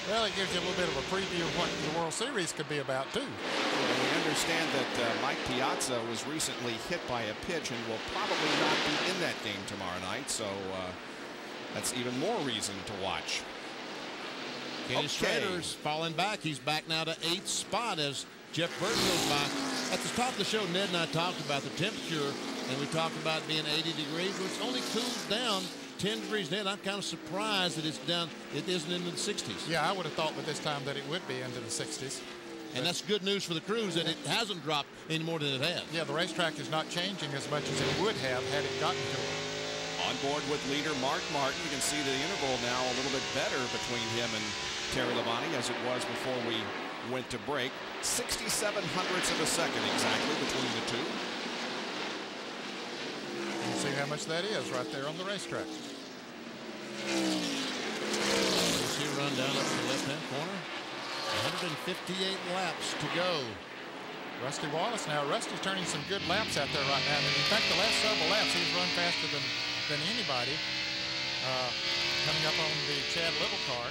Well, it gives you a little bit of a preview of what the World Series could be about, too. And we understand that Mike Piazza was recently hit by a pitch and will probably not be in that game tomorrow night, so that's even more reason to watch. Kenny Schrader's falling back. He's back now to 8th spot as Jeff Burton goes by. At the top of the show, Ned and I talked about the temperature, and we talked about being 80 degrees. Well, it's only cooled down 10 degrees. Ned, I'm kind of surprised that it's down. It isn't into the 60s. Yeah, I would have thought by this time that it would be into the 60s. And that's good news for the crews that it hasn't dropped any more than it has. Yeah, the racetrack is not changing as much as it would have had it gotten to it. On board with leader Mark Martin. You can see the interval now a little bit better between him and Terry Labonte as it was before we went to break. 67 hundredths of a second exactly between the two. You can see how much that is right there on the racetrack. You see a run down up to the left-hand corner. 158 laps to go. Rusty Wallace now. Rusty's turning some good laps out there right now. And in fact, the last several laps, he's run faster than anybody. Coming up on the Chad Little car.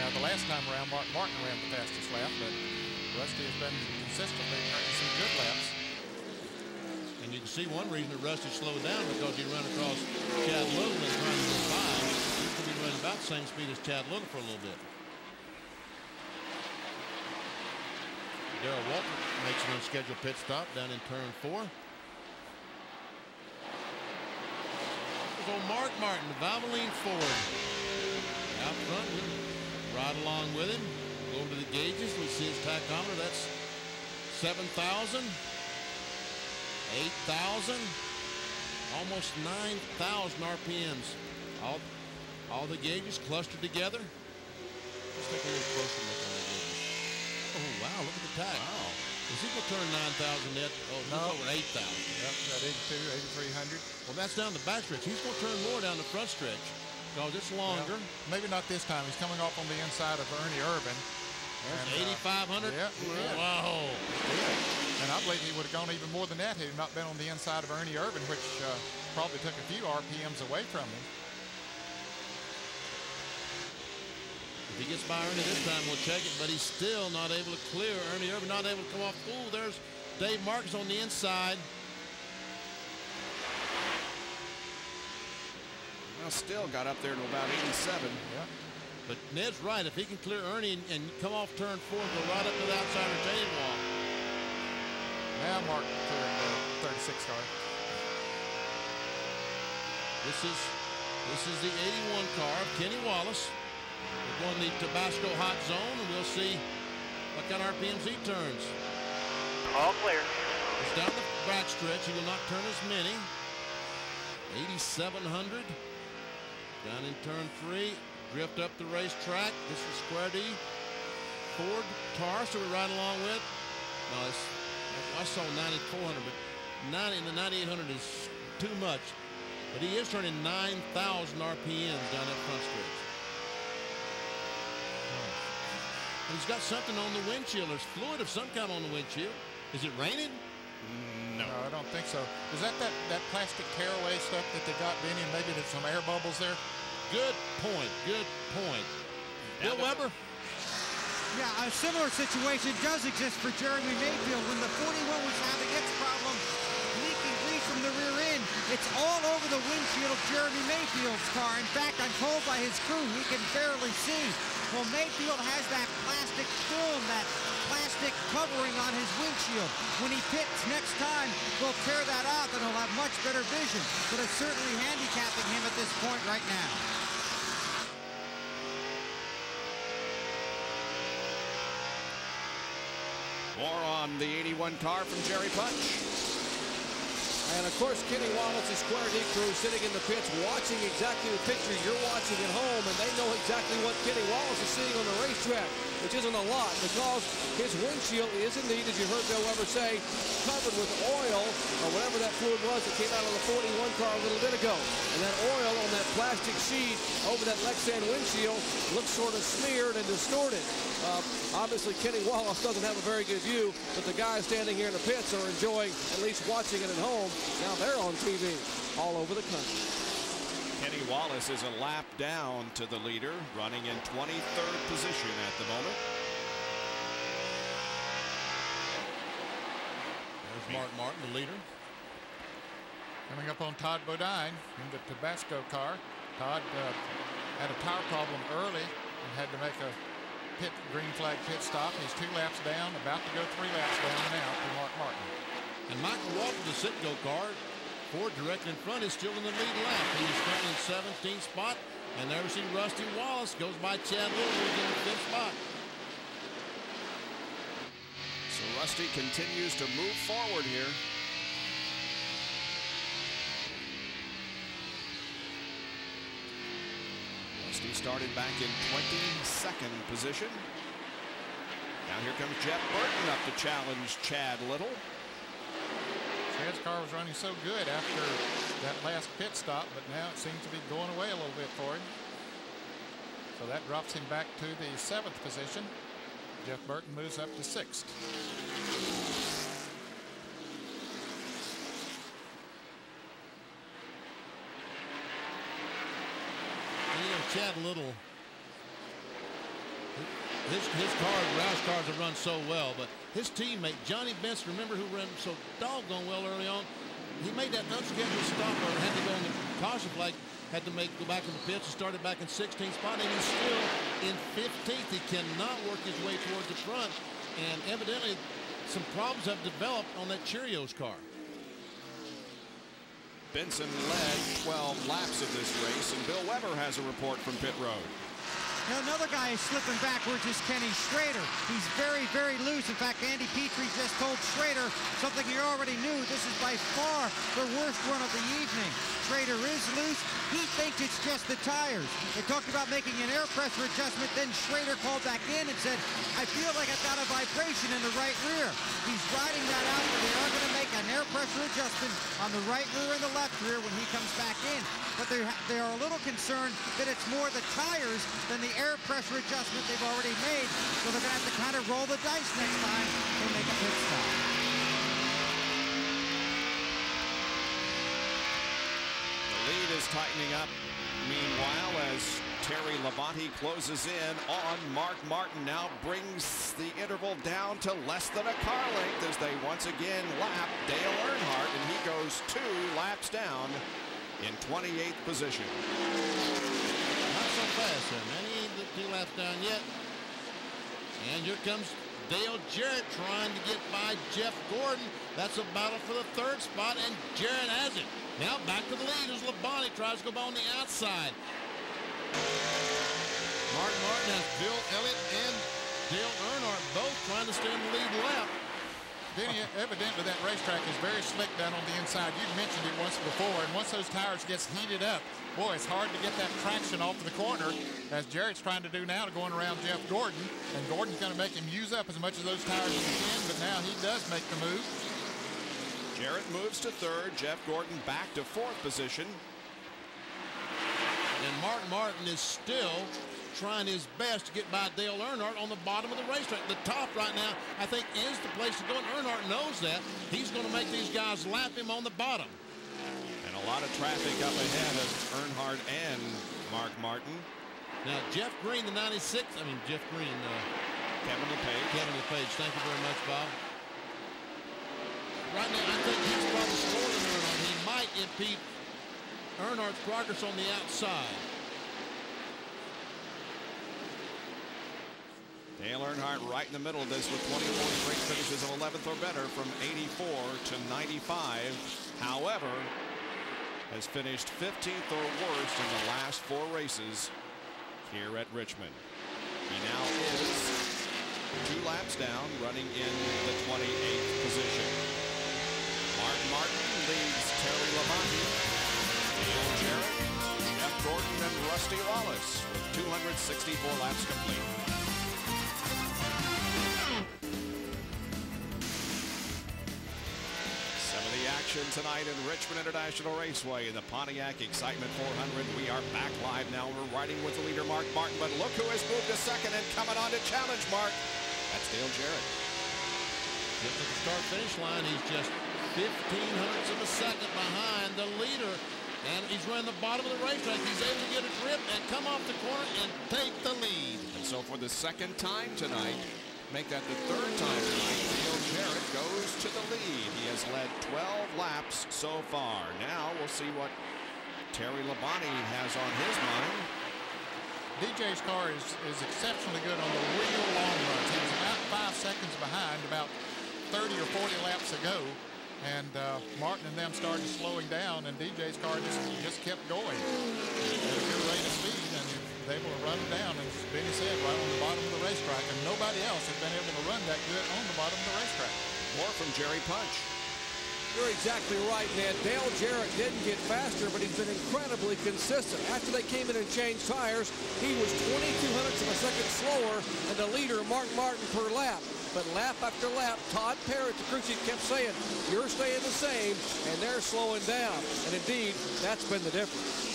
Now, the last time around, Mark Martin ran the fastest lap, but Rusty has been consistently turning some good laps. And you can see one reason that Rusty slowed down because he ran across Chad Little and trying to go 5. He could be running about the same speed as Chad Little for a little bit. Darrell Walton makes an unscheduled pit stop down in turn 4. There's old Mark Martin, the Valvoline Ford. Out front, we'll ride along with him. Go over to the gauges. We see his tachometer. That's 7,000, 8,000, almost 9,000 RPMs. All the gauges clustered together. Let's take a little closer look on the gauges. Oh, wow, look at the tach. Wow. Is he going to turn 9,000 net? Oh, no. Over 8,000. Yep, got 82, 8,300. Well, that's down the back stretch. He's going to turn more down the front stretch because it's longer. Well, maybe not this time. He's coming off on the inside of Ernie Irvin. 8,500? Yeah. Wow. And I believe he would have gone even more than that had he not been on the inside of Ernie Irvin, which probably took a few RPMs away from him. If he gets by Ernie this time, we'll check it, but he's still not able to clear. Ernie Irvin not able to come off. Ooh, there's Dave Marcus on the inside. Well, still got up there to about 87. Yeah. But Ned's right. If he can clear Ernie and come off turn 4 and go right up to the outside retaining wall. Now Mark clearing the 36 car. This is the 81 car of Kenny Wallace. We're going the Tabasco hot zone, and we'll see what kind of RPMs he turns. All clear. It's down the back stretch. He will not turn as many. 8,700. Down in turn 3. Drift up the racetrack. This is Square D. Ford Taurus that we're riding along with. No, I saw 9,400, but 90 and the 9,800 is too much. But he is turning 9,000 RPMs down that front stretch. And he's got something on the windshield. There's fluid of some kind on the windshield. Is it raining? No, I don't think so. Is that plastic tearaway stuff that they got, Benny, and maybe there's some air bubbles there? Good point. Good point. Bill Weber? Yeah, a similar situation does exist for Jeremy Mayfield when the 41 was having its problem leaking grease from the rear end. It's all over the windshield of Jeremy Mayfield's car. In fact, I'm told by his crew he can barely see. Well, Mayfield has that plastic film, that plastic covering on his windshield. When he pits next time, they'll tear that out and he'll have much better vision. But it's certainly handicapping him at this point right now. More on the 81 car from Jerry Punch. And, of course, Kenny Wallace's Square D crew sitting in the pits watching exactly the picture you're watching at home, and they know exactly what Kenny Wallace is seeing on the racetrack, which isn't a lot because his windshield is indeed, as you heard Bill Weber say, covered with oil or whatever that fluid was that came out of the 41 car a little bit ago. And that oil on that plastic sheet over that Lexan windshield looks sort of smeared and distorted. Obviously, Kenny Wallace doesn't have a very good view, but the guys standing here in the pits are enjoying at least watching it at home. Now they're on TV all over the country. Kenny Wallace is a lap down to the leader, running in 23rd position at the moment. There's Mark Martin, the leader. Coming up on Todd Bodine in the Tabasco car. Todd had a tire problem early and had to make a green flag pit stop. He's 2 laps down, about to go 3 laps down now to Mark Martin. And Michael Walker, the Citgo car, Ford directly in front, is still in the lead lap. He's currently in 17th spot. And there we see Rusty Wallace goes by Chad Little, who's in the 5th spot. So Rusty continues to move forward here. Rusty started back in 22nd position. Now here comes Jeff Burton up to challenge Chad Little. Chad's car was running so good after that last pit stop, but now it seems to be going away a little bit for him. So that drops him back to the 7th position. Jeff Burton moves up to 6th. Chad Little, his cars, Roush cars have run so well, but his teammate Johnny Benson, remember, who ran so doggone well early on, he made that unscheduled stop or had to go on the caution flag, had to go back in the pits and started back in 16th spot, and he's still in 15th. He cannot work his way towards the front, and evidently some problems have developed on that Cheerios car. Benson led 12 laps of this race, and Bill Weber has a report from pit road. Now another guy is slipping backwards is Kenny Schrader. He's very, very loose. In fact, Andy Petrie just told Schrader something he already knew. This is by far the worst run of the evening. Schrader is loose. He thinks it's just the tires. They talked about making an air pressure adjustment. Then Schrader called back in and said, I feel like I've got a vibration in the right rear. He's riding that out, but they are going to make an air pressure adjustment on the right rear and the left rear when he comes back in. But they are a little concerned that it's more the tires than the air pressure adjustment they've already made. So they're going to have to kind of roll the dice next time they make a pit stop. The lead is tightening up. Meanwhile, as Terry Labonte closes in on Mark Martin, now brings the interval down to less than a car length as they once again lap Dale Earnhardt, and he goes 2 laps down in 28th position. Not so fast, sir, man. He ain't 2 laps down yet. And here comes Dale Jarrett trying to get by Jeff Gordon. That's a battle for the 3rd spot, and Jarrett has it. Now back to the lead as Labonte tries to go by on the outside. Mark Martin has Bill Elliott and Dale Earnhardt both trying to stay in the lead lap. Denny, evidently that racetrack is very slick down on the inside. You've mentioned it once before, and once those tires gets heated up, boy, it's hard to get that traction off of the corner, as Jarrett's trying to do now, going around Jeff Gordon, and Gordon's going to make him use up as much of those tires as he can, but now he does make the move. Jarrett moves to 3rd, Jeff Gordon back to 4th position. And Mark Martin is still trying his best to get by Dale Earnhardt on the bottom of the racetrack. The top right now, I think, is the place to go, and Earnhardt knows that. He's going to make these guys lap him on the bottom. And a lot of traffic up ahead of Earnhardt and Mark Martin. Now, Jeff Green, the 96, Jeff Green. Kevin LePage. Kevin LePage, thank you very much, Bob. Right now, I think he's probably slower than Earnhardt. He might impede Earnhardt's progress on the outside. Dale Earnhardt right in the middle of this with 24 straight finishes of 11th or better from 84 to 95. However, has finished 15th or worse in the last 4 races here at Richmond. He now is 2 laps down, running in the 28th position. Mark Martin leads Terry Labonte, Dale Jarrett, Jeff Gordon, and Rusty Wallace with 264 laps complete. Some of the action tonight in Richmond International Raceway in the Pontiac Excitement 400. We are back live now. We're riding with the leader, Mark Martin, but look who has moved to second and coming on to challenge Mark. That's Dale Jarrett. Gets to the start-finish line. He's just 0.15 of a second behind the leader. And he's running the bottom of the racetrack. He's able to get a grip and come off the corner and take the lead. And so for the second time tonight, make that the third time tonight, Dale Jarrett goes to the lead. He has led 12 laps so far. Now we'll see what Terry Labonte has on his mind. DJ's car is exceptionally good on the real long runs. He was about 5 seconds behind about 30 or 40 laps ago, and Martin and them started slowing down, and DJ's car just kept going at a good rate of speed, and they were running down, and as Benny said, right on the bottom of the racetrack, and nobody else has been able to run that good on the bottom of the racetrack. More from Jerry Punch. You're exactly right, Ned. Dale Jarrett didn't get faster, but he's been incredibly consistent. After they came in and changed tires, he was 0.02 of a second slower than the leader, Mark Martin, per lap. But lap after lap, Todd Parrott, the crew chief, kept saying, you're staying the same, and they're slowing down. And indeed, that's been the difference.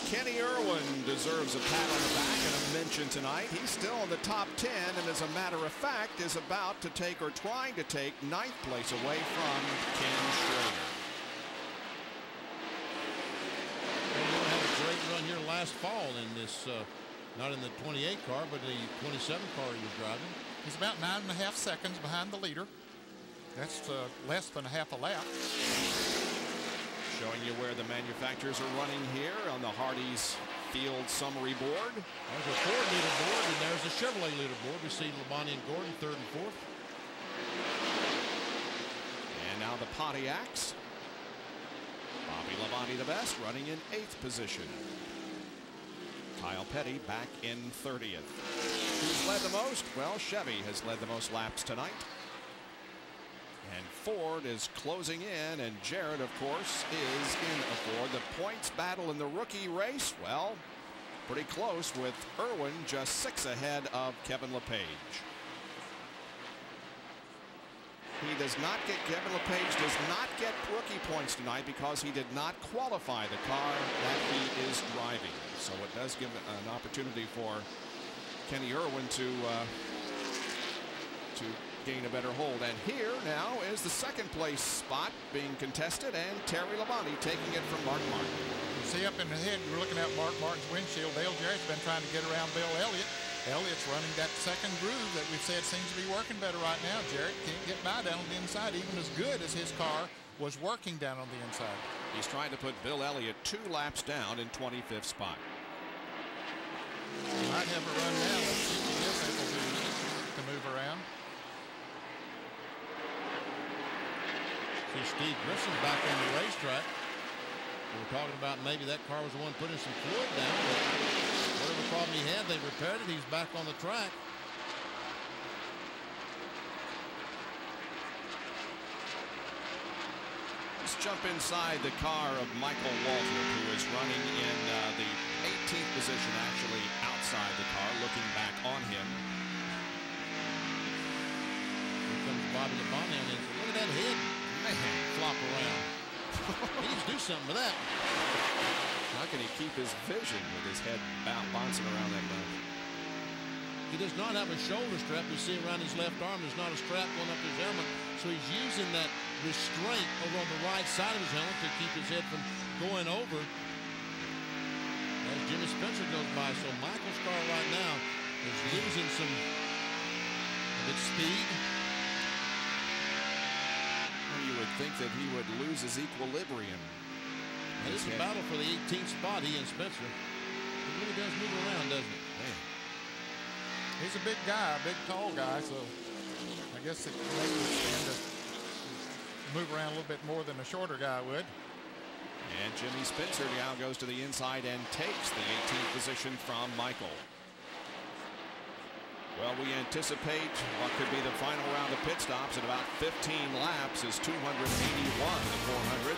Kenny Irwin deserves a pat on the back and a mention tonight. He's still in the top 10, and as a matter of fact, is about to take, or trying to take, 9th place away from Ken Schrader. He had a great run here last fall in this, not in the 28 car, but the 27 car he was driving. He's about 9.5 seconds behind the leader. That's less than a half a lap. Showing you where the manufacturers are running here on the Hardee's field summary board. There's a Ford leaderboard, and there's a Chevrolet leaderboard. We see Labonte and Gordon 3rd and 4th. And now the Pontiacs. Bobby Labonte the best, running in 8th position. Kyle Petty back in 30th. Who's led the most? Well, Chevy has led the most laps tonight. And Ford is closing in, and Jarrett, of course, is in a Ford. The points battle in the rookie race, well, pretty close, with Irwin just 6 ahead of Kevin LePage. Kevin LePage does not get rookie points tonight because he did not qualify the car that he is driving. So it does give an opportunity for Kenny Irwin to gain a better hold. And here now is the 2nd place spot being contested, and Terry Labonte taking it from Mark Martin. You see up in the head, you're looking at Mark Martin's windshield. Dale Jarrett's been trying to get around Bill Elliott. Elliott's running that 2nd groove that we've said seems to be working better right now. Jarrett can't get by down on the inside, even as good as his car was working down on the inside. He's trying to put Bill Elliott 2 laps down in 25th spot. He might have a run now. Let's see if he is able to move around. See Steve Grissom back on the racetrack. We were talking about maybe that car was the one putting some fluid down, but whatever problem he had, they repaired it. He's back on the track. Let's jump inside the car of Michael Walter, who is running in the 18th position, actually outside the car, looking back on him. Here comes Bobby Labonte on his. Look at that head. Man, flop around. He needs to do something with that. How can he keep his vision with his head bouncing around that mouth? He does not have a shoulder strap. You see around his left arm, there's not a strap going up his helmet. So he's using that restraint over on the right side of his helmet to keep his head from going over as Jimmy Spencer goes by. So Michael's car right now is losing some of its speed. You would think that he would lose his equilibrium. It is a battle for the 18th spot, he and Spencer. It really does move around, doesn't it? Man. He's a big guy, a big tall guy, so I guess it makes him stand to move around a little bit more than a shorter guy would. And Jimmy Spencer now goes to the inside and takes the 18th position from Michael. Well, we anticipate what could be the final round of pit stops in about 15 laps as 281 to 400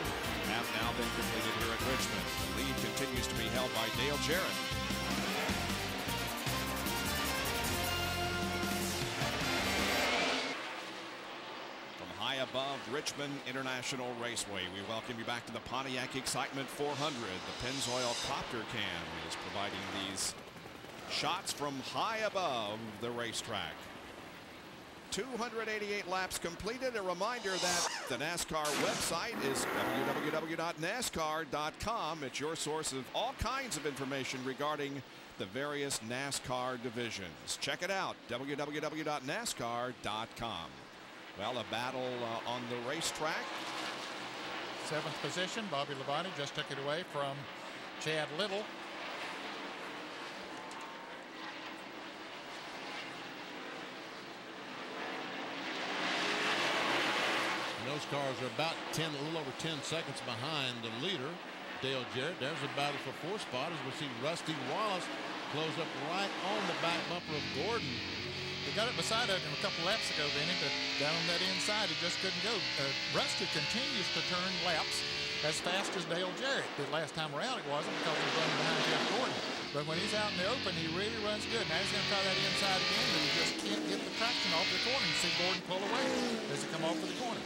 have now been completed here at Richmond. The lead continues to be held by Dale Jarrett. From high above Richmond International Raceway, we welcome you back to the Pontiac Excitement 400. The Pennzoil Copter Cam is providing these shots from high above the racetrack. 288 laps completed. A reminder that the NASCAR website is www.nascar.com. It's your source of all kinds of information regarding the various NASCAR divisions. Check it out, www.nascar.com. Well, a battle on the racetrack. 7th position, Bobby Labonte just took it away from Chad Little. Those cars are about a little over 10 seconds behind the leader, Dale Jarrett. There's a battle for 4th spot as we see Rusty Wallace close up right on the back bumper of Gordon. He got it beside him a couple laps ago, Benny, but down on that inside, he just couldn't go. Rusty continues to turn laps as fast as Dale Jarrett did last time around. It wasn't because he was running behind Jeff Gordon. But when he's out in the open, he really runs good. Now he's going to try that inside again, but he just can't get the traction off the corner. You see Gordon pull away as he come off of the corner.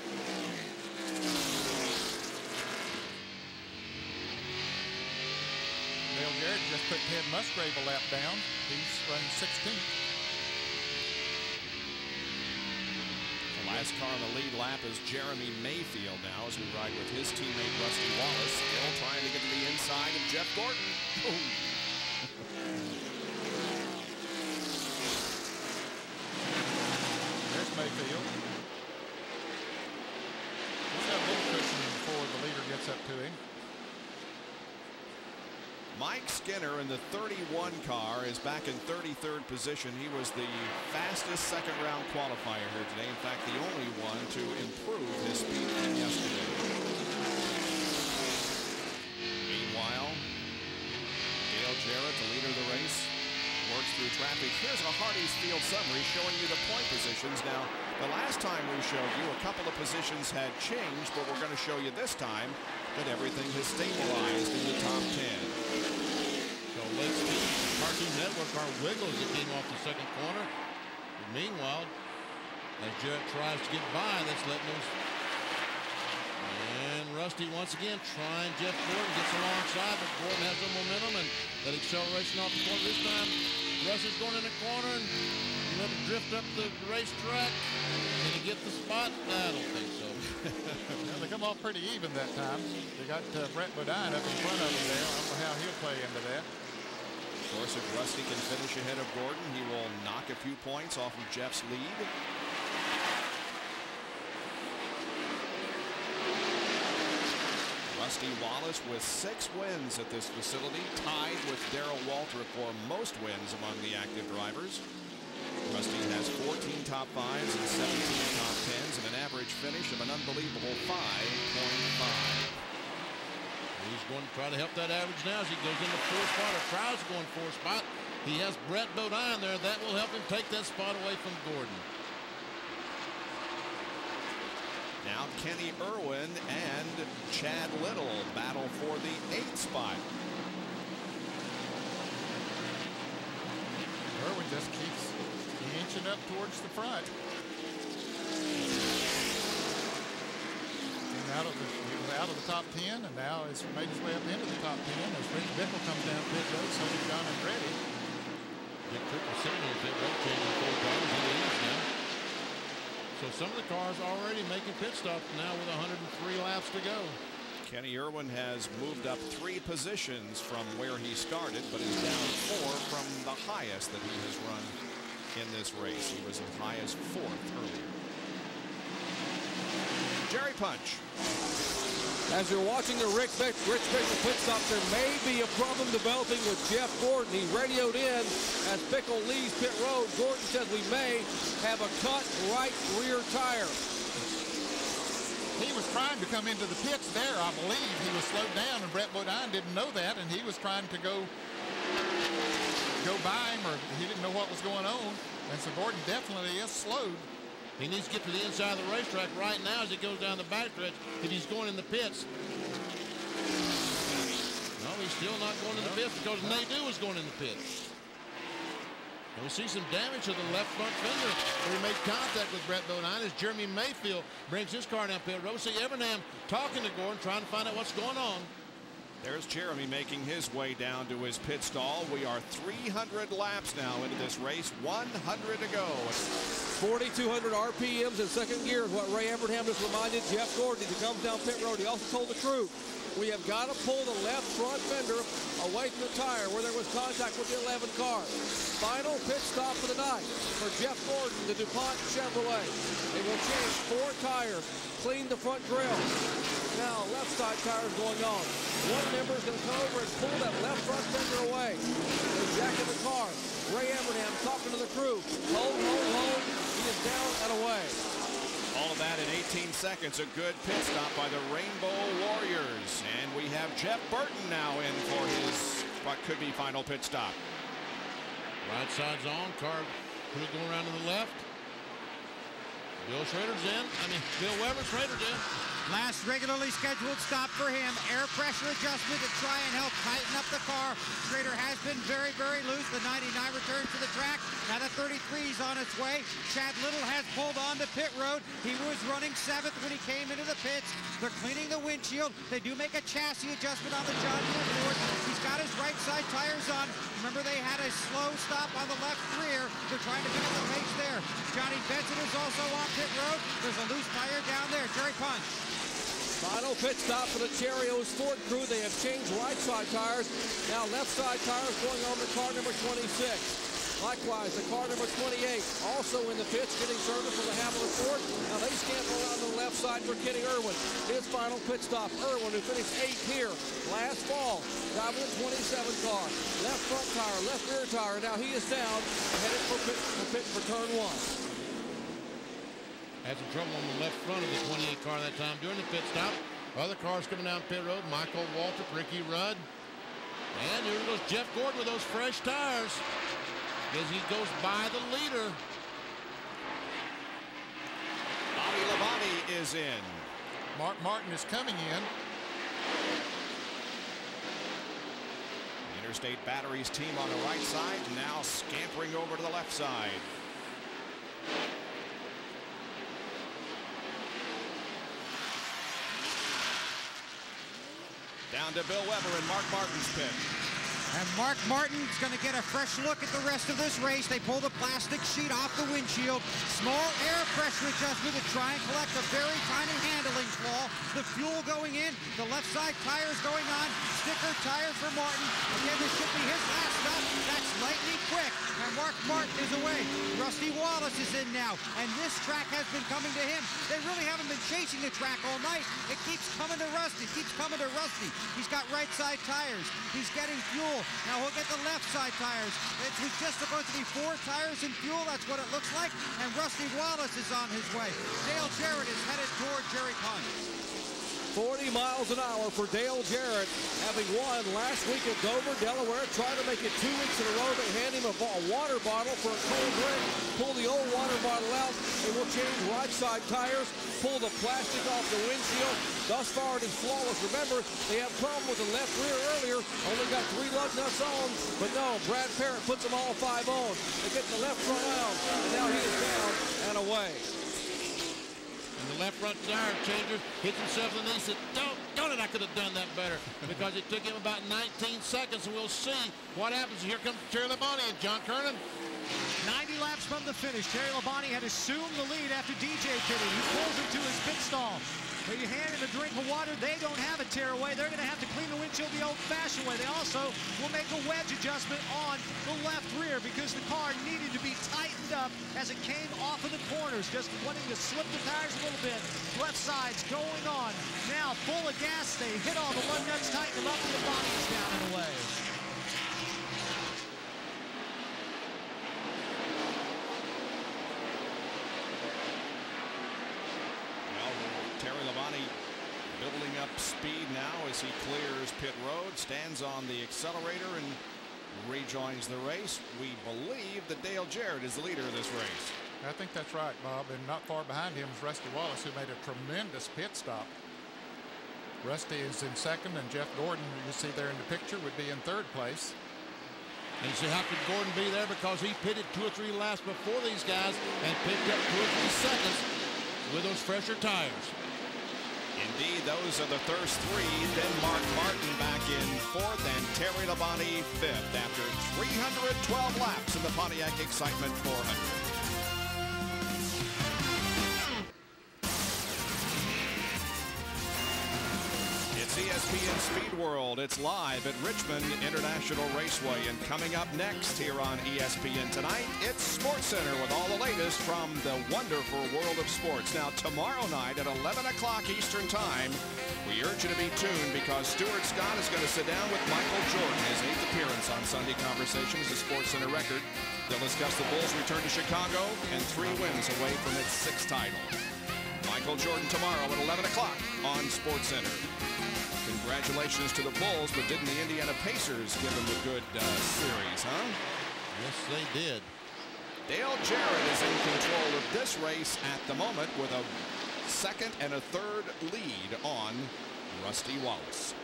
Dale Jarrett just put Ted Musgrave a lap down. He's running 16th. The last car on the lead lap is Jeremy Mayfield now as we ride with his teammate Rusty Wallace, still trying to get to the inside of Jeff Gordon. There's Mayfield. He's got a little cushion before the leader gets up to him. Mike Skinner in the 31 car is back in 33rd position. He was the fastest second round qualifier here today. In fact, the only one to improve his speed from yesterday. Meanwhile, Dale Jarrett, the leader of the race, works through traffic. Here's a Hardee's Field summary showing you the point positions. Now, the last time we showed you, a couple of positions had changed, but we're going to show you this time that everything has stabilized in the top 10. So let's see. Cartoon Network car wiggles it came off the second corner. But meanwhile, as Jarrett tries to get by, that's letting those. And Rusty once again trying Jeff Gordon, gets alongside, but Gordon has some momentum and that acceleration off the corner. This time, Rusty's going in the corner and let him drift up the racetrack. Can he get the spot? I don't think so. Well, they come off pretty even that time. They got Brett Bodine up in front of him there. I don't know how he'll play into that. Of course, if Rusty can finish ahead of Gordon, he will knock a few points off of Jeff's lead. Rusty Wallace with 6 wins at this facility, tied with Darrell Walter for most wins among the active drivers. Rusty has 14 top 5s and 17 top 10s and an average finish of an unbelievable 5.5. He's going to try to help that average now as he goes into 4th spot. Or tries to go in 4th spot. He has Brett Bodine there. That will help him take that spot away from Gordon. Now Kenny Irwin and Chad Little battle for the 8th spot. Irwin just keeps inching up towards the front. And he was out of the top 10, and now has made his way up into the top 10 as Rich Bickle comes down pit road. So he's John Andretti. Dick Cooper sitting on pit road, changing 4 cars. He leads now. So some of the cars already making pit stops now with 103 laps to go. Kenny Irwin has moved up 3 positions from where he started, but is down 4 from the highest that he has run in this race. He was as high as 4th earlier. Jerry Punch. As you're watching the Rich Bickle pit stop, there may be a problem developing with Jeff Gordon. He radioed in as Bickle leaves pit road. Gordon says we may have a cut right rear tire. He was trying to come into the pits there, I believe. He was slowed down, and Brett Bodine didn't know that, and he was trying to go by him, or he didn't know what was going on. And so Gordon definitely is slowed. He needs to get to the inside of the racetrack right now as he goes down the backstretch if he's going in the pits. No, he's still not going in the pits because Nadeau is going in the pits. And we'll see some damage to the left front fender where he made contact with Brett Bodine as Jeremy Mayfield brings his car down pit road. See Evernham talking to Gordon, trying to find out what's going on. There's Jeremy making his way down to his pit stall. We are 300 laps now into this race, 100 to go. 4,200 RPMs in second gear is what Ray Evernham just reminded Jeff Gordon as he comes down pit road. He also told the crew, we have got to pull the left front fender away from the tire where there was contact with the 11 car. Final pit stop for the night for Jeff Gordon, the DuPont Chevrolet. They will change 4 tires, clean the front grill. Now left side tire is going on. One member is going to come over and pull that left front fender away. They jack in the car. Ray Evernham talking to the crew. Hold, hold, hold. He is down and away. All of that in 18 seconds. A good pit stop by the Rainbow Warriors. And we have Jeff Burton now in for his what could be final pit stop. Right side's on. Car going around to the left. Bill Schrader's in. Bill Weber, Schrader's in. Last regularly scheduled stop for him. Air pressure adjustment to try and help tighten up the car. Schrader has been very, very loose. The 99 returns to the track. Now the 33 is on its way. Chad Little has pulled on to pit road. He was running 7th when he came into the pits. They're cleaning the windshield. They do make a chassis adjustment on the John Deere Ford. He's got his right side tires on. Remember, they had a slow stop on the left rear. They're trying to pick up the pace there. Johnny Benson is also on pit road. There's a loose tire down there. Jerry Punch. Final pit stop for the Cheerios Ford crew. They have changed right side tires. Now left side tires going on the car number 26. Likewise, the car number 28 also in the pits getting service for the Hamilton Ford. Now they stamp around to the left side for Kenny Irwin. His final pit stop. Irwin, who finished 8th here last fall, driving the 27 car. Left front tire, left rear tire. Now he is down, headed for pit for turn 1. Had some trouble on the left front of the 28 car that time during the pit stop. Other cars coming down pit road. Michael Waltrip, Ricky Rudd. And here goes Jeff Gordon with those fresh tires as he goes by the leader. Bobby Labonte is in. Mark Martin is coming in. Interstate Batteries team on the right side, now scampering over to the left side. Down to Bill Weber in Mark Martin's pit. And Mark Martin's going to get a fresh look at the rest of this race. They pull the plastic sheet off the windshield. Small air pressure adjustment to try and collect a very tiny handling flaw. The fuel going in. The left side tires going on. Sticker tires for Martin. Again, this should be his last stop. That's lightning quick. And Mark Martin is away. Rusty Wallace is in now. And this track has been coming to him. They really haven't been chasing the track all night. It keeps coming to Rusty. Keeps coming to Rusty. He's got right side tires. He's getting fuel. Now he'll get the left side tires. It was just supposed to be 4 tires and fuel. That's what it looks like. And Rusty Wallace is on his way. Dale Jarrett is headed toward Jerry Punch. 40 miles an hour for Dale Jarrett, having won last week at Dover, Delaware. Trying to make it 2 weeks in a row. They hand him a water bottle for a cold drink. Pull the old water bottle out. They will change right side tires. Pull the plastic off the windshield. Thus far it is flawless. Remember, they had a problem with the left rear earlier. Only got 3 lug nuts on. But no, Brad Parrott puts them all 5 on. They get the left front out. And now he is down and away. And the left front tire changer hits himself in the knee. Said, "Don't it! I could have done that better," because it took him about 19 seconds. And we'll see what happens. Here comes Terry Labonte and John Kernan. 90 laps from the finish. Terry Labonte had assumed the lead after DJ pitted. He pulls him to his pit stall. When you hand him a drink of water, they don't have a tearaway. They're going to have to clean the windshield the old-fashioned way. They also will make a wedge adjustment on the left rear because the car needed to be tightened up as it came off of the corners, just wanting to slip the tires a little bit. Left side's going on. Now full of gas. They hit all the lug nuts, tighten them up, and the body's down and away. Terry Labonte building up speed now as he clears pit road, stands on the accelerator and rejoins the race. We believe that Dale Jarrett is the leader of this race. I think that's right, Bob. And not far behind him is Rusty Wallace, who made a tremendous pit stop. Rusty is in second, and Jeff Gordon, you see there in the picture, would be in third place. And you see, how could Gordon be there? Because he pitted 2 or 3 laps before these guys and picked up 2 or 3 seconds with those fresher tires. Indeed, those are the first 3. Then Mark Martin back in 4th and Terry Labonte 5th after 312 laps in the Pontiac Excitement 400. It's ESPN Speed World. It's live at Richmond International Raceway. And coming up next here on ESPN tonight, it's Sports Center with all the latest from the wonderful world of sports. Now, tomorrow night at 11 o'clock Eastern Time, we urge you to be tuned because Stuart Scott is going to sit down with Michael Jordan, his 8th appearance on Sunday Conversations, a Sports Center record. They'll discuss the Bulls' return to Chicago and 3 wins away from its 6th title. Michael Jordan tomorrow at 11 o'clock on Sports Center. Congratulations to the Bulls, but didn't the Indiana Pacers give them a good series, huh? Yes, they did. Dale Jarrett is in control of this race at the moment with a 2nd and a 3rd lead on Rusty Wallace.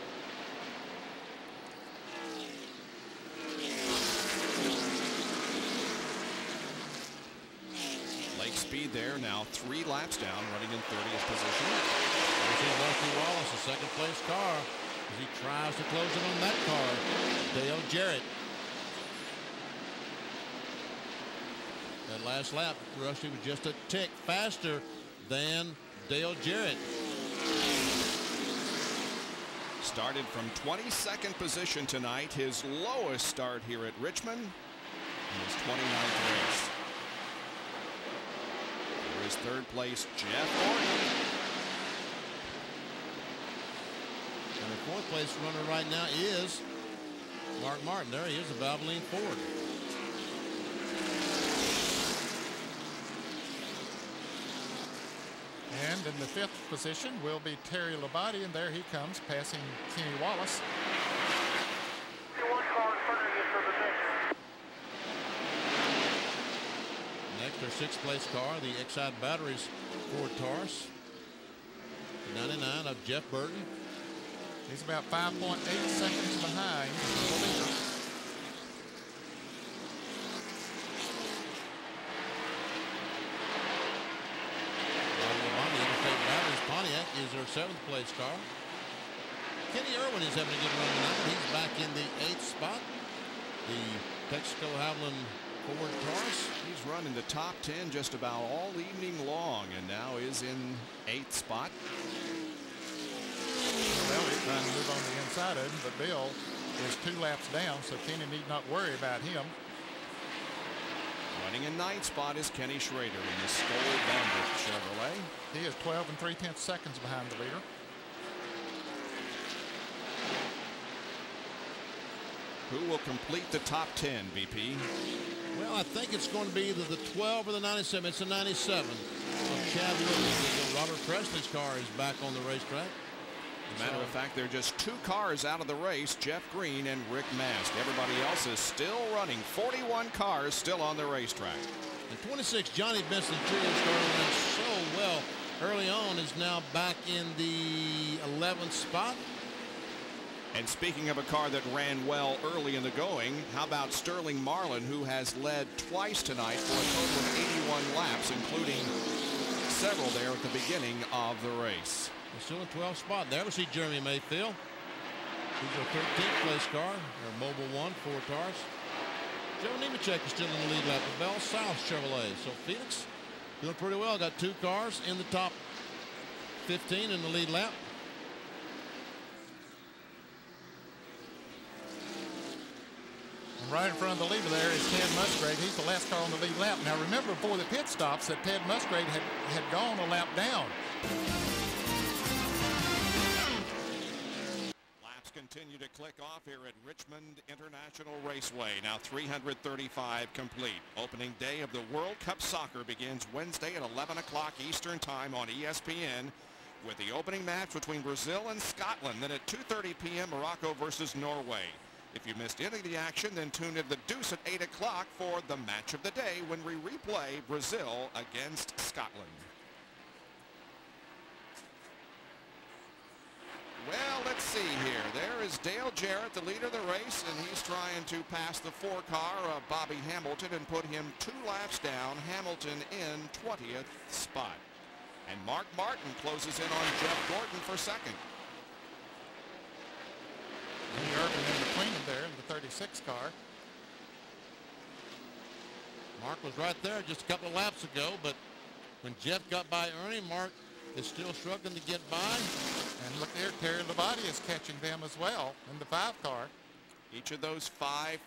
Lake speed there, now 3 laps down, running in 30th position. There's Rusty Wallace, a 2nd place car, as he tries to close it on that car. Dale Jarrett. That last lap, Rusty was just a tick faster than Dale Jarrett. Started from 22nd position tonight, his lowest start here at Richmond in his 29th race. For his 3rd place, Jeff Gordon. And the 4th place runner right now is Mark Martin. There he is, a Valvoline Ford. And in the 5th position will be Terry Labonte, and there he comes, passing Kenny Wallace. Next, our 6th place car, the Excite Batteries Ford Taurus. The 99 of Jeff Burton. He's about 5.8 seconds behind the leader. Labonte Interstate Batteries Pontiac is our 7th place car. Kenny Irwin is having a good run tonight. He's back in the 8th spot. The Texaco Havoline Ford Taurus. He's run in the top 10 just about all evening long and now is in 8th spot. Well, he's trying to move on the inside of him, but Bill is 2 laps down, so Kenny need not worry about him. Running in 9th spot is Kenny Schrader in the Skoll Bandit Chevrolet. He is 12 3/10 seconds behind the leader. Who will complete the top 10, BP? Well, I think it's going to be either the 12 or the 97. It's a 97 of Chad Lewis. Robert Presley's car is back on the racetrack. As a matter of fact, there are just 2 cars out of the race, Jeff Green and Rick Mast. Everybody else is still running. 41 cars still on the racetrack. The 26, Johnny Benson Trio, started so well early on, is now back in the 11th spot. And speaking of a car that ran well early in the going, how about Sterling Marlin, who has led twice tonight for a total of 81 laps, including several there at the beginning of the race. We're still in 12th spot. There we see Jeremy Mayfield. He's a 13th place car, or Mobile 1 Ford Taurus. Joe Nemechek is still in the lead lap. The Bell South Chevrolet. So Phoenix doing pretty well. Got 2 cars in the top 15 in the lead lap. And right in front of the leader there is Ted Musgrave. He's the last car on the lead lap. Now remember before the pit stops that Ted Musgrave had gone a lap down. Laps continue to click off here at Richmond International Raceway. Now 335 complete. Opening day of the World Cup Soccer begins Wednesday at 11 o'clock Eastern Time on ESPN with the opening match between Brazil and Scotland. Then at 2:30 p.m. Morocco versus Norway. If you missed any of the action, then tune in the Deuce at 8 o'clock for the match of the day when we replay Brazil against Scotland. Well, let's see here. There is Dale Jarrett, the leader of the race, and he's trying to pass the 4-car of Bobby Hamilton and put him 2 laps down. Hamilton in 20th spot. And Mark Martin closes in on Jeff Gordon for second. Lee Irvin in between them there in the 36 car. Mark was right there just a couple of laps ago, but when Jeff got by Ernie, Mark is still struggling to get by. And look there, Terry Labonte is catching them as well in the 5 car. Each of those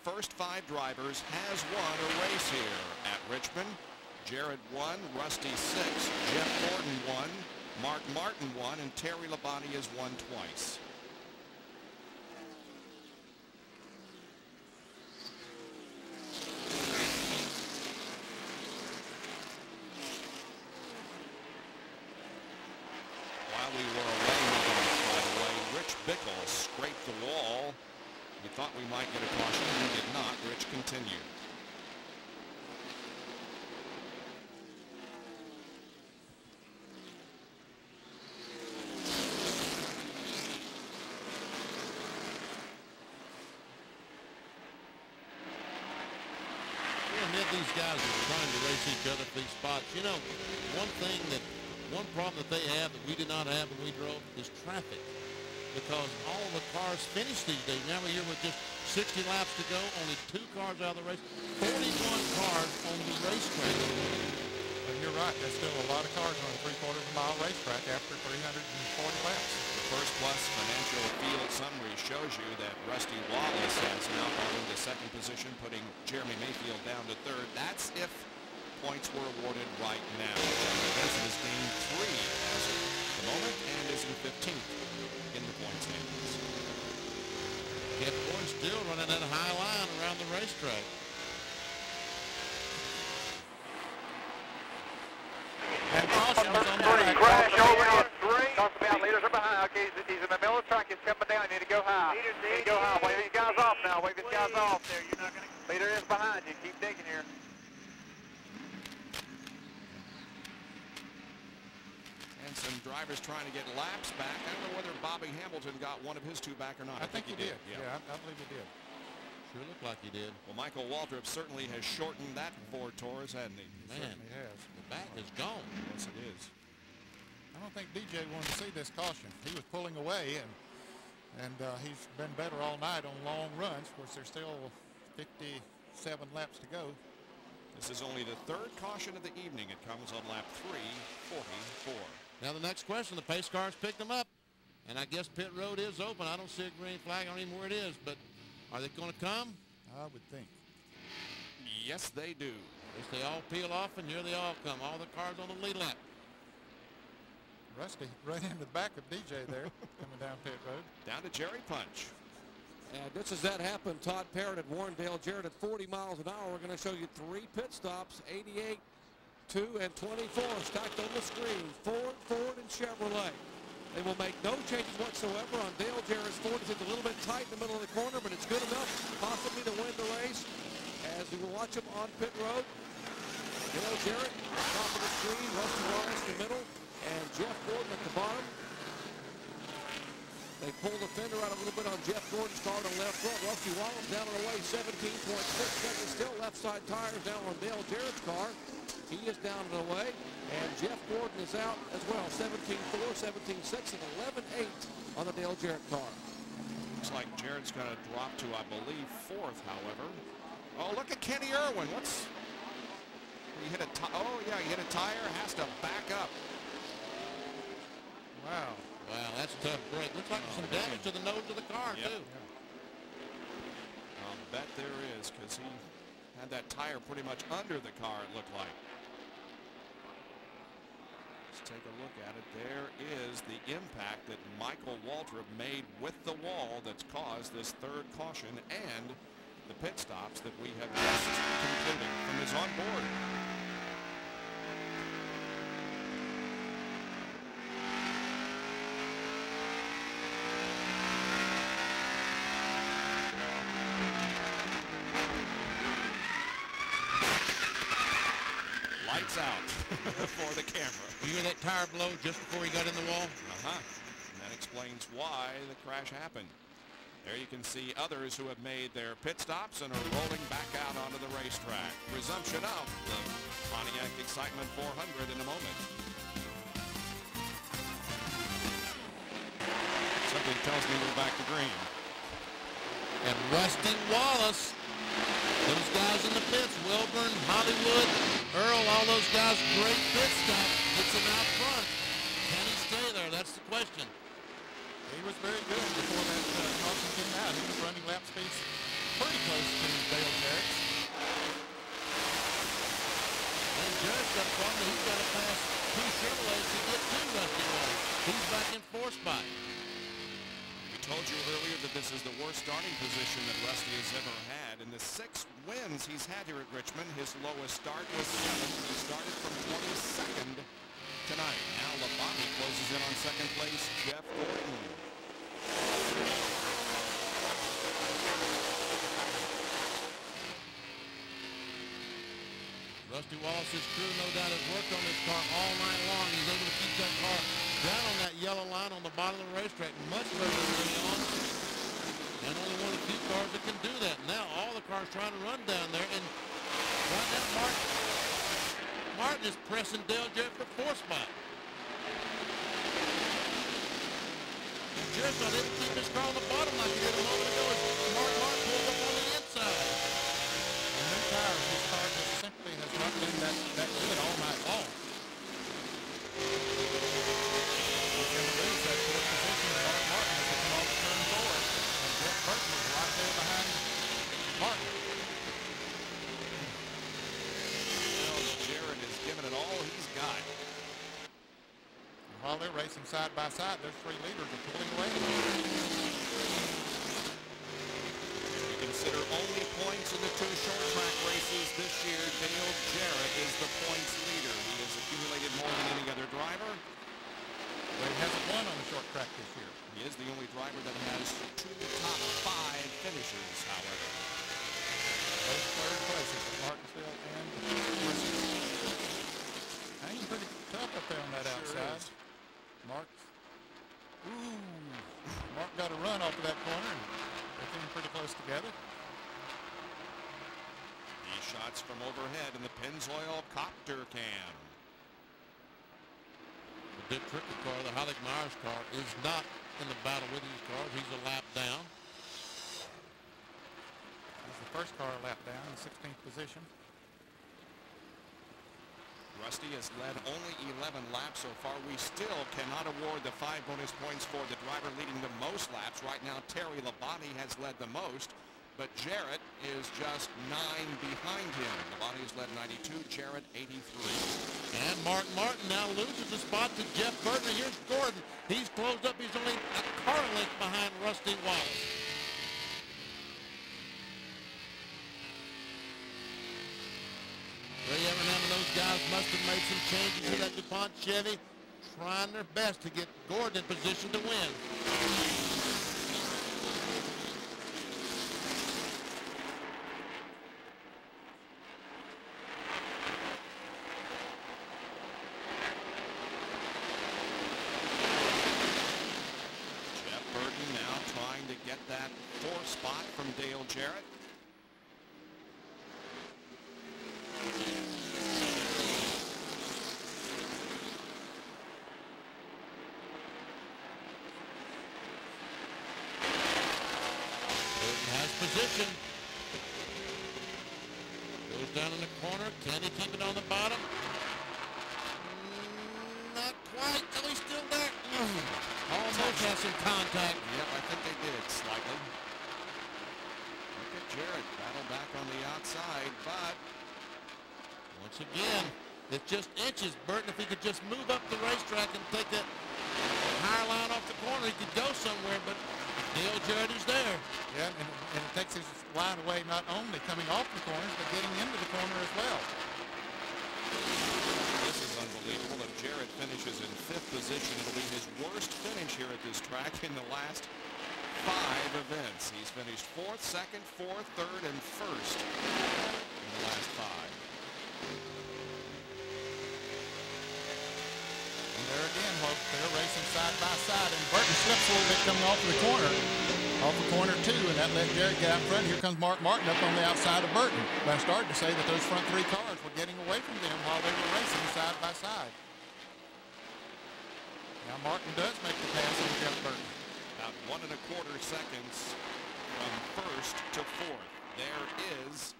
first five drivers has won a race here at Richmond. Jarrett won, Rusty 6, Jeff Gordon won, Mark Martin won, and Terry Labonte has won twice. We were away, by the way. Rich Bickle scraped the wall. We thought we might get a caution. We did not. Rich continued. We'll admit these guys are trying to race each other for these spots. You know, one problem that they have that we did not have when we drove is traffic, because all the cars finish these days. Now we're here with just 60 laps to go, only 2 cars out of the race, 41 cars on the racetrack. But you're right, there's still a lot of cars on a 3/4 mile racetrack after 340 laps. The First Plus Financial Field Summary shows you that Rusty Wallace has now gone into second position, putting Jeremy Mayfield down to third. That's if points were awarded right now. Benson has gained 3 as of the moment and is in 15th in the point standings. Jeff Gordon still running that high line around the racetrack. And caution is on the right. Crash over on 3. Talk about leaders are behind. Okay, he's in the middle of the track. He's coming down. You need to go high. You need to go high. Wave these guys off now. Wave these guys off. There, you're not going to. Leader is behind you. Keep digging here. And some drivers trying to get laps back. I don't know whether Bobby Hamilton got one of his 2 back or not. I think he did. Yeah, I believe he did. Sure looked like he did. Well, Michael Waltrip certainly has shortened that Ford Taurus, hasn't he? Man, He has. the back is gone. Yes, it is. I don't think DJ wanted to see this caution. He was pulling away, and he's been better all night on long runs. Of course, there's still 57 laps to go. This is only the 3rd caution of the evening. It comes on lap 3:44. Now the next question, the pace cars picked them up, and I guess pit road is open. I don't see a green flag. I don't even know where it is, but are they going to come? I would think. Yes, they do. Yes, they all peel off, and here they all come. All the cars on the lead lap. Rusty right in the back of DJ there, coming down pit road. Down to Jerry Punch. And just as that happened, Todd Parrott had warned Dale Jarrett at 40 miles an hour. We're going to show you 3 pit stops, 88, 2, and 24 stacked on the screen. Ford, and Chevrolet. They will make no changes whatsoever on Dale Jarrett's Ford. It's a little bit tight in the middle of the corner, but it's good enough possibly to win the race. As we will watch him on pit road. Dale Jarrett, top of the screen, Rusty Wallace in the middle, and Jeff Gordon at the bottom. They pull the fender out a little bit on Jeff Gordon's car to the left front. Rusty Wallace down and away, 17.6 seconds. Still left side tires down on Dale Jarrett's car. He is down and away. And Jeff Gordon is out as well, 17.4, 17.6, and 11.8 on the Dale Jarrett car. Looks like Jarrett's going to drop to, I believe, 4th, however. Oh, look at Kenny Irwin. He hit a he hit a tire, has to back up. Wow. Wow, that's a tough break. Looks like there's some damage to the nose of the car, Yep. too. I'll bet there is, because he had that tire pretty much under the car, it looked like. Let's take a look at it. There is the impact that Michael Waltrip made with the wall that's caused this 3rd caution and the pit stops that we have just concluded from his on board. Lights out for the camera. You hear that tire blow just before he got in the wall? And that explains why the crash happened. There you can see others who have made their pit stops and are rolling back out onto the racetrack. Resumption of the Pontiac Excitement 400 in a moment. Something tells me we're back to green. And Rusty Wallace, those guys in the pits, Wilburn, Hollywood, Earl, all those guys, great pit stop, gets him out front. Can he stay there? That's the question. He was very good before that caution came out. He was running lap speeds pretty close to Dale Jarrett. And Jarrett's got a problem. He's got to pass two Chevrolets to get to Rusty Wallace. He's back in fourth spot. We told you earlier that this is the worst starting position that Rusty has ever had. In the 6 wins he's had here at Richmond, his lowest start was 7th. He started from 22nd tonight. Now Labonte closes in on second place, Jeff Gordon. Rusty Wallace's crew, no doubt, has worked on this car all night long. He's able to keep that car down on that yellow line on the bottom of the racetrack much better than Leon. And only one of the few cars that can do that. Now all the cars trying to run down there. And right now Martin is pressing Dale Jarrett for fourth spot. Jarrett's not able to keep his car on the bottom like he did a moment ago as Martin pulled up on the inside. And new tires, his car just simply has not been that good all night long. He's going to lose that fourth position. Martin has to come off the turn forward. And Jeff Burton is right there behind Martin. Well, Jarrett has given it all he's got. While they're racing side by side, those 3 leaders are pulling away. You consider only points in the 2 short track races this year. Dale Jarrett is the points leader. He has accumulated more than any other driver. But he hasn't won on the short track this year. He is the only driver that has 2 top 5 finishes, however. Both third places at Martinsville and Bristol. Hanging pretty tough up there on that outside. Mark got a run off of that corner, and they're getting pretty close together. He shots from overhead in the Pennzoil copter cam. The Dick Trickle car, the Halleck Myers car, is not in the battle with these cars. He's a lap down. He's the first car lap down in 16th position. Rusty has led only 11 laps so far. We still cannot award the 5 bonus points for the driver leading the most laps. Right now, Terry Labonte has led the most, but Jarrett is just 9 behind him. Labonte has led 92, Jarrett 83. And Mark Martin now loses the spot to Jeff Burton. Here's Gordon. He's closed up. He's only a car length behind Rusty Wallace. Ray Evernham and those guys must have made some changes to that DuPont Chevy, trying their best to get Gordon in position to win. Jeff Burton now trying to get that 4th spot from Dale Jarrett. Position. Goes down in the corner. Can he keep it on the bottom? Not quite. Oh, he's still there. Almost has some contact. Yep, I think they did slightly. Look at Jarrett battle back on the outside, but once again, it's just inches. Burton, if he could just move up the racetrack and take that higher line off the corner, he could go somewhere, but Dale Jarrett is there. Yeah, and it takes his line away not only coming off the corners, but getting into the corner as well. This is unbelievable. If Jarrett finishes in 5th position, it'll be his worst finish here at this track in the last 5 events. He's finished 4th, 2nd, 4th, 3rd, and 1st in the last 5. there again, they're racing side by side, and Burton slips a little bit coming off the corner. Off the corner two, and that let Jarrett get out front. Here comes Mark Martin up on the outside of Burton. But I started to say that those front three cars were getting away from them while they were racing side by side. Now Martin does make the pass on Jeff Burton. About 1 1/4 seconds from first to fourth. There is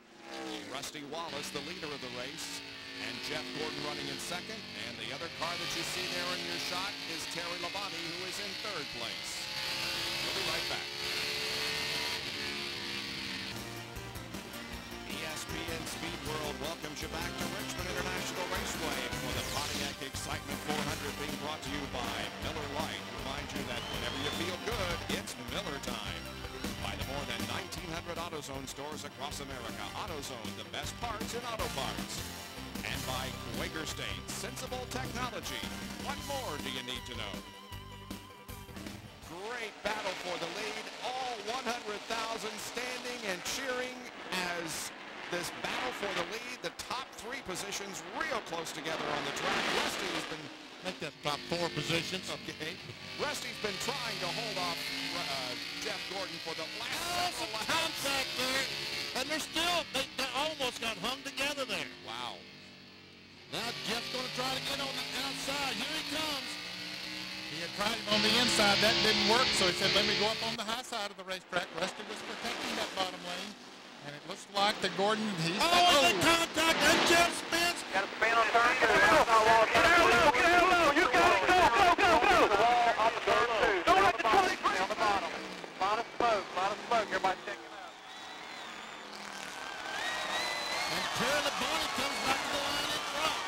Rusty Wallace, the leader of the race, and Jeff Gordon running in second. And the other car that you see there in your shot is Terry Labonte, who is in third place. We'll be right back. ESPN Speed World welcomes you back to Richmond International Raceway for the Pontiac Excitement 400, being brought to you by Miller Lite. Remind you that whenever you feel good, it's Miller time. By the more than 1,900 AutoZone stores across America. AutoZone, the best parts in auto parts. And by Quaker State, sensible technology. What more do you need to know? Great battle for the lead. All 100,000 standing and cheering as this battle for the lead. The top three positions real close together on the track. Rusty's been... Make that top 4 positions. Okay. Rusty's been trying to hold off Jeff Gordon for the last some contact there. And they're still, they almost got hung together there. Wow. Now Jeff's going to try to get on the outside. Here he comes. He had tried him on the inside. That didn't work, so he said, let me go up on the high side of the racetrack. Rusty was protecting that bottom lane. And it looks like that Gordon, he's... Oh, they contact, and Jeff spins. Got a spin on turn. Get out low. Get out low. You got it. Go. The wall on the turn two. Don't let the 23 on the bottom. Lot of smoke. Everybody check it out. And Terry Labonte comes back to the line and drops.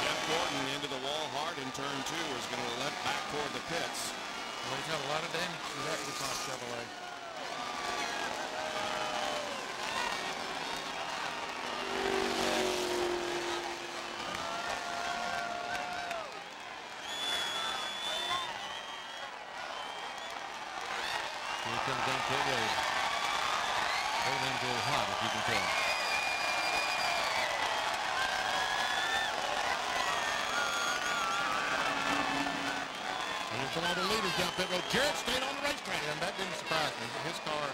Jeff Gordon into the wall hard in turn 2 is going to let back toward the pits. Well, he's got a lot of damage to that DuPont Chevrolet. Here comes down to the road. Hold him to hot, if you can tell. Come on, the leaders down pit road. Jarrett stayed on the racetrack. And that didn't surprise me. His car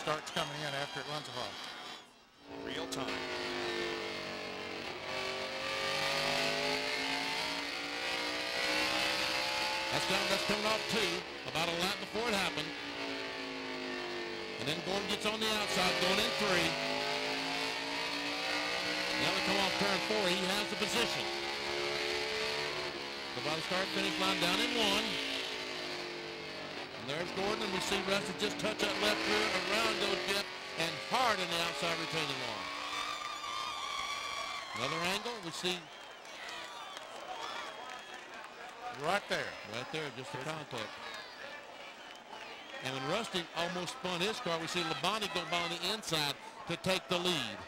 starts coming in after it runs off. Real time. That's coming off 2, about a lap before it happened. And then Gordon gets on the outside, going in 3. Now we come off turn 4. He has the position. So by the start-finish line, down in 1. And there's Gordon, and we see Rusty just touch that left rear. Around goes Jeff, and hard in the outside retaining wall. Another angle, we see Right there. right there, just the contact. And when Rusty almost spun his car, we see Labonte go by on the inside to take the lead.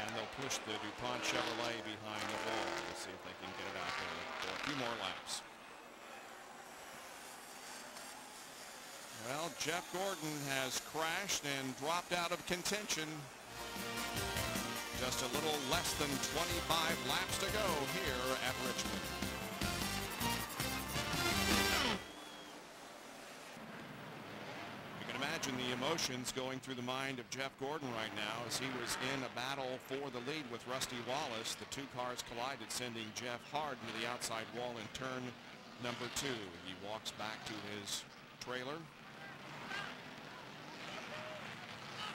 And they'll push the DuPont Chevrolet behind the wall. Let's see if they can get it out there for a few more laps. Well, Jeff Gordon has crashed and dropped out of contention. Just a little less than 25 laps to go here at Richmond. Imagine the emotions going through the mind of Jeff Gordon right now as he was in a battle for the lead with Rusty Wallace. The two cars collided, sending Jeff hard into the outside wall in turn number 2. He walks back to his trailer.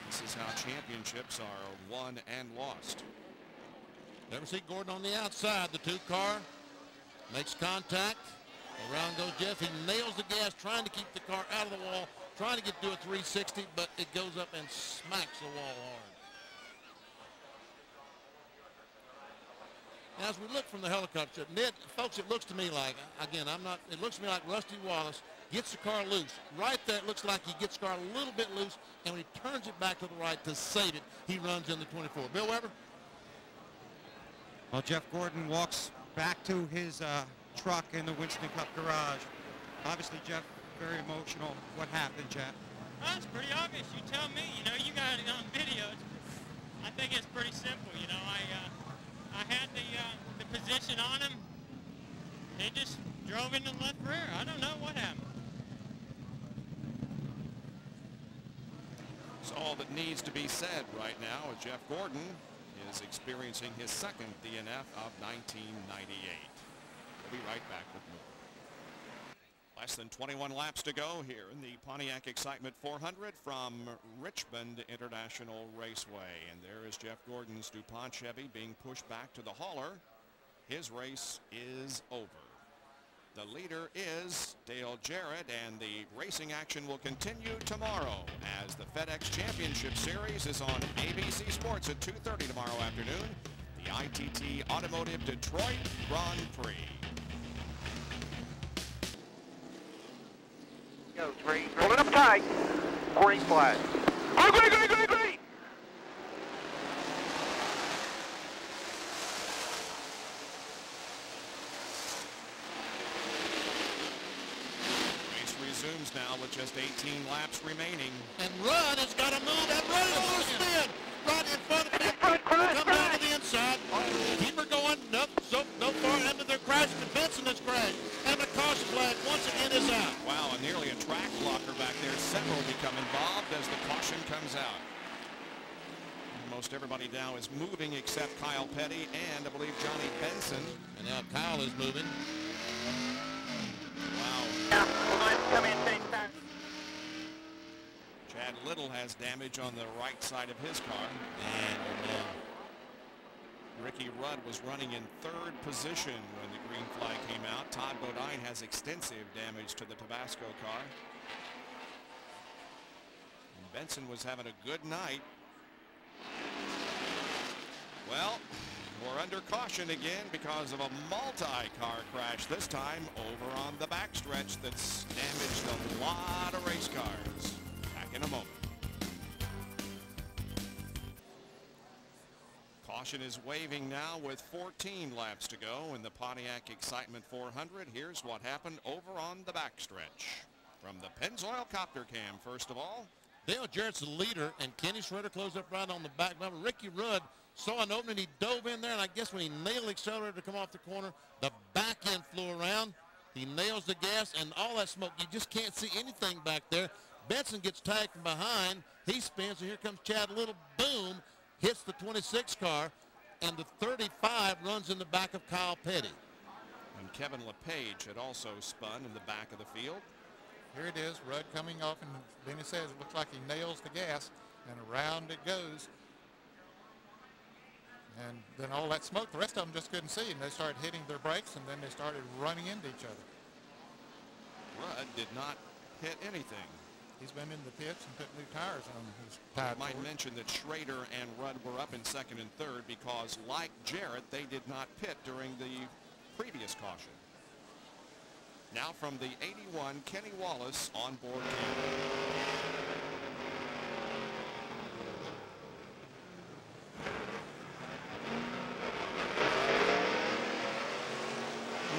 This is how championships are won and lost. Never see Gordon on the outside. The 2 car makes contact. Around goes Jeff. He nails the gas, trying to keep the car out of the wall. Trying to get to a 360, but it goes up and smacks the wall hard. Now, as we look from the helicopter, Ned, folks, it looks to me like, again, it looks to me like Rusty Wallace gets the car loose. Right there, it looks like he gets the car a little bit loose, and when he turns it back to the right to save it, he runs in the 24. Bill Weber? Well, Jeff Gordon walks back to his truck in the Winston Cup garage. Obviously, Jeff, very emotional. What happened, Jeff? Well, it's pretty obvious. You tell me. You know, you got it on video. I think it's pretty simple. You know, I had the position on him. He just drove into the left rear. I don't know what happened. So all that needs to be said right now is Jeff Gordon is experiencing his second DNF of 1998. We'll be right back with more. Less than 21 laps to go here in the Pontiac Excitement 400 from Richmond International Raceway. And there is Jeff Gordon's DuPont Chevy being pushed back to the hauler. His race is over. The leader is Dale Jarrett, and the racing action will continue tomorrow as the FedEx Championship Series is on ABC Sports at 2:30 tomorrow afternoon. The ITT Automotive Detroit Grand Prix. Go, green. Hold it up tight. Green flag. Oh, green, green, green, green! Race resumes now with just 18 laps remaining. And Rudd has got to move. And Rudd is going to spin. Rudd in front of him. Come down to the inside. Keep her going. Nope. So far into their crash. Benson has crashed. And the caution flag once again is out. Wow, and nearly a track blocker back there. Several become involved as the caution comes out. Most everybody now is moving except Kyle Petty and I believe Johnny Benson. And now Kyle is moving. Wow. Yeah, come in, same time. Chad Little has damage on the right side of his car. And Ricky Rudd was running in third position when the green flag came out. Todd Bodine has extensive damage to the Tabasco car. And Benson was having a good night. Well, we're under caution again because of a multi-car crash, this time over on the backstretch that's damaged a lot of race cars. Back in a moment. Caution is waving now with 14 laps to go in the Pontiac Excitement 400. Here's what happened over on the backstretch. From the Pennzoil Copter Cam, first of all. Dale Jarrett's the leader, and Kenny Schrader closed up right on the back number. Ricky Rudd saw an opening. He dove in there, and I guess when he nailed the accelerator to come off the corner, the back end flew around. He nails the gas, and all that smoke. You just can't see anything back there. Benson gets tagged from behind. He spins, and here comes Chad Little. Boom. Hits the 26 car, and the 35 runs in the back of Kyle Petty. And Kevin LePage had also spun in the back of the field. Here it is, Rudd coming off, and Benny says it looks like he nails the gas, and around it goes. And then all that smoke, the rest of them just couldn't see, and they started hitting their brakes, and then they started running into each other. Rudd did not hit anything. He's been in the pits and put new tires on his tire. I might mention that Schrader and Rudd were up in second and third because, like Jarrett, they did not pit during the previous caution. Now from the 81, Kenny Wallace on board camera.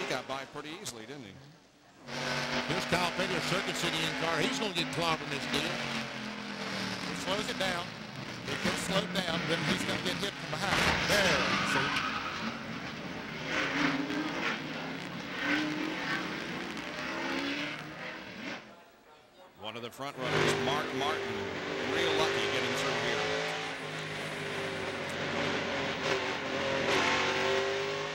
He got by pretty easily, didn't he? Here's Kyle Petty, a Circuit City in car. He's going to get clobbered in this deal. He slows it down. It gets slowed down, then he's going to get hit from behind. There, see? One of the front runners, Mark Martin, real lucky getting through here.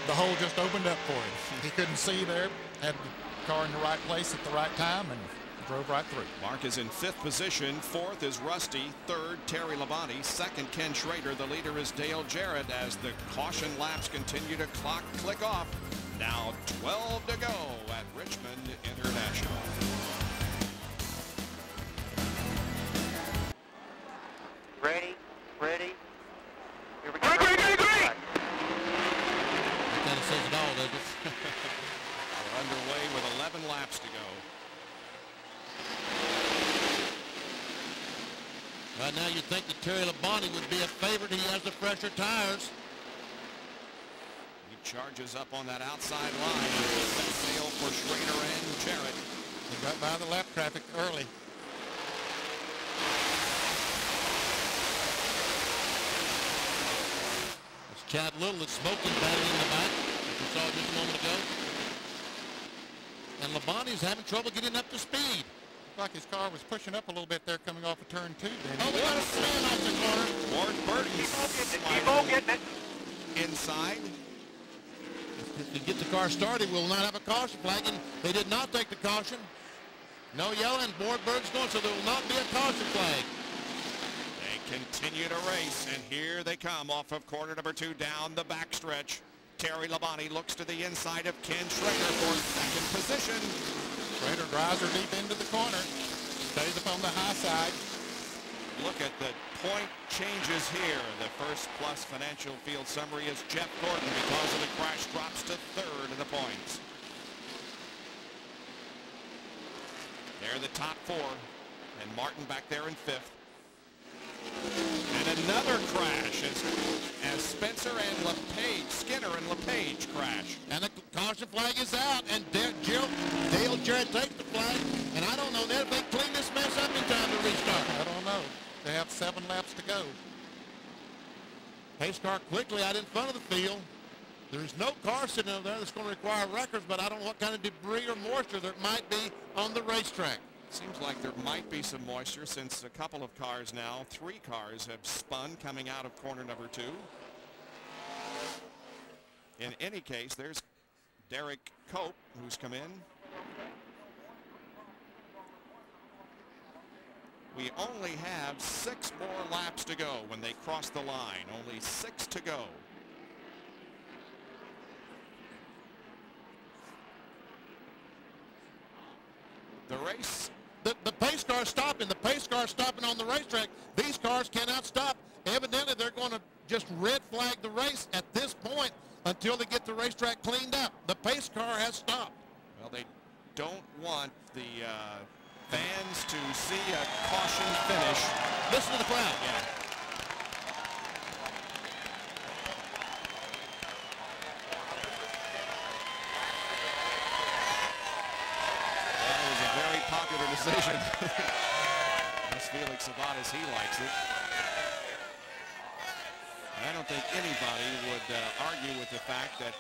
The hole just opened up for him. He couldn't see there, had the car in the right place at the right time, and drove right through. Mark is in fifth position. Fourth is Rusty. Third, Terry Labonte. Second, Ken Schrader. The leader is Dale Jarrett as the caution laps continue to click off. Now 12 to go at Richmond International. Ready, ready. Here we go. That kind of says it all, doesn't it? We're underway with 11 laps to go. Right now you'd think that Terry Labonte would be a favorite. He has the fresher tires. He charges up on that outside line. Set sail for Schrader and Jarrett. He got by the lap traffic early. Chad Little is smoking battling in the back, as we saw just a moment ago. And Labonte's having trouble getting up to speed. Looked like his car was pushing up a little bit there coming off of turn 2. Oh, we got a spin off the corner. Ward Burton. Keep on getting it. Inside. If they get the car started, we'll not have a caution flag, and they did not take the caution. No yelling. Ward Burton's going, so there will not be a caution flag. They continue to race, and here they come off of corner number 2 down the backstretch. Terry Labonte looks to the inside of Ken Schrader for second position. Schrader drives her deep into the corner. Stays up on the high side. Look at the point changes here. The First Plus Financial Field summary is Jeff Gordon, because of the crash, drops to 3rd in the points. They're the top 4, and Martin back there in 5th. And another crash as Spencer and Skinner and LePage crash. And the caution flag is out, and Dale Jarrett takes the flag, and I don't know if they clean this mess up in time to restart. I don't know. They have 7 laps to go. Pace car quickly out in front of the field. There's no car sitting over there that's going to require records, but I don't know what kind of debris or moisture there might be on the racetrack. Seems like there might be some moisture, since a couple of cars now, 3 cars have spun coming out of corner number 2. In any case, there's Derek Cope, who's come in. We only have 6 more laps to go when they cross the line. Only 6 to go. The race. The pace car stopping. The pace car stopping on the racetrack. These cars cannot stop. Evidently, they're going to just red flag the race at this point until they get the racetrack cleaned up. The pace car has stopped. Well, they don't want the fans to see a caution finish. Listen to the crowd. Yeah. That was a very popular decision. That's Felix Sabat as he likes it. I don't think anybody would argue with the fact that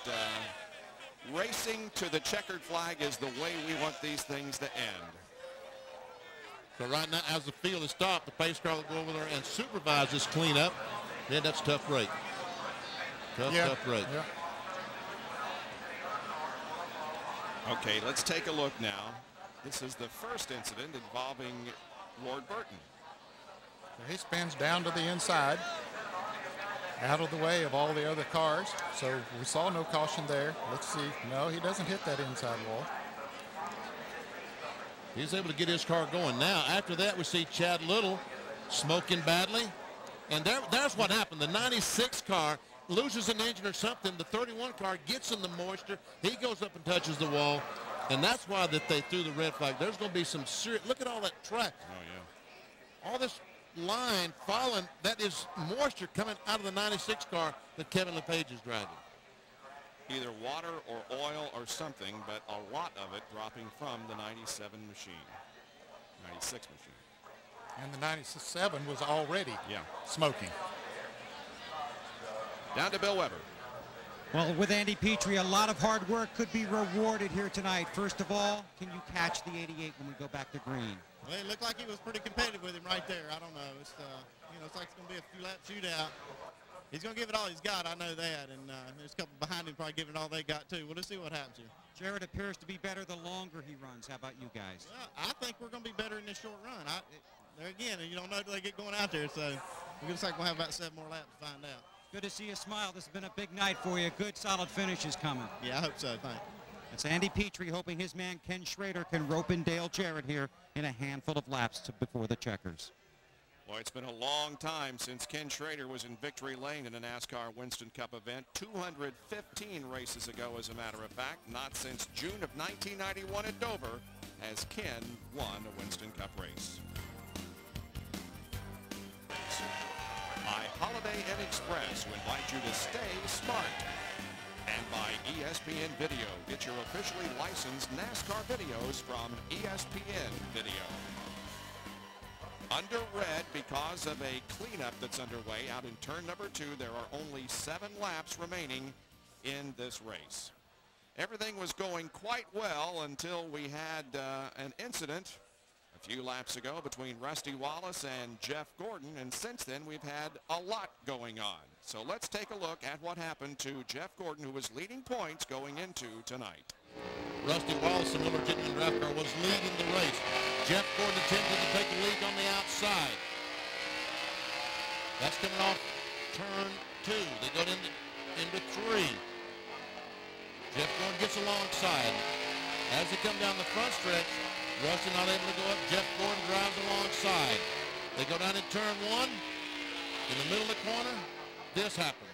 racing to the checkered flag is the way we want these things to end. So right now, as the field is stopped, the pace car will go over there and supervise this cleanup. Yeah, that's a tough rate. Tough rate. Yeah. Okay, let's take a look now. This is the first incident involving Ward Burton. So he spins down to the inside, out of the way of all the other cars. So we saw no caution there. Let's see. No, he doesn't hit that inside wall. He's able to get his car going. Now, after that, we see Chad Little smoking badly. And there's what happened. The 96 car loses an engine or something. The 31 car gets in the moisture. He goes up and touches the wall. And that's why that they threw the red flag. There's going to be some serious, look at all that track. Oh, yeah. All this line falling, that is moisture coming out of the 96 car that Kevin LePage is driving. Either water or oil or something, but a lot of it dropping from the 97 machine, 96 machine. And the 97 was already smoking. Down to Bill Weber. Well, with Andy Petrie, a lot of hard work could be rewarded here tonight. First of all, can you catch the 88 when we go back to green? Well, it looked like he was pretty competitive with him right there. I don't know. It's it's like it's going to be a few lap shootout. He's going to give it all he's got. I know that. And there's a couple behind him probably giving it all they got, too. Well, let's see what happens here. Jarrett appears to be better the longer he runs. How about you guys? Well, I think we're going to be better in this short run. There again, you don't know until they get going out there. So it looks like we'll have about 7 more laps to find out. Good to see you smile. This has been a big night for you. Good, solid finish is coming. Yeah, I hope so. Thanks. It's Andy Petrie hoping his man Ken Schrader can rope in Dale Jarrett here in a handful of laps before the checkers. Boy, it's been a long time since Ken Schrader was in victory lane in a NASCAR Winston Cup event. 215 races ago, as a matter of fact. Not since June of 1991 at Dover has Ken won a Winston Cup race. By Holiday Inn Express, who invite you to stay smart. And by ESPN Video. Get your officially licensed NASCAR videos from ESPN Video. under red because of a cleanup that's underway out in turn number 2. There are only 7 laps remaining in this race. Everything was going quite well until we had an incident a few laps ago between Rusty Wallace and Jeff Gordon, and since then we've had a lot going on. So let's take a look at what happened to Jeff Gordon, who was leading points going into tonight. Rusty Wallace, the Miller Genuine Draft Car, was leading the race. Jeff Gordon attempted to take the lead on the outside. That's coming off turn 2. They go into 3. Jeff Gordon gets alongside. As they come down the front stretch, Rusty not able to go up. Jeff Gordon drives alongside. They go down in turn 1. In the middle of the corner, this happened.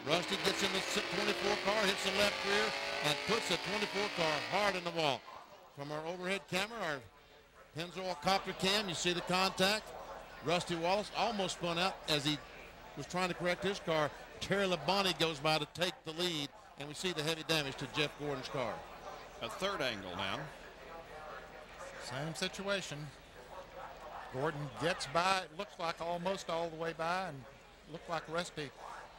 Rusty gets in the 24 car, hits the left rear, and puts the 24 car hard in the wall. From our overhead camera, our Pennzoil copter cam, you see the contact. Rusty Wallace almost spun out as he was trying to correct his car. Terry Labonte goes by to take the lead, and we see the heavy damage to Jeff Gordon's car. A third angle now. Same situation. Gordon gets by, it looks like almost all the way by, and looked like Rusty,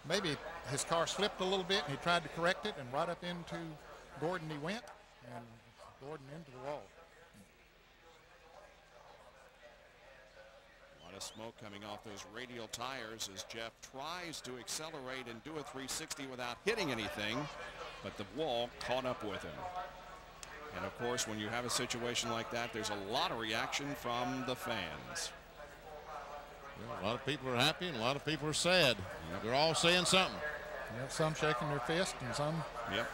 maybe his car slipped a little bit and he tried to correct it, and right up into Gordon he went, and Gordon into the wall. A lot of smoke coming off those radial tires as Jeff tries to accelerate and do a 360 without hitting anything, but the wall caught up with him. And of course, when you have a situation like that, there's a lot of reaction from the fans. Well, a lot of people are happy and a lot of people are sad. Yep. They're all saying something. Yep, some shaking their fist and some. Yep.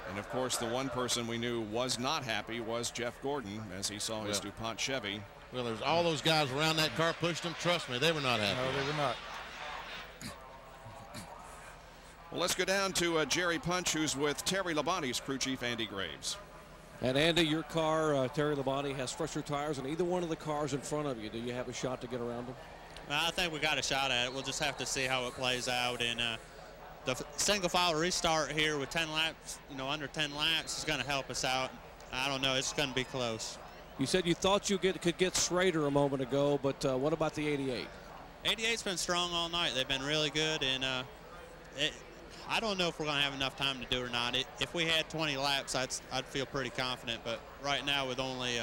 And of course, the one person we knew was not happy was Jeff Gordon as he saw his DuPont Chevy. Well, there's all those guys around that car pushed him. Trust me, they were not happy. No, they were not. Well, let's go down to Jerry Punch, who's with Terry Labonte's crew chief, Andy Graves. And Andy, your car, Terry Labonte, has fresher tires than either one of the cars in front of you. Do you have a shot to get around them? I think we got a shot at it. We'll just have to see how it plays out. And the single file restart here with 10 laps, under 10 laps is going to help us out. I don't know. It's going to be close. You said you thought you could get Schrader a moment ago, but what about the 88? 88's been strong all night. They've been really good, and I don't know if we're going to have enough time to do it or not. If we had 20 laps, I'd feel pretty confident. But right now, with only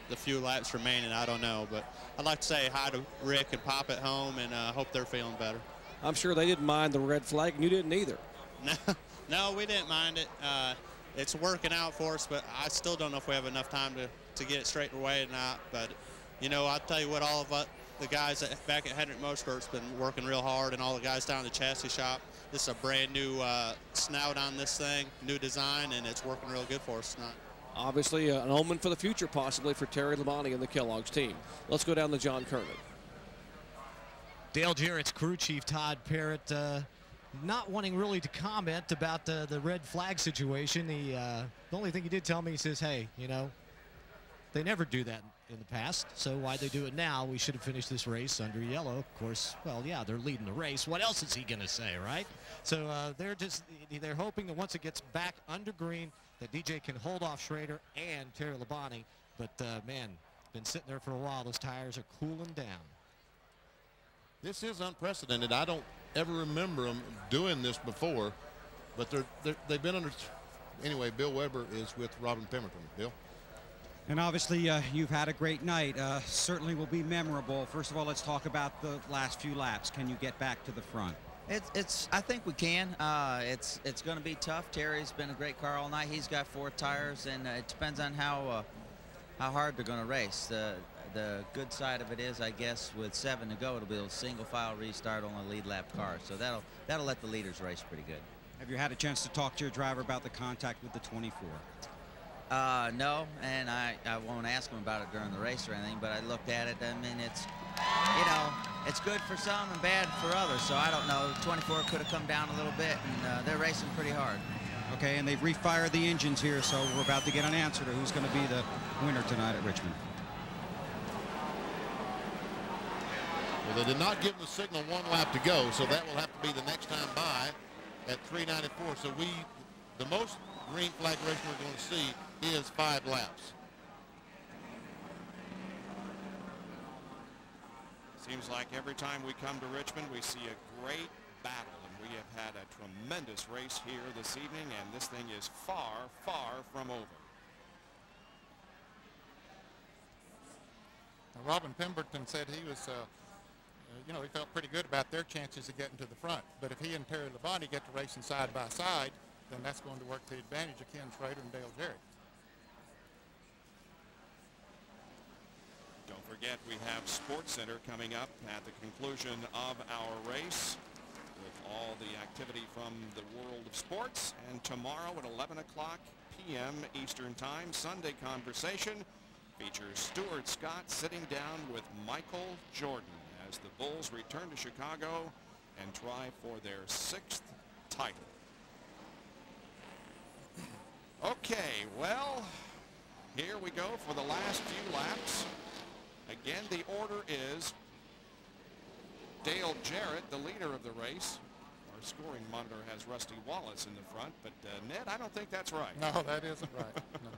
the few laps remaining, I don't know. But I'd like to say hi to Rick and Pop at home, and hope they're feeling better. I'm sure they didn't mind the red flag, and you didn't either. No, we didn't mind it. It's working out for us, but I still don't know if we have enough time to get it straight away or not. But, I'll tell you what, all of the guys back at Hendrick Motorsports been working real hard, and all the guys down in the chassis shop. This is a brand new snout on this thing, new design, and it's working real good for us tonight. Obviously, an omen for the future, possibly, for Terry Labonte and the Kellogg's team. Let's go down to John Kernan. Dale Jarrett's crew chief, Todd Parrott, not wanting really to comment about the red flag situation. The only thing he did tell me, he says, hey, they never do that in the past, so why they do it now? We should have finished this race under yellow. Of course, well, yeah, they're leading the race. What else is he going to say, right? So they're hoping that once it gets back under green, that DJ can hold off Schrader and Terry Labonte. But, man, been sitting there for a while. Those tires are cooling down. This is unprecedented. I don't ever remember them doing this before, but they've been under. Anyway, Bill Weber is with Robin Pemberton. Bill? And obviously, you've had a great night. Certainly will be memorable. First of all, let's talk about the last few laps. Can you get back to the front? I think we can. It's going to be tough. Terry's been a great car all night. He's got 4 tires, and it depends on how hard they're going to race. The good side of it is, I guess, with 7 to go, it'll be a single file restart on the lead lap car. So that'll let the leaders race pretty good. Have you had a chance to talk to your driver about the contact with the 24? No, and I won't ask him about it during the race or anything, but I looked at it. I mean, it's good for some and bad for others, so I don't know. 24 could have come down a little bit, and they're racing pretty hard. Okay, and they've refired the engines here, so we're about to get an answer to who's going to be the winner tonight at Richmond. Well, they did not give them the signal 1 lap to go, so that will have to be the next time by at 394. So the most green flag racing we're going to see is 5 laps. Seems like every time we come to Richmond, we see a great battle, and we have had a tremendous race here this evening, and this thing is far, far from over. Robin Pemberton said he was, you know, he felt pretty good about their chances of getting to the front. But if he and Terry Labonte get to racing side by side, then that's going to work to the advantage of Ken Schrader and Dale Jarrett. Don't forget, we have Sports Center coming up at the conclusion of our race with all the activity from the world of sports. And tomorrow at 11 o'clock p.m. Eastern Time, Sunday Conversation features Stuart Scott sitting down with Michael Jordan as the Bulls return to Chicago and try for their 6th title. Okay, well, here we go for the last few laps. Again, the order is Dale Jarrett, the leader of the race. Our scoring monitor has Rusty Wallace in the front, but Ned, I don't think that's right. No, that isn't right. No.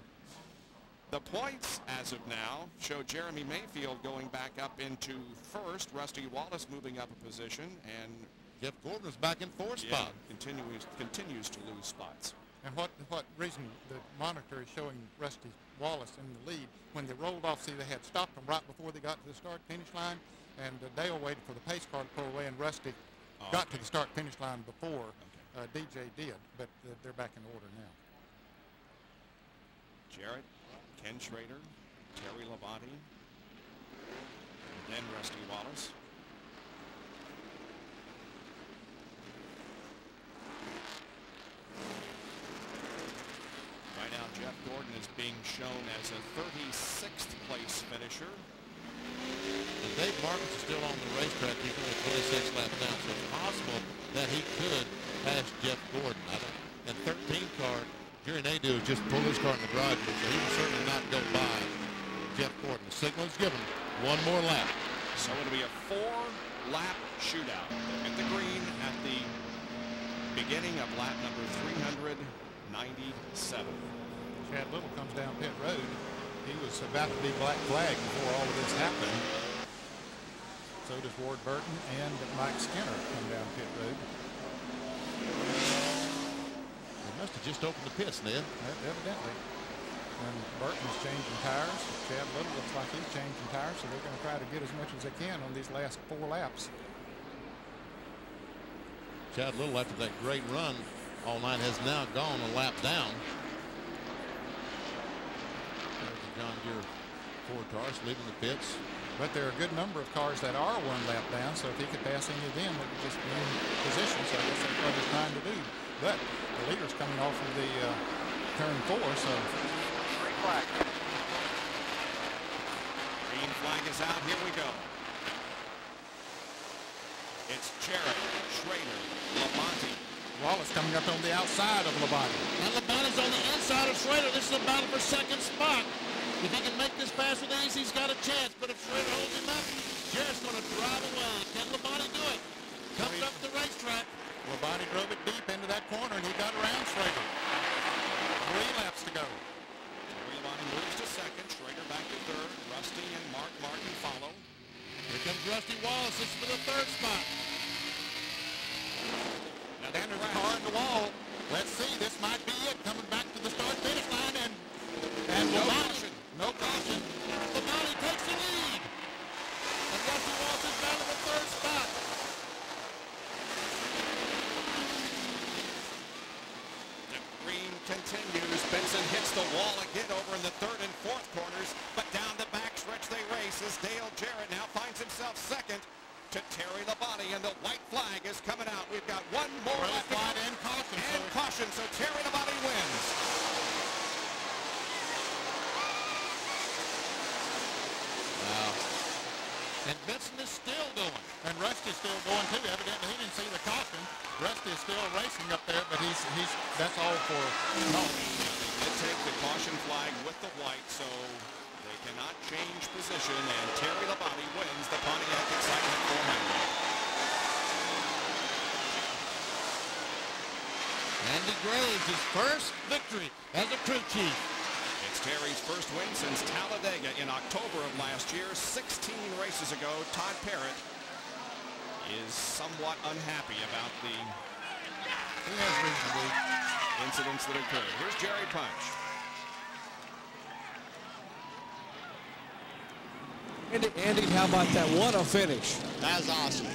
The points as of now show Jeremy Mayfield going back up into first, Rusty Wallace moving up a position, and Jeff Gordon's back in 4th spot. Continues to lose spots. And what reason the monitor is showing Rusty Wallace in the lead, when they rolled off, see, they had stopped them right before they got to the start-finish line, and Dale waited for the pace car to pull away, and Rusty got to the start-finish line before DJ did, but they're back in order now. Jarrett, Ken Schrader, Terry Labonte, and then Rusty Wallace. Right now, Jeff Gordon is being shown as a 36th place finisher. And Dave Marcus is still on the racetrack. He's only 26 laps down, so it's possible that he could pass Jeff Gordon. And 13 car, Jerry Nadeau just pulled his car in the garage, so he will certainly not go by Jeff Gordon. The signal is given. One more lap. So it'll be a 4-lap shootout at the green at the beginning of lap number 397. Chad Little comes down pit road. He was about to be black flag before all of this happened. So does Ward Burton and Mike Skinner come down pit road. They must have just opened the pits, Ned. Evidently. And Burton's changing tires. Chad Little looks like he's changing tires, so they're going to try to get as much as they can on these last 4 laps. Chad Little, after that great run all night, has now gone a lap down. There's the John Deere Ford cars leaving the pits. But there are a good number of cars that are 1 lap down, so if he could pass any of them, it would just be in position. So I guess that's what he's trying to do. But the leader's coming off of the turn 4, so. Green flag. Green flag is out. Here we go. It's Jarrett, Schrader, Labonte. Wallace coming up on the outside of Labonte. And Labonte's on the inside of Schrader. This is a battle for 2nd spot. If he can make this pass with ease, he's got a chance. But if Schrader holds him up, Jarrett's going to drive away. Can Labonte do it? Comes up the racetrack. Labonte drove it deep into that corner, and he got around Schrader. 3 laps to go. Terry Labonte moves to 2nd. Schrader back to 3rd. Rusty and Mark Martin follow. Here comes Rusty Wallace. This is for the 3rd spot. Now There's a car in the wall. Let's see. This might be it. Coming back to the start-finish line, and no Labonte. caution. No caution. Labonte takes the lead. And Rusty Wallace is down to the 3rd spot. The green continues. Benson hits the wall again over in the 3rd and 4th corners, but down the back stretch they race as Dale Jarrett now finds himself 2nd to Terry Labonte, and the white flag is coming out. We've got 1 more lap to go. And caution. And caution, so Terry Labonte wins. Wow. And Benson is still going. And Rusty's still going too. Evidently he didn't see the caution. Rusty is still racing up there, but he's that's all for no. They did take the caution flag with the white, so they cannot change position, and Terry Labonte wins the Pontiac Excitement 400. Andy Graves, his first victory as a crew chief. It's Terry's first win since Talladega in October of last year. 16 races ago, Todd Parrott is somewhat unhappy about the incidents that occurred. Here's Jerry Punch. Andy, how about that? What a finish. That was awesome.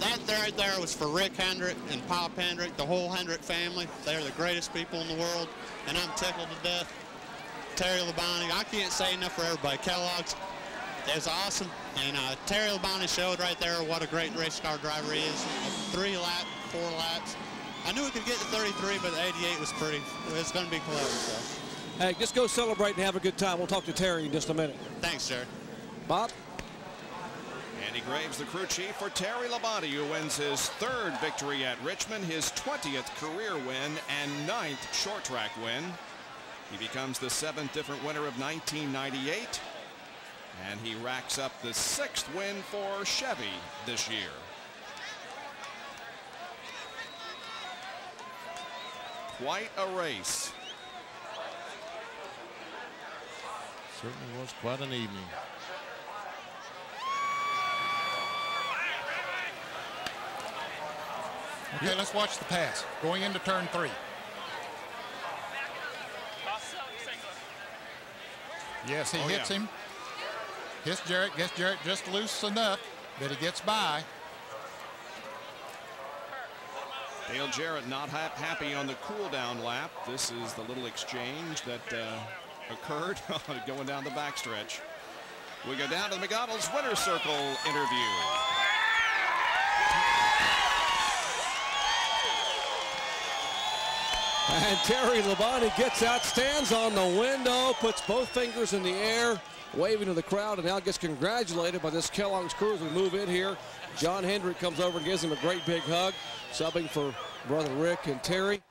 That right there was for Rick Hendrick and Pop Hendrick, the whole Hendrick family. They're the greatest people in the world, and I'm tickled to death. Terry Labonte, I can't say enough for everybody. Kellogg's, it was awesome, and Terry Labonte showed right there what a great race car driver he is. 3 laps, 4 laps. I knew he could get to 33, but 88 was pretty. It's going to be close. So. Hey, just go celebrate and have a good time. We'll talk to Terry in just a minute. Thanks, Jared. Bob? Andy Graves, the crew chief for Terry Labonte, who wins his 3rd victory at Richmond, his 20th career win and 9th short track win. He becomes the 7th different winner of 1998, and he racks up the 6th win for Chevy this year. Quite a race. Certainly was quite an evening. Okay, let's watch the pass. Going into turn 3. Yes, he hits him. Hits Jarrett, gets Jarrett just loose enough that he gets by. Dale Jarrett not happy on the cool down lap. This is the little exchange that occurred going down the backstretch. We go down to the McDonald's Winner's Circle interview. And Terry Labonte gets out, stands on the window, puts both fingers in the air, waving to the crowd, and now gets congratulated by this Kellogg's crew as we move in here. John Hendrick comes over and gives him a great big hug, subbing for brother Rick and Terry.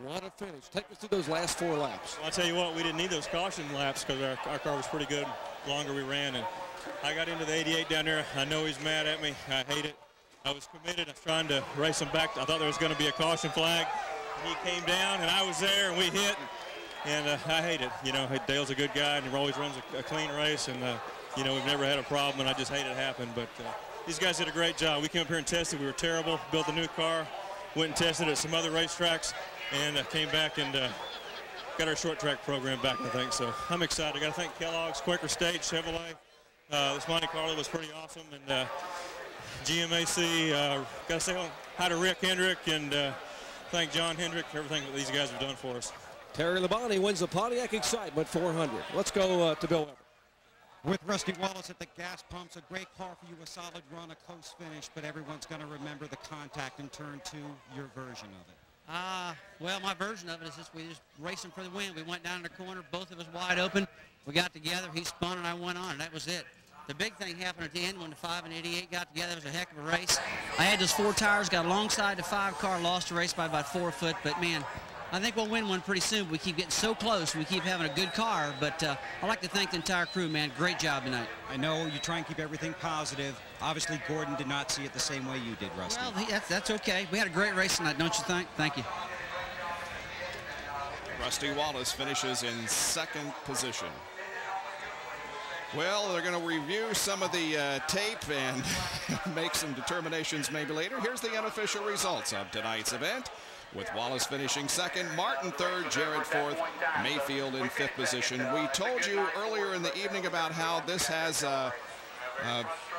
What a finish. Take us through those last 4 laps. Well, I'll tell you what, we didn't need those caution laps because our car was pretty good the longer we ran. And I got into the 88 down there. I know he's mad at me. I hate it. I was committed. I was trying to race him back. I thought there was going to be a caution flag. He came down, and I was there, and we hit. And I hate it. You know, Dale's a good guy, and he always runs a clean race. And, you know, we've never had a problem, and I just hate it happen. But these guys did a great job. We came up here and tested. We were terrible. Built a new car. Went and tested at some other racetracks. And came back and got our short track program back, I think. So I'm excited. I got to thank Kellogg's, Quaker State, Chevrolet. This Monte Carlo was pretty awesome. And GMAC, got to say hi to Rick Hendrick and thank John Hendrick for everything that these guys have done for us. Terry Labonte wins the Pontiac Excitement 400. Let's go to Bill Weber. With Rusty Wallace at the gas pumps, a great car for you, a solid run, a close finish, but everyone's going to remember the contact in turn 2, your version of it. Well, my version of it is we just racing for the win. We went down in the corner, both of us wide open. We got together, he spun and I went on, and that was it. The big thing happened at the end when the 5 and 88 got together. It was a heck of a race. I had those 4 tires, got alongside the 5 car, lost the race by about 4 foot, but man, I think we'll win one pretty soon. We keep getting so close. We keep having a good car, but I'd like to thank the entire crew, man. Great job tonight. I know you try and keep everything positive. Obviously, Gordon did not see it the same way you did, Rusty. Well, that's okay. We had a great race tonight, don't you think? Thank you. Rusty Wallace finishes in 2nd position. Well, they're going to review some of the tape and make some determinations maybe later. Here's the unofficial results of tonight's event. With Wallace finishing 2nd, Martin 3rd, Jarrett 4th, Mayfield in 5th position. We told you earlier in the evening about how this has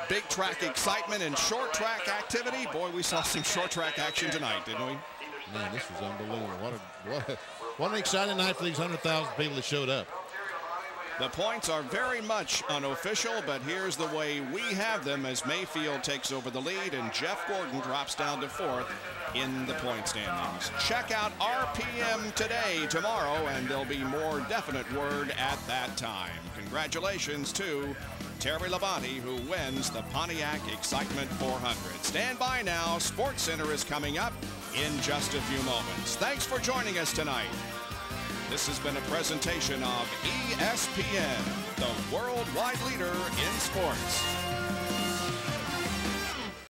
big track excitement and short track activity. Boy, we saw some short track action tonight, didn't we? Man, this was unbelievable. What an exciting night for these 100,000 people that showed up. The points are very much unofficial, but here's the way we have them as Mayfield takes over the lead and Jeff Gordon drops down to 4th in the point standings. Check out RPM today, tomorrow, and there'll be more definite word at that time. Congratulations to Terry Labonte, who wins the Pontiac Excitement 400. Stand by now. Sports Center is coming up in just a few moments. Thanks for joining us tonight. This has been a presentation of ESPN, the worldwide leader in sports.